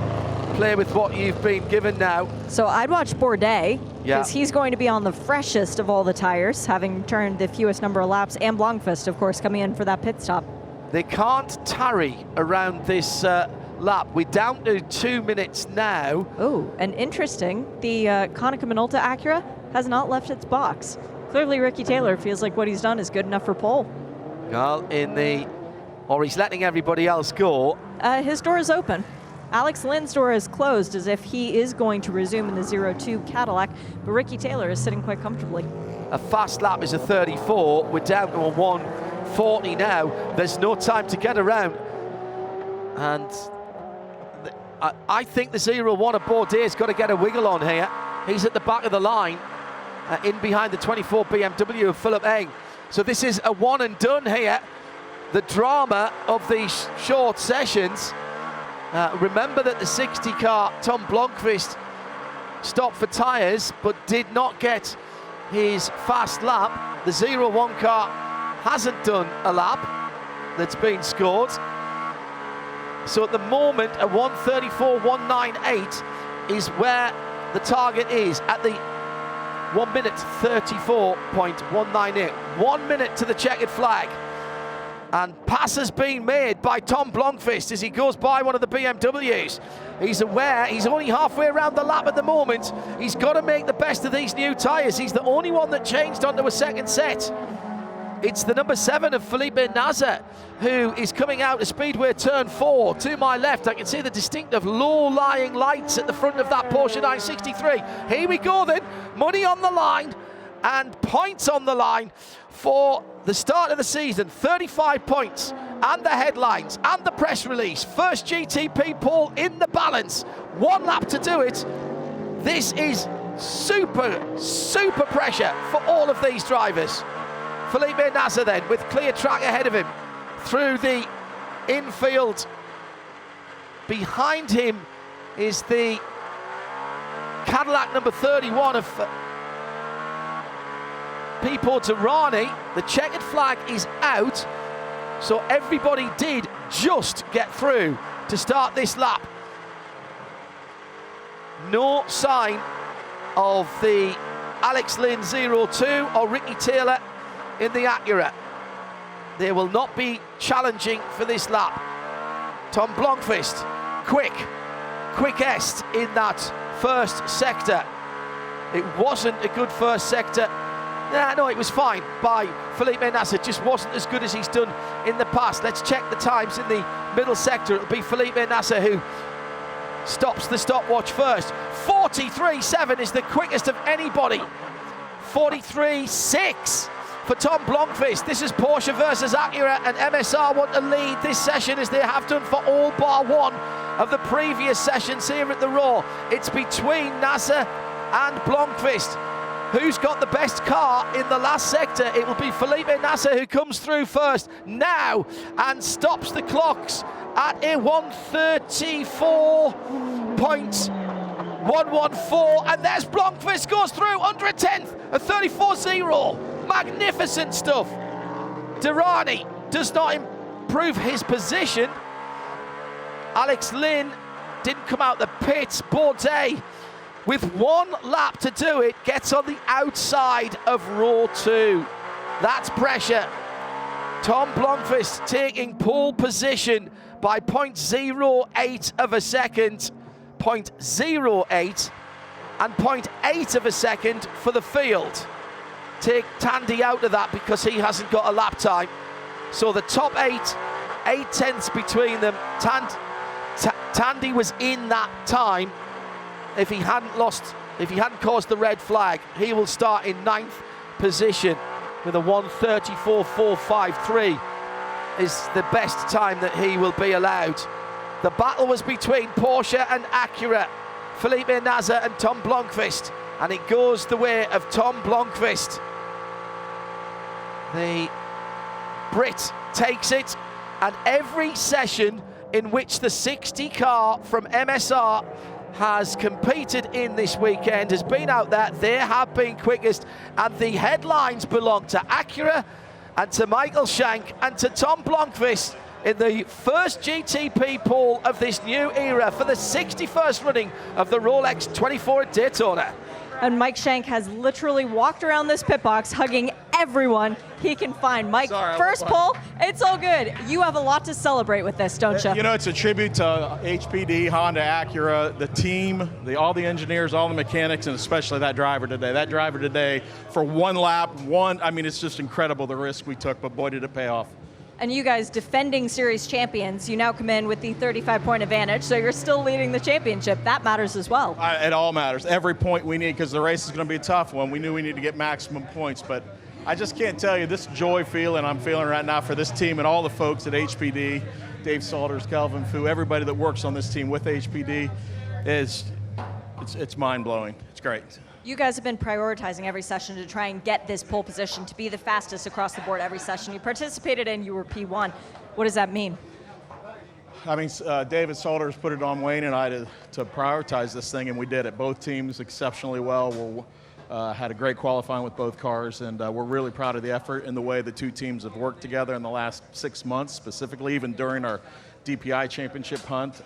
A: play with what you've been given now.
C: So I'd watch Bourdais, because he's going to be on the freshest of all the tires, having turned the fewest number of laps, and Blomqvist, of course, coming in for that pit stop.
A: They can't tarry around this lap. We're down to 2 minutes now.
C: Oh, and interesting, the Konica Minolta Acura has not left its box. Clearly, Ricky Taylor feels like what he's done is good enough for pole.
A: Well, or he's letting everybody else go.
C: His door is open. Alex Lynn's door is closed as if he is going to resume in the 0-2 Cadillac, but Ricky Taylor is sitting quite comfortably.
A: A fast lap is a 34. We're down to a 1:40 now. There's no time to get around. And I think the 0-1 of Bourdais got to get a wiggle on here. He's at the back of the line, in behind the 24 BMW of Philip Eng. So this is a one and done here. The drama of these short sessions. Remember that the 60 car, Tom Blomqvist, stopped for tyres but did not get his fast lap. The 0-1 car hasn't done a lap that's been scored. So at the moment, a 1:34.198 is where the target is at the 1 minute 34.198. 1 minute to the checkered flag. And pass has been made by Tom Blomqvist as he goes by one of the BMWs. He's aware he's only halfway around the lap at the moment. He's got to make the best of these new tyres. He's the only one that changed onto a second set. It's the number 7 of Felipe Nasr, who is coming out of Speedway Turn 4. To my left, I can see the distinctive low-lying lights at the front of that Porsche 963. Here we go then, money on the line and points on the line for the start of the season. 35 points and the headlines and the press release. First GTP pole in the balance. 1 lap to do it. This is super pressure for all of these drivers. Felipe Nasr then with clear track ahead of him through the infield. Behind him is the Cadillac number 31 of Pipo Derani. The checkered flag is out, so everybody did just get through to start this lap. No sign of the Alex Lynn 02 or Ricky Taylor in the Acura. They will not be challenging for this lap. Tom Blomqvist, quickest in that first sector. It wasn't a good first sector. No, it was fine by Felipe Nasr. Just wasn't as good as he's done in the past. Let's check the times in the middle sector. It'll be Felipe Nasr who stops the stopwatch first. 43.7 is the quickest of anybody. 43.6 for Tom Blomqvist. This is Porsche versus Acura, and MSR want to lead this session as they have done for all bar one of the previous sessions here at the Raw. It's between Nasr and Blomqvist. Who's got the best car in the last sector? It will be Felipe Nasr who comes through first now and stops the clocks at a 134.114, and there's Blomqvist goes through under a tenth, a 34.0. Magnificent stuff. Derani does not improve his position. Alex Lynn didn't come out the pits. Bourdais, with 1 lap to do it, gets on the outside of row 2. That's pressure. Tom Blomqvist taking pole position by 0.08 of a second. 0.08 and 0.8 of a second for the field. Take Tandy out of that because he hasn't got a lap time. So the top 8 tenths between them. Tandy was in that time. If he hadn't caused the red flag, he will start in 9th position with a 1:34.453 is the best time that he will be allowed. The battle was between Porsche and Acura, Felipe Nasr and Tom Blomqvist, and it goes the way of Tom Blomqvist. The Brit takes it, and every session in which the 60 car from MSR has competed in this weekend has been out there. They have been quickest, and the headlines belong to Acura and to Michael Shank and to Tom Blomqvist in the first GTP pole of this new era for the 61st running of the Rolex 24 at Daytona.
C: And Mike Shank has literally walked around this pit box hugging everyone he can find. Mike, first pole, it's all good. You have a lot to celebrate with this, don't you?
I: You know, it's a tribute to HPD, Honda, Acura, the team, all the engineers, all the mechanics, and especially that driver today. That driver today, for 1 lap, I mean, it's just incredible the risk we took, but boy, did it pay off.
C: And you guys, defending series champions, you now come in with the 35-point advantage, so you're still leading the championship. That matters as well.
I: It all matters. Every point we need, because the race is going to be a tough one. We knew we need to get maximum points, but I just can't tell you this joy feeling I'm feeling right now for this team and all the folks at HPD, Dave Salters, Calvin Fu, everybody that works on this team with HPD, it's mind-blowing. It's great.
C: You guys have been prioritizing every session to try and get this pole position, to be the fastest across the board every session. You participated in, you were P1. What does that mean?
I: I mean, David Salters put it on Wayne and I to prioritize this thing, and we did it. Both teams exceptionally well. We had a great qualifying with both cars, and we're really proud of the effort and the way the two teams have worked together in the last 6 months, specifically even during our DPI championship hunt.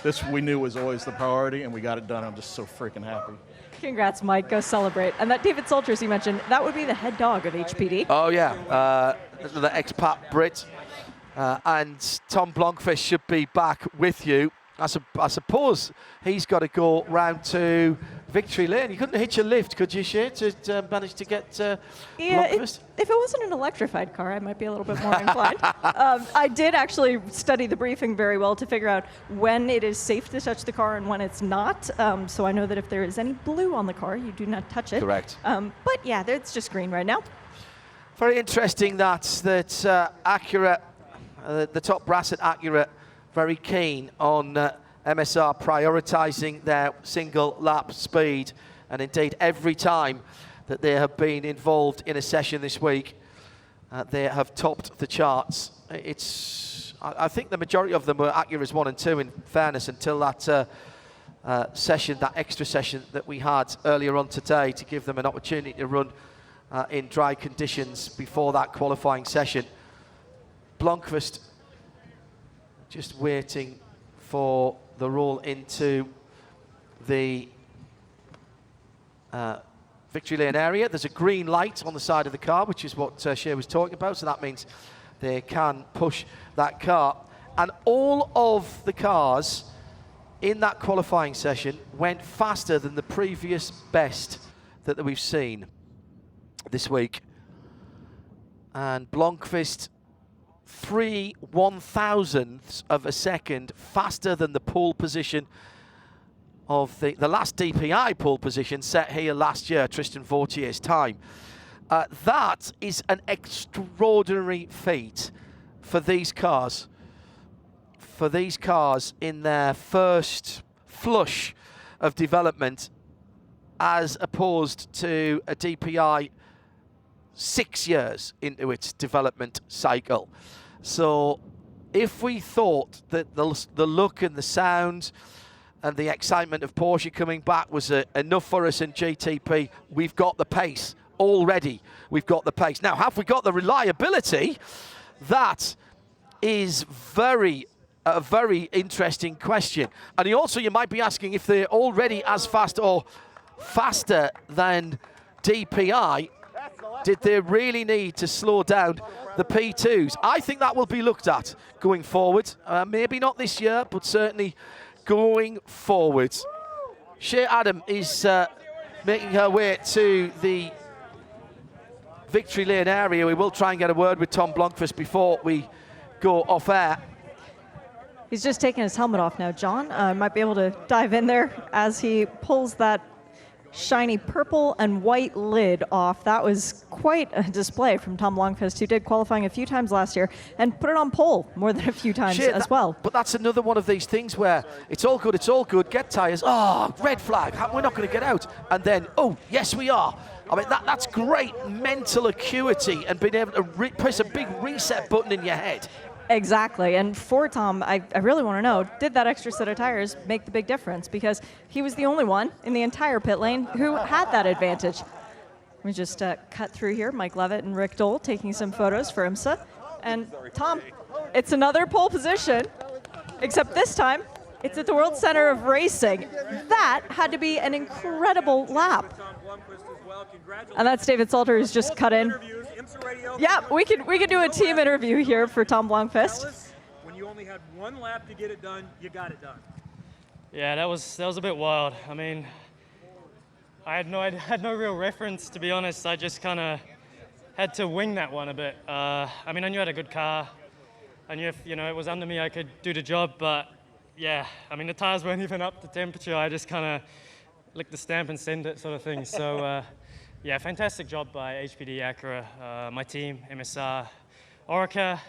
I: This we knew was always the priority, and we got it done. I'm just so freaking happy.
C: Congrats, Mike. Go celebrate. And that David Salters you mentioned, that would be the head dog of HPD.
A: Oh, yeah. The expat Brit. and Tom Blomqvist should be back with you. I suppose he's got to go round to Victory Lane. You couldn't hitch a lift, could you, Shay, to manage to get Blomqvist?
C: If it wasn't an electrified car, I might be a little bit more inclined. I did actually study the briefing very well to figure out when it is safe to touch the car and when it's not. So I know that if there is any blue on the car, you do not touch it.
A: Correct.
C: But yeah, it's just green right now.
A: Very interesting that Acura, the top brass at Acura, very keen on MSR prioritising their single lap speed, and indeed every time that they have been involved in a session this week, they have topped the charts. I think the majority of them were Acura's 1 and 2 in fairness until that session, that extra session that we had earlier on today to give them an opportunity to run in dry conditions before that qualifying session. Blomqvist just waiting for the roll into the Victory Lane area. There's a green light on the side of the car, which is what Shay was talking about, so that means they can push that car. And all of the cars in that qualifying session went faster than the previous best that we've seen this week. And Blomqvist 3 1/1000ths of a second faster than the pole position of the last DPI pole position set here last year, Tristan Vautier's time. That is an extraordinary feat for these cars. For these cars in their first flush of development, as opposed to a DPI 6 years into its development cycle. So if we thought that the look and the sound and the excitement of Porsche coming back was enough for us in GTP, we've got the pace already. We've got the pace. Now, have we got the reliability? That is a very interesting question. And you might be asking if they're already as fast or faster than DPI. Did they really need to slow down the P2s? I think that will be looked at going forward. Maybe not this year, but certainly going forward. Shea Adam is making her way to the Victory Lane area. We will try and get a word with Tom Blomqvist before we go off air.
C: He's just taking his helmet off now, John. Might be able to dive in there as he pulls that shiny purple and white lid off. That was quite a display from Tom Blomqvist, who did qualifying a few times last year and put it on pole more than a few times as well.
A: But that's another one of these things where it's all good, get tyres, red flag, we're not going to get out. And then, yes we are. I mean, that's great mental acuity and being able to press a big reset button in your head.
C: Exactly, and for Tom, I really want to know, did that extra set of tires make the big difference? Because he was the only one in the entire pit lane who had that advantage. We just cut through here, Mike Levitt and Rick Dole taking some photos for IMSA. And Tom, it's another pole position, except this time, it's at the World Center of Racing. That had to be an incredible lap. And that's David Salter, who's just cut in. Yeah, we could do a team interview here for Tom Blomqvist.
J: When you only had one lap to get it done, you got it done.
K: Yeah, that was a bit wild. I mean, I had no real reference, to be honest. I just kind of had to wing that one a bit. I mean, I knew I had a good car. I knew if it was under me, I could do the job. But yeah, I mean, the tires weren't even up to temperature. I just kind of licked the stamp and send it, sort of thing. So. Yeah, fantastic job by HPD, Acura, my team, MSR, Orica.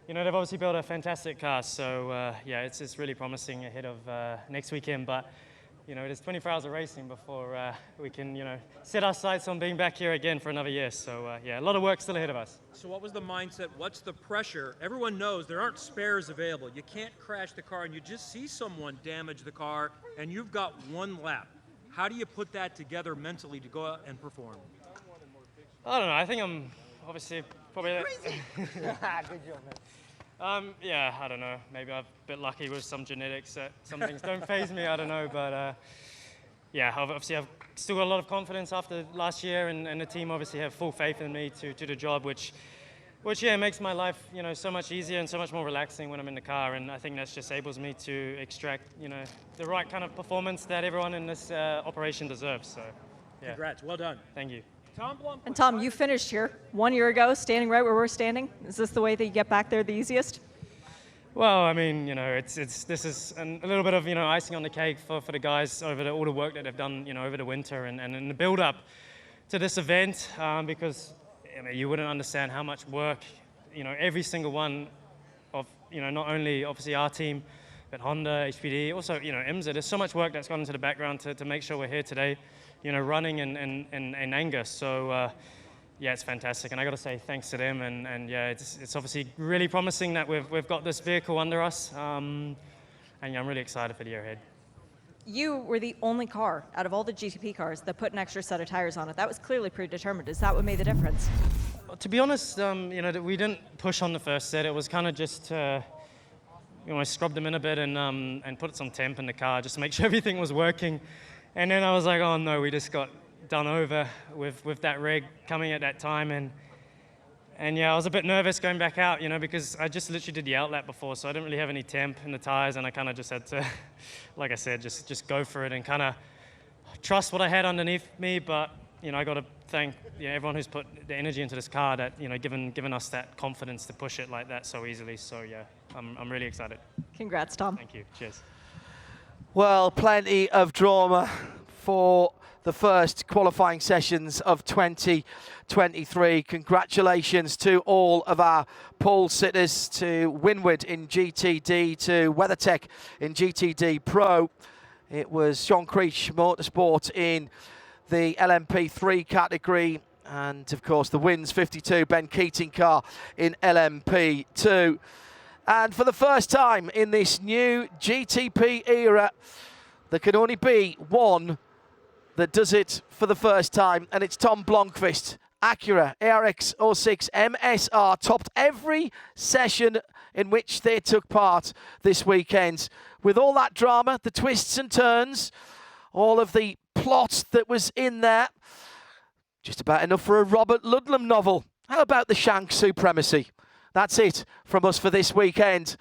K: They've obviously built a fantastic car, so yeah, it's really promising ahead of next weekend. But there's 24 hours of racing before we can set our sights on being back here again for another year. So yeah, a lot of work still ahead of us.
J: So what was the mindset? What's the pressure? Everyone knows there aren't spares available. You can't crash the car, and you just see someone damage the car, and you've got one lap. How do you put that together mentally to go out and perform?
K: I don't know. I think I'm obviously probably. Good job, man. Yeah, I don't know. Maybe I'm a bit lucky with some genetics that some things don't faze me. I don't know, but yeah, obviously I've still got a lot of confidence after last year, and the team obviously have full faith in me to do the job, which which yeah makes my life so much easier and so much more relaxing when I'm in the car, and I think that just enables me to extract the right kind of performance that everyone in this operation deserves. So yeah.
J: Congrats, well done.
K: Thank you.
C: And Tom, you finished here 1 year ago, standing right where we're standing. Is this the way that you get back there the easiest?
K: Well, I mean, this is a little bit of icing on the cake for the guys over all the work that they've done over the winter and in the build-up to this event, because you wouldn't understand how much work every single one of not only obviously our team, but Honda, HPD, also IMSA. There's so much work that's gone into the background to make sure we're here today, running in Angus. So. Yeah, it's fantastic, and I got to say thanks to them, and yeah, it's obviously really promising that we've got this vehicle under us, and yeah, I'm really excited for the year ahead.
C: You were the only car out of all the GTP cars that put an extra set of tires on it. That was clearly predetermined. Is that what made the difference?
K: To be honest, we didn't push on the first set. It was kind of just, I scrubbed them in a bit and put some temp in the car just to make sure everything was working, and then I was like, oh no, we just got done over with that rig coming at that time, and yeah, I was a bit nervous going back out, because I just literally did the outlap before, so I didn't really have any temp in the tires, and I kind of just had to, like I said, just go for it and kind of trust what I had underneath me. But I got to thank everyone who's put the energy into this car, that given us that confidence to push it like that so easily. So yeah, I'm really excited.
C: Congrats, Tom.
K: Thank you. Cheers.
A: Well, plenty of drama for the first qualifying sessions of 2023. Congratulations to all of our pole sitters, to Winward in GTD, to WeatherTech in GTD Pro. It was Sean Creech Motorsport in the LMP3 category, and of course the Wins 52 Ben Keating car in LMP2. And for the first time in this new GTP era, there can only be one that does it for the first time, and it's Tom Blomqvist. Acura ARX 06 MSR topped every session in which they took part this weekend. With all that drama, the twists and turns, all of the plot that was in there, just about enough for a Robert Ludlum novel. How about the Shank supremacy? That's it from us for this weekend.